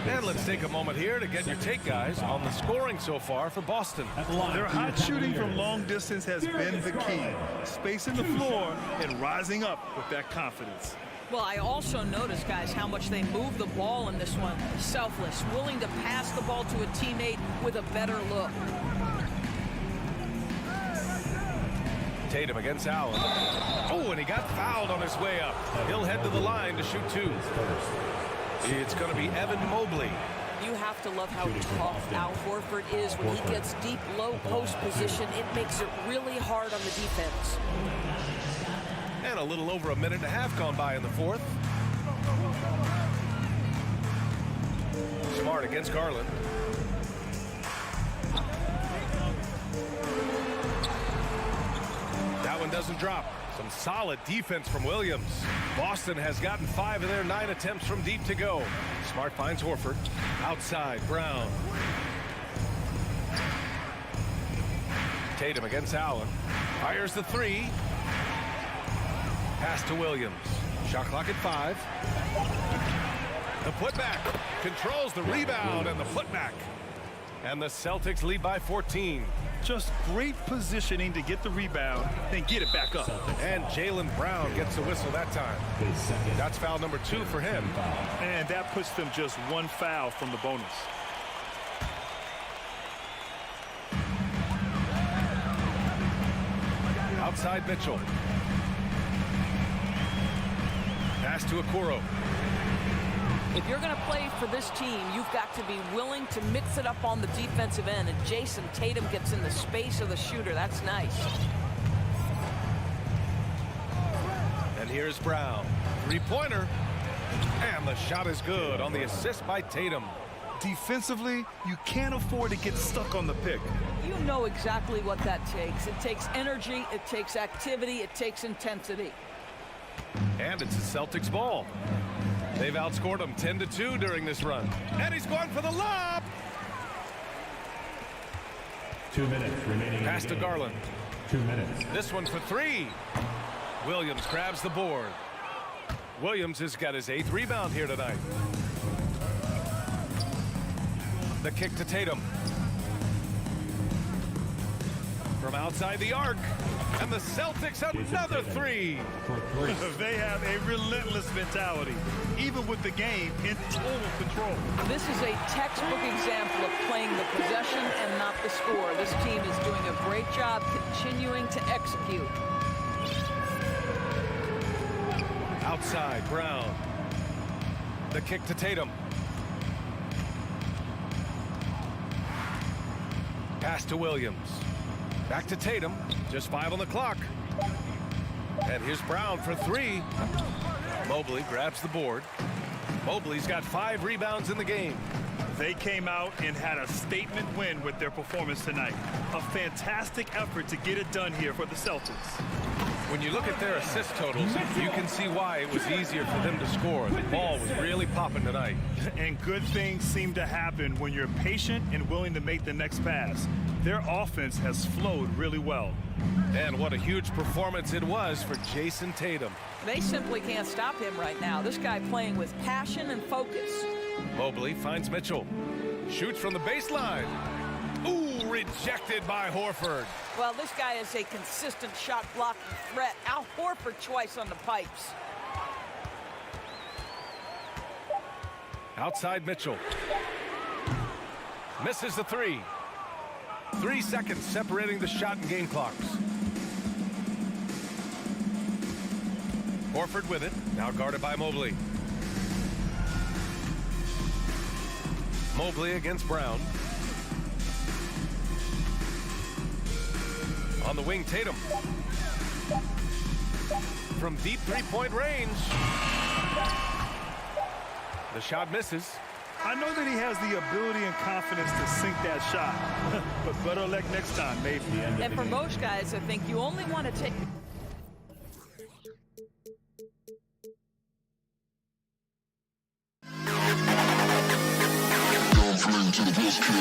And let's take a moment here to get your take, guys, on the scoring so far for Boston. Their hot shooting from long distance has been the key. Spacing the floor and rising up with that confidence. Well, I also noticed, guys, how much they move the ball in this one. Selfless, willing to pass the ball to a teammate with a better look. Tatum against Allen. Oh, and he got fouled on his way up. He'll head to the line to shoot two. It's going to be Evan Mobley. You have to love how tough Al Horford is when he gets deep, low post position. It makes it really hard on the defense. And a little over a minute and a half gone by in the fourth. Smart against Garland. That one doesn't drop. Some solid defense from Williams. Boston has gotten 5 of their 9 attempts from deep to go. Smart finds Horford. Outside, Brown. Tatum against Allen. Fires the three. Pass to Williams. Shot clock at 5. The putback. Controls the rebound and the putback. And the Celtics lead by 14. Just great positioning to get the rebound, then get it back up. And Jaylen Brown gets the whistle that time. That's foul number 2 for him. And that puts them just 1 foul from the bonus. Outside Mitchell. Pass to Okoro. If you're going to play for this team, you've got to be willing to mix it up on the defensive end. And Jason Tatum gets in the space of the shooter. That's nice. And here's Brown. 3-pointer. And the shot is good on the assist by Tatum. Defensively, you can't afford to get stuck on the pick. You know exactly what that takes. It takes energy, it takes activity, it takes intensity. And it's the Celtics ball. They've outscored them 10-2 during this run. And he's going for the lob. 2 minutes remaining. Pass to Garland. 2 minutes. This one for 3. Williams grabs the board. Williams has got his 8th rebound here tonight. The kick to Tatum. From outside the arc. And the Celtics another 3. They have a relentless mentality, even with the game in total control. This is a textbook example of playing the possession and not the score. This team is doing a great job continuing to execute. Outside, Brown. The kick to Tatum. Pass to Williams. Back to Tatum. Just 5 on the clock. And here's Brown for 3. Mobley grabs the board. Mobley's got 5 rebounds in the game. They came out and had a statement win with their performance tonight. A fantastic effort to get it done here for the Celtics. When you look at their assist totals, you can see why it was easier for them to score. The ball was really popping tonight. And good things seem to happen when you're patient and willing to make the next pass. Their offense has flowed really well. And what a huge performance it was for Jason Tatum. They simply can't stop him right now. This guy playing with passion and focus. Mobley finds Mitchell. Shoots from the baseline. Ooh, rejected by Horford. Well, this guy is a consistent shot blocking threat. Al Horford twice on the pipes. Outside Mitchell. Misses the 3. 3 seconds separating the shot and game clocks. Horford with it. Now guarded by Mobley. Mobley against Brown. On the wing, Tatum. From deep 3-point range. The shot misses. I know that he has the ability and confidence to sink that shot, but better luck next time, maybe. And for most guys, I think you only want to take... To the best kid.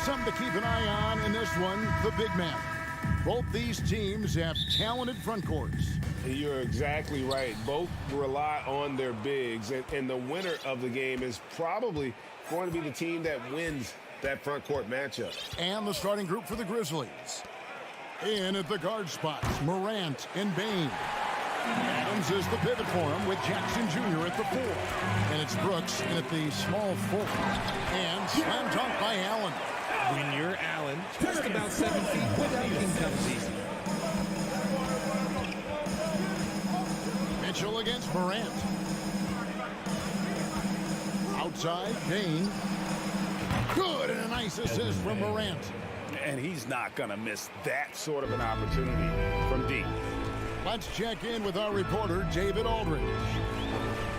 Something to keep an eye on in this one, the big man. Both these teams have talented front courts. You're exactly right. Both rely on their bigs, and the winner of the game is probably going to be the team that wins that front court matchup. And the starting group for the Grizzlies. In at the guard spots, Morant and Bane. Adams is the pivot for him with Jackson Jr. at the 4. And it's Brooks at the small 4. And slam dunk by Allen. When you're Allen, just about 7 feet, dunking comes easy. Mitchell against Morant. Outside, Bane. Good, and a nice assist from Morant. And he's not going to miss that sort of an opportunity from deep. Let's check in with our reporter, David Aldridge.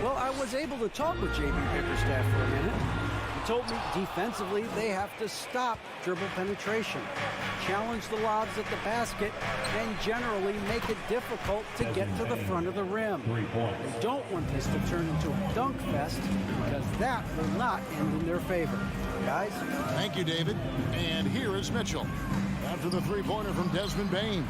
Well, I was able to talk with J.B. Bickerstaff for a minute. He told me defensively they have to stop dribble penetration, challenge the lobs at the basket, and generally make it difficult to get to the front of the rim. They don't want this to turn into a dunk fest because that will not end in their favor. Guys? Thank you, David. And here is Mitchell. After the three-pointer from Desmond Bane.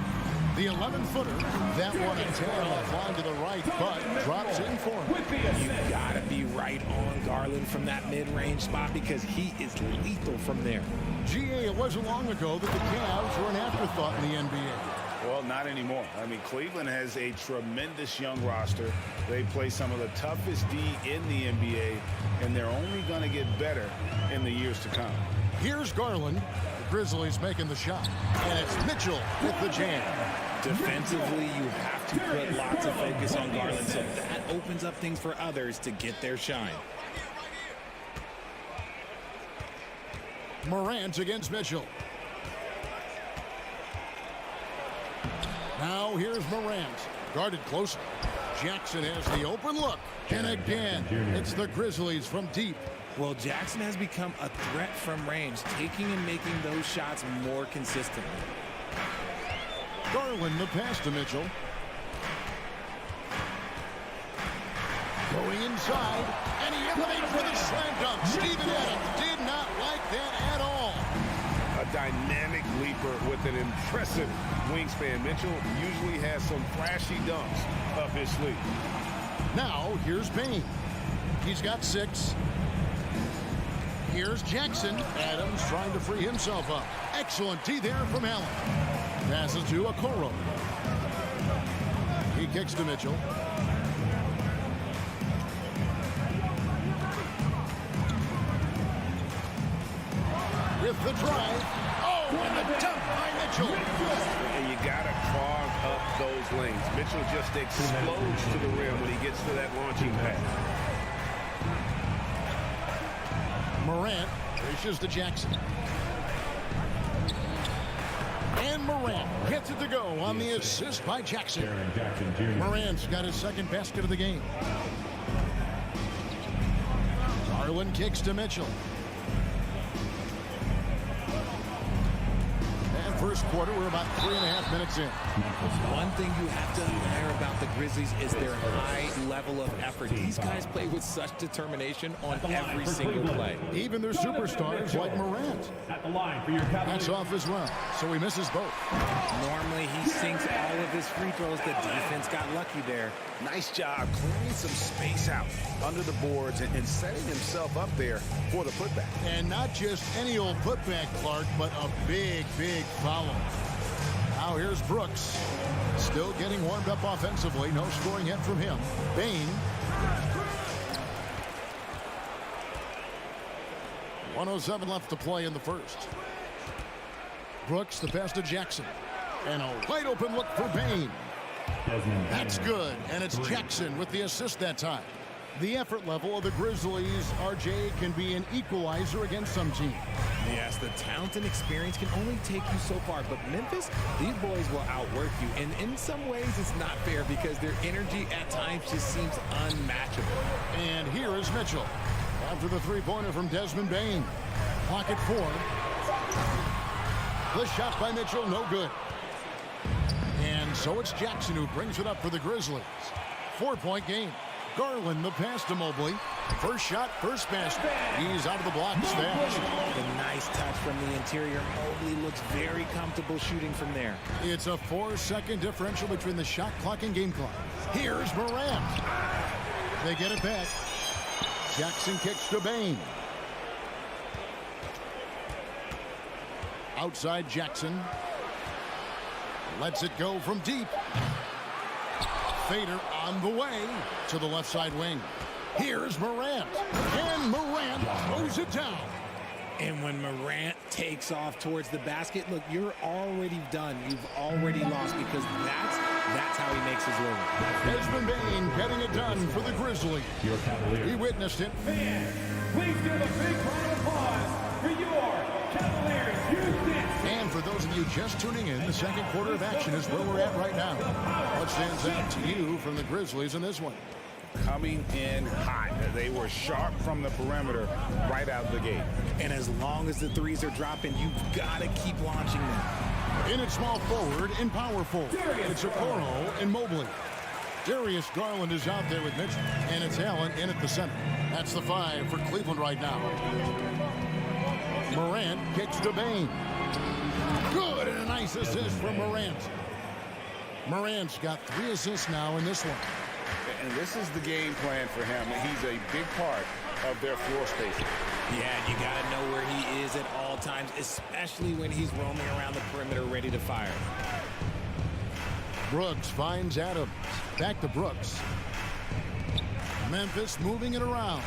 The 11-footer, that one at 10, applied to the right, but drops in for him. You gotta be right on Garland from that mid-range spot because he is lethal from there. GA, it wasn't long ago that the Cavs were an afterthought in the NBA. Well, not anymore. I mean, Cleveland has a tremendous young roster. They play some of the toughest D in the NBA, and they're only going to get better in the years to come. Here's Garland. The Grizzlies making the shot. And it's Mitchell with the jam. Defensively, you have to put lots of focus on Garland, so that opens up things for others to get their shine. Morant against Mitchell. Now here's Morant. Guarded closely. Jackson has the open look. And again, it's the Grizzlies from deep. Well, Jackson has become a threat from range, taking and making those shots more consistently. Garland the pass to Mitchell. Going inside, and he elevates with a slam dunk. Steven Adams did not like that at all. A dynamic leaper with an impressive wingspan. Mitchell usually has some flashy dunks up his sleeve. Now, here's Bane. He's got 6. Here's Jackson. Adams trying to free himself up. Excellent D there from Allen. Passes to Okoro. He kicks to Mitchell. With the drive. Oh, and the dunk by Mitchell. And you got to clog up those lanes. Mitchell just explodes to the rim when he gets to that launching pad. Morant reaches to Jackson. And Morant gets it to go on the assist by Jackson. Morant's got his second basket of the game. Garland kicks to Mitchell. First quarter, we're about 3.5 minutes in. One thing you have to admire about the Grizzlies is their high level of effort. These guys play with such determination on every single play. Even their superstars like Morant. That's off as well, so he misses both. Normally he sinks all of his free throws. The defense got lucky there. Nice job clearing some space out under the boards and setting himself up there for the putback. And not just any old putback, Clark, but a big, big foul. Now here's Brooks. Still getting warmed up offensively. No scoring yet from him. Bane. 1:07 left to play in the first. Brooks, the pass to Jackson. And a wide open look for Bane. That's good, and it's Jackson with the assist that time. The effort level of the Grizzlies, RJ, can be an equalizer against some teams. Yes, the talent and experience can only take you so far, but Memphis, these boys will outwork you, and in some ways it's not fair because their energy at times just seems unmatchable. And here is Mitchell after the three-pointer from Desmond Bane. Pocket 4. The shot by Mitchell, no good. And so it's Jackson who brings it up for the Grizzlies. 4-point game. Garland the pass to Mobley. First shot, first basket. He's out of the block fast. A nice touch from the interior. Mobley looks very comfortable shooting from there. It's a 4-second differential between the shot clock and game clock. Here's Morant. They get it back. Jackson kicks to Bain. Outside Jackson. Lets it go from deep. Fader on the way to the left side wing. Here's Morant. And Morant throws it down. And when Morant takes off towards the basket, look, you're already done. You've already lost because that's how he makes his living. Desmond Bain getting it done for the Grizzlies. He witnessed it. Fans, please give a big round of applause for your Cavaliers. And for those of you just tuning in, the second quarter of action is where we're at right now. What stands out to you from the Grizzlies in this one? Coming in hot. They were sharp from the perimeter right out the gate. And as long as the threes are dropping, you've got to keep launching them. In at small forward and power forward, it's Okoro and Mobley. Darius Garland is out there with Mitchell, and it's Allen in at the center. That's the 5 for Cleveland right now. Morant kicks to Bain. Good, and a nice assist from Morant. Morant's got 3 assists now in this one. And this is the game plan for him. He's a big part of their floor spacing. Yeah, you got to know where he is at all times, especially when he's roaming around the perimeter ready to fire. Brooks finds Adams. Back to Brooks. Memphis moving it around.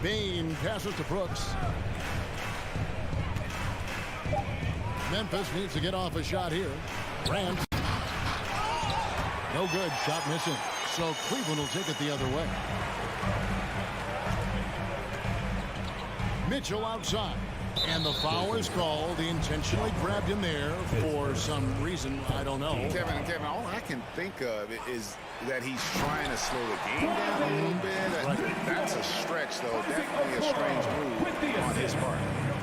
Bain passes to Brooks. Memphis needs to get off a shot here. Rams. No good. Shot missing. So Cleveland will take it the other way. Mitchell outside. And the foul is called. He intentionally grabbed him there for some reason. I don't know. Kevin, all I can think of is that he's trying to slow the game down a little bit. Right. That's a stretch, though. Definitely a strange move on his part.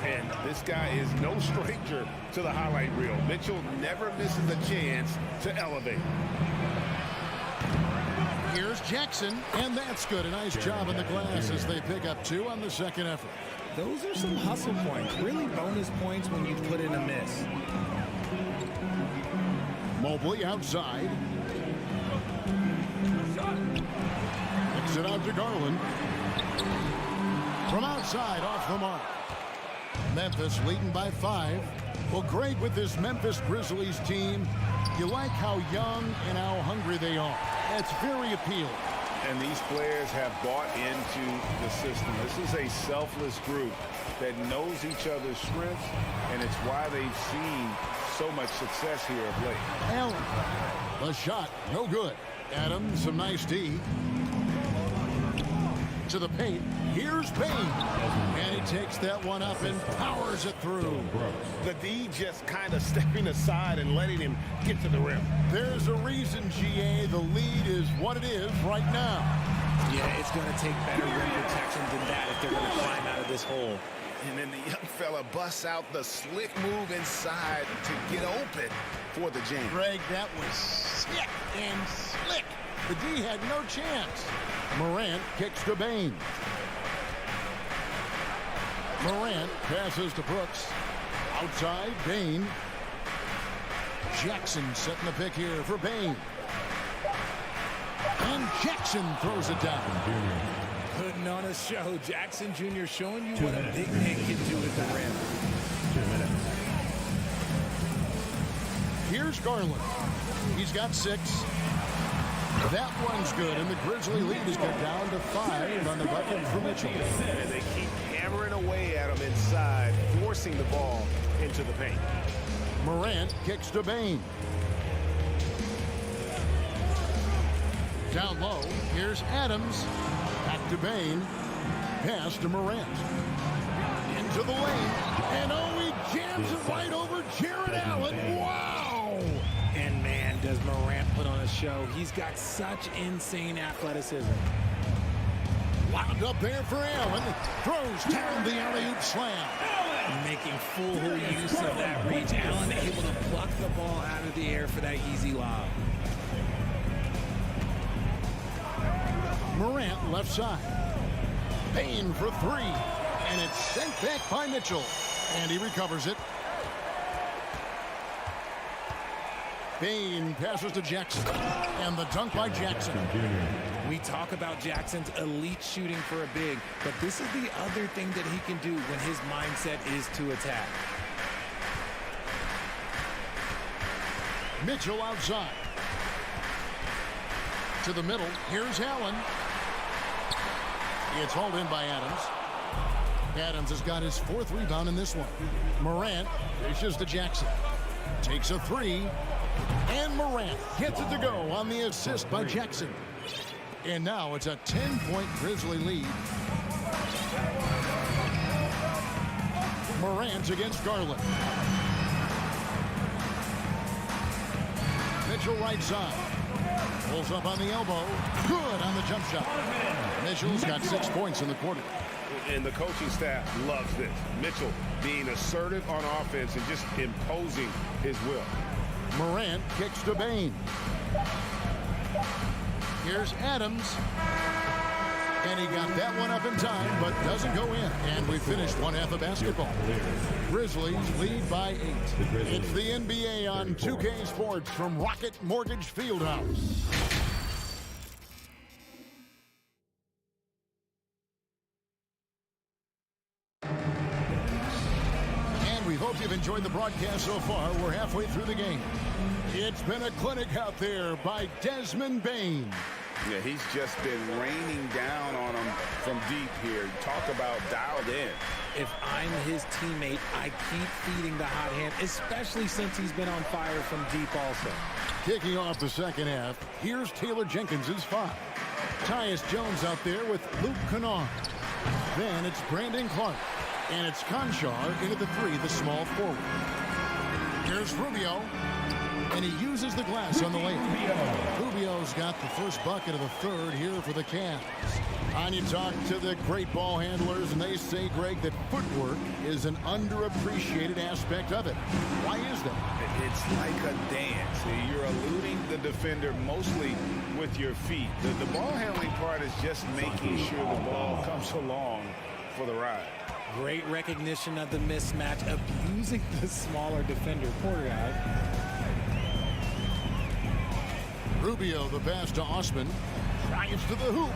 And this guy is no stranger to the highlight reel. Mitchell never misses a chance to elevate. Here's Jackson, and that's good. A nice job in the glass as they pick up 2 on the second effort. Those are some hustle points, really bonus points when you put in a miss. Mobley outside. Kicks it out to Garland. From outside, off the mark. Memphis leading by 5. Well, Greg, with this Memphis Grizzlies team, you like how young and how hungry they are. That's very appealing. And these players have bought into the system. This is a selfless group that knows each other's strengths, and it's why they've seen so much success here of late. Allen, the shot, no good. Adams, some nice D. To the paint, here's Bain. And he takes that one up and powers it through. The D just kind of stepping aside and letting him get to the rim. There's a reason, GA, the lead is what it is right now. Yeah, it's going to take better rim protection than that if they're going to climb out of this hole. And then the young fella busts out the slick move inside to get open for the jam. Greg, that was sick and slick. The D had no chance. Morant kicks to Bain. Morant passes to Brooks. Outside, Bain. Jackson setting the pick here for Bain. And Jackson throws it down. Putting on a show. Jackson Jr. showing you what a big man can do at the rim. 2 minutes. Here's Garland. He's got 6. That one's good, and the Grizzly lead is cut down to 5 on the bucket for Mitchell. And they keep hammering away at him inside, forcing the ball into the paint. Morant kicks to Bain. Down low, here's Adams. Back to Bain. Pass to Morant. Into the lane. And he jams it right over Jared Allen. Wow! And man, does Morant put on a show. He's got such insane athleticism. Wound up there for Allen. Throws down the alley-oop slam. Making full use of that reach. Allen able to pluck the ball out of the air for that easy lob. Morant left side. Bane for three. And it's sent back by Mitchell. And he recovers it. Bane passes to Jackson. And the dunk by Jackson. We talk about Jackson's elite shooting for a big, but this is the other thing that he can do when his mindset is to attack. Mitchell outside. To the middle. Here's Allen. It's hauled in by Adams. Adams has got his fourth rebound in this one. Morant dishes to Jackson. Takes a three. And Morant gets it to go on the assist by Jackson. And now it's a 10-point Grizzly lead. Morant against Garland. Mitchell right side. Pulls up on the elbow. Good on the jump shot. Mitchell's got 6 points in the quarter. And the coaching staff loves this. Mitchell being assertive on offense and just imposing his will. Morant kicks to Bane. Here's Adams. And he got that one up in time, but doesn't go in. And we finished one half of basketball. Grizzlies lead by 8. It's the NBA on 2K Sports from Rocket Mortgage Fieldhouse. We hope you've enjoyed the broadcast so far. We're halfway through the game. It's been a clinic out there by Desmond Bane. Yeah, he's just been raining down on him from deep here. Talk about dialed in. If I'm his teammate, I keep feeding the hot hand, especially since he's been on fire from deep also. Kicking off the second half, here's Taylor Jenkins' 5. Tyus Jones out there with Luke Kennard. Then it's Brandon Clark. And it's Conchar into the 3, the small forward. Here's Rubio. And he uses the glass on the layup. Rubio's got the first bucket of the third here for the Cavs. And you talk to the great ball handlers, and they say, Greg, that footwork is an underappreciated aspect of it. Why is that? It's like a dance. You're eluding the defender mostly with your feet. The ball handling part is just making sure the ball comes along for the ride. Great recognition of the mismatch, abusing the smaller defender. Poor guy. Rubio, the pass to Osman. Drives to the hoop.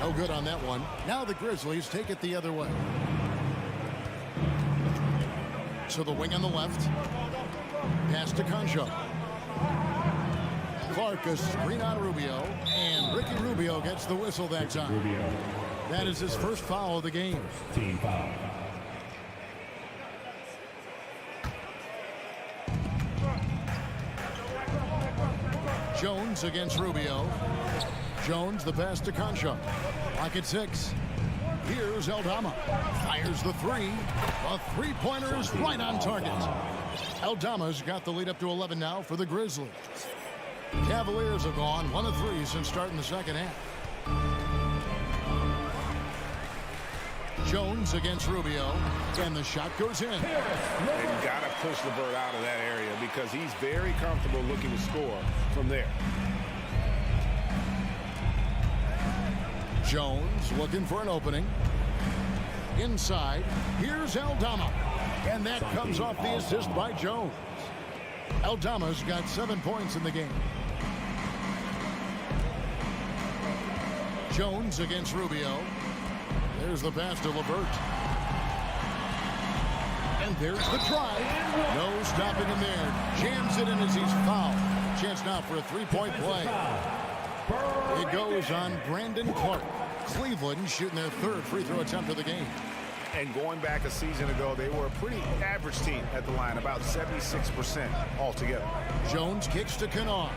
No good on that one. Now the Grizzlies take it the other way. To the wing on the left. Pass to Conchar. Clark, a screen on Rubio. And Ricky Rubio gets the whistle that time. Rubio. That is his first foul of the game. Team foul. Jones against Rubio. Jones, the pass to Conchar. Lock at 6. Here's Aldama. Fires the 3. A three-pointer is right on target. Aldama's got the lead up to 11 now for the Grizzlies. Cavaliers have gone 1 of 3 since starting the second half. Jones against Rubio, and the shot goes in. And you got to push LeVert out of that area because he's very comfortable looking to score from there. Jones looking for an opening. Inside, here's Aldama. And that comes off the assist by Jones. Aldama's got 7 points in the game. Jones against Rubio. There's the pass to LeVert. And there's the try. No stopping him there. Jams it in as he's fouled. Chance now for a three-point play. It goes on Brandon Clark. Cleveland shooting their third free throw attempt of the game. And going back a season ago, they were a pretty average team at the line, about 76% altogether. Jones kicks to Kennard.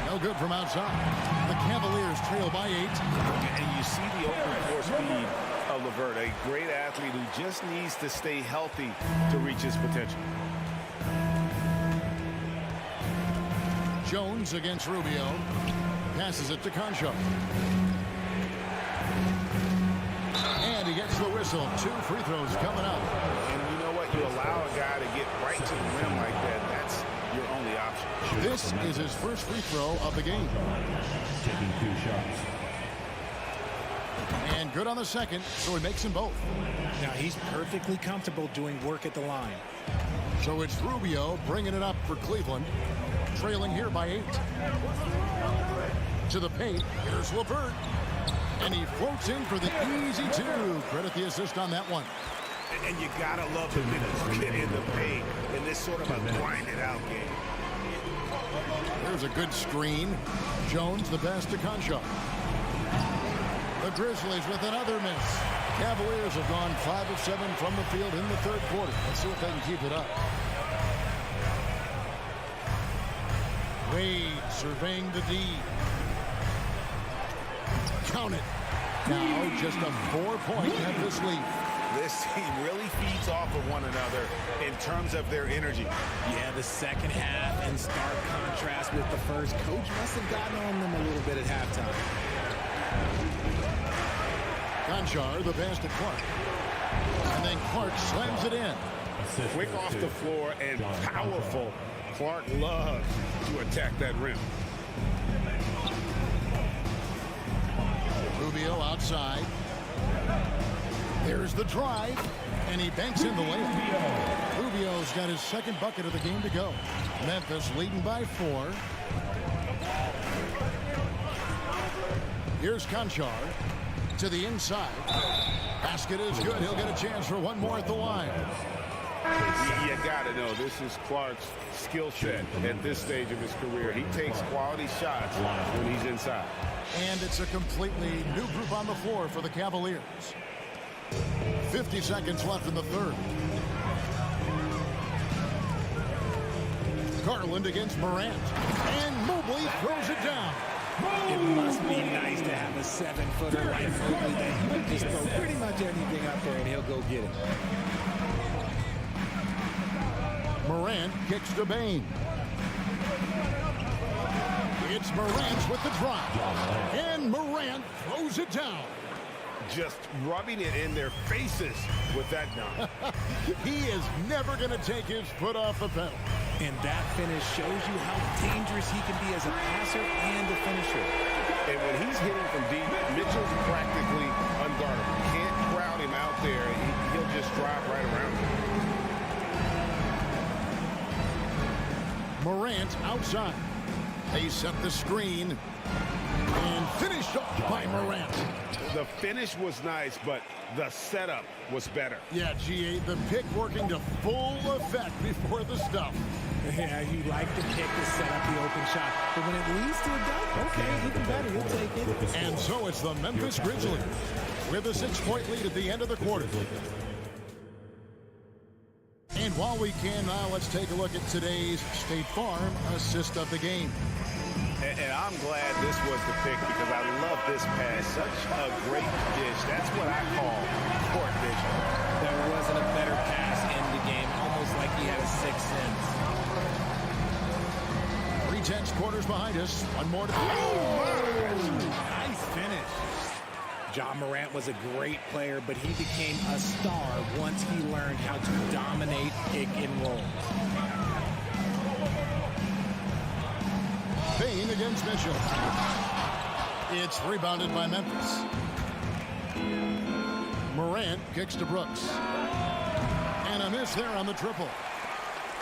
No good from outside. The Cavaliers trail by 8. And you see the open floor speed of LeVert, a great athlete who just needs to stay healthy to reach his potential. Jones against Rubio. Passes it to Conchar. And he gets the whistle. 2 free throws coming up. And you know what? You allow a guy to get right to the rim like that. That's your only option. This This is his first free throw of the game. Taking 2 shots. And good on the second, so he makes them both. Now he's perfectly comfortable doing work at the line. So it's Rubio bringing it up for Cleveland, trailing here by 8. To the paint, here's LeVert. And he floats in for the easy 2. Credit the assist on that one. And you gotta love the minutes get in the paint in this sort of a grinded out game. There's a good screen. Jones the pass to Concha. The Grizzlies with another miss. Cavaliers have gone 5 of 7 from the field in the third quarter. Let's see if they can keep it up. Wade surveying the D. Count it. Now just a 4-point Memphis lead. This team really feeds off of one another in terms of their energy. Yeah, the second half in stark contrast with the first. Coach must have gotten on them a little bit at halftime. Conchar, the pass to Clark. And then Clark slams it in. Quick off the floor and powerful. Clark loves to attack that rim. Rubio outside. There's the drive, and he banks in the layup. Rubio's got his second bucket of the game to go. Memphis leading by 4. Here's Conchar to the inside. Basket is good. He'll get a chance for one more at the line. You gotta know this is Clark's skill set at this stage of his career. He takes quality shots when he's inside. And it's a completely new group on the floor for the Cavaliers. 50 seconds left in the third. Garland against Morant. And Mobley throws it down. It must be nice to have a 7-footer like Mobley that you can just throw pretty much anything up there and he'll go get it. Morant kicks to Bain. It's Morant with the drop. And Morant throws it down. Just rubbing it in their faces with that dunk. He is never going to take his foot off the pedal. And that finish shows you how dangerous he can be as a passer and a finisher. And when he's hitting from deep, Mitchell's practically unguardable. You can't crowd him out there. He'll just drive right around him. Morant outside. They set the screen. And finished off by Morant. The finish was nice, but the setup was better. Yeah, G8, the pick working to full effect before the stuff. Yeah, you like to pick to set up the open shot. But when it leads to a dunk, okay, even better, you'll take it. And so it's the Memphis Grizzlies with a 6-point lead at the end of the quarter. And while we can now, let's take a look at today's State Farm assist of the game. And I'm glad this was the pick because I love this pass. Such a great dish. That's what I call court vision. There wasn't a better pass in the game, almost like he had a 6th sense. 3 quarters behind us. One more to go. Nice finish. Ja Morant was a great player, but he became a star once he learned how to dominate pick and roll. Bain against Mitchell. It's rebounded by Memphis. Morant kicks to Brooks. And a miss there on the triple.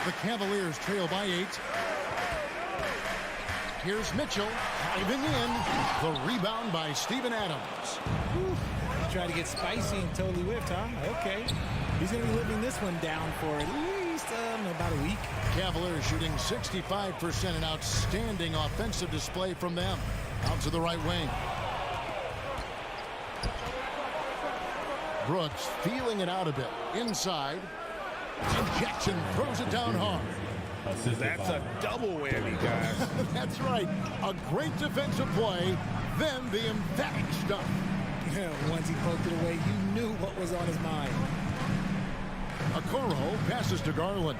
The Cavaliers trail by 8. Here's Mitchell diving in. The rebound by Steven Adams. He tried to get spicy and totally whiffed, huh? Okay. He's going to be living this one down for at least about a week. Cavaliers shooting 65%, an outstanding offensive display from them. Out to the right wing. Brooks feeling it out a bit. Inside. And Jackson throws it down hard. That's a double whammy, guys. That's right. A great defensive play, then the emphatic stuff. Once he poked it away, you knew what was on his mind. Okoro passes to Garland.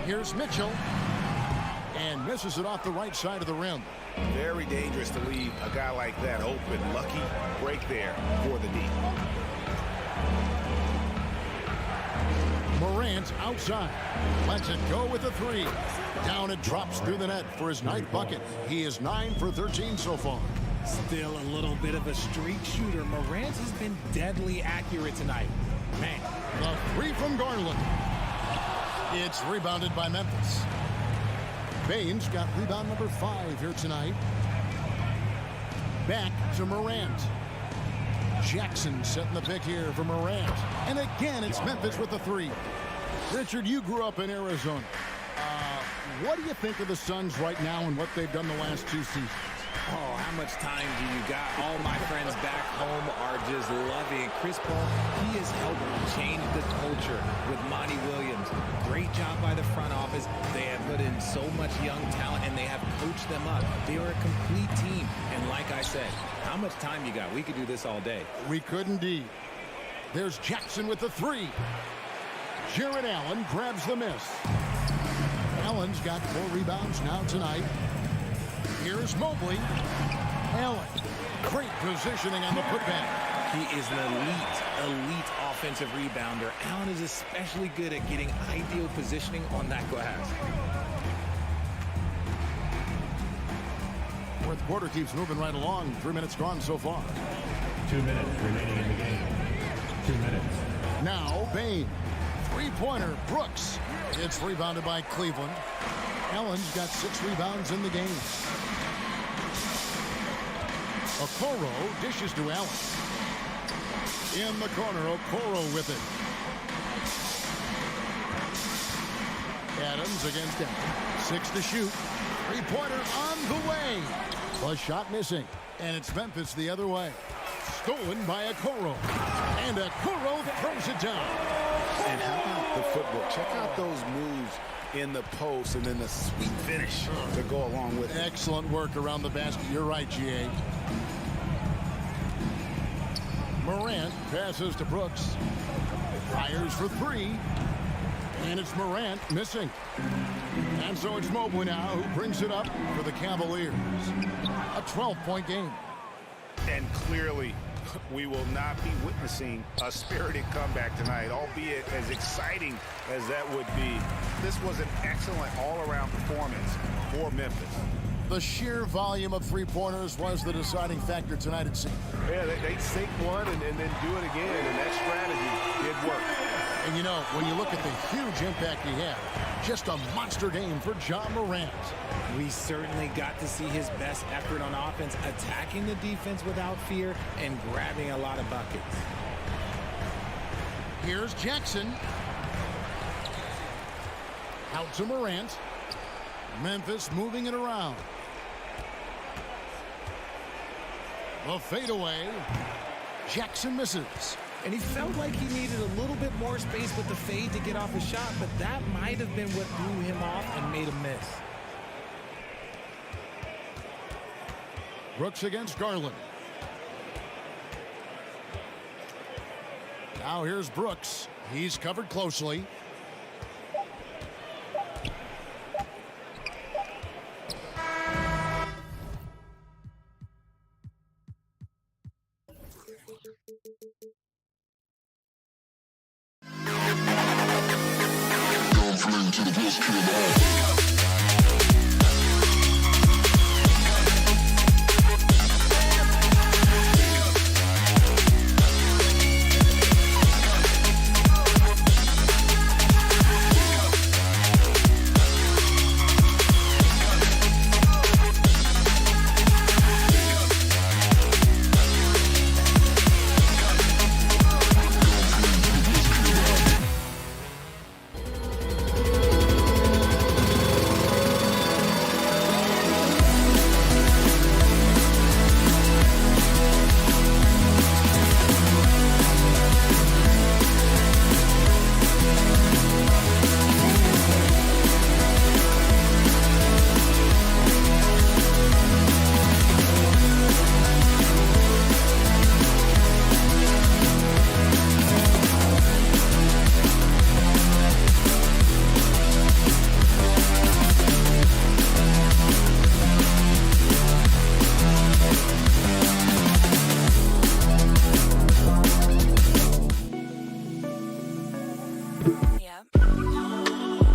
Here's Mitchell. And misses it off the right side of the rim. Very dangerous to leave a guy like that open. Lucky break there for the D. Morant Morant outside. Lets it go with a three. Down it drops through the net for his ninth bucket. He is 9 for 13 so far. Still a little bit of a streak shooter. Morant has been deadly accurate tonight. Man. The three from Garland. It's rebounded by Memphis. Baines got rebound number 5 here tonight. Back to Morant. Jackson setting the pick here for Morant. And again, it's Memphis with the three. Richard, you grew up in Arizona. What do you think of the Suns right now and what they've done the last 2 seasons? Oh, how much time do you got? All my friends back home are just loving it. Chris Paul, he has helped change the culture with Monty Williams. Great job by the front office. They have put in so much young talent, and they have coached them up. They are a complete team. And like I said, how much time you got? We could do this all day. We could indeed. There's Jackson with the three. Jared Allen grabs the miss. Allen's got 4 rebounds now tonight. Here's Mobley. Allen. Great positioning on the putback. He is an elite offensive rebounder. Allen is especially good at getting ideal positioning on that glass. Fourth quarter keeps moving right along. 3 minutes gone so far. 2 minutes remaining in the game. 2 minutes. Now, Bain. Three-pointer, Brooks. It's rebounded by Cleveland. Allen's got 6 rebounds in the game. Okoro dishes to Allen. In the corner, Okoro with it. Adams against Allen. 6 to shoot. Three-pointer on the way. A shot missing. And it's Memphis the other way. Stolen by Okoro. And Okoro throws it down. And how about the footwork? Check out those moves in the post and then the sweet finish to go along with it. Excellent work around the basket. You're right, G.A. Morant passes to Brooks. Fires for 3. And it's Morant missing. And so it's Mobley now who brings it up for the Cavaliers. A 12-point game. And clearly, we will not be witnessing a spirited comeback tonight, albeit as exciting as that would be. This was an excellent all-around performance for Memphis. The sheer volume of three-pointers was the deciding factor tonight, it seemed. Yeah, they sink one and then do it again, and that strategy did work. And you know, when you look at the huge impact he had, just a monster game for John Morant. We certainly got to see his best effort on offense, attacking the defense without fear and grabbing a lot of buckets. Here's Jackson. Out to Morant. Memphis moving it around. A fadeaway. Jackson misses. And he felt like he needed a little bit more space with the fade to get off a shot, but that might have been what threw him off and made him miss. Brooks against Garland. Now here's Brooks. He's covered closely. To the best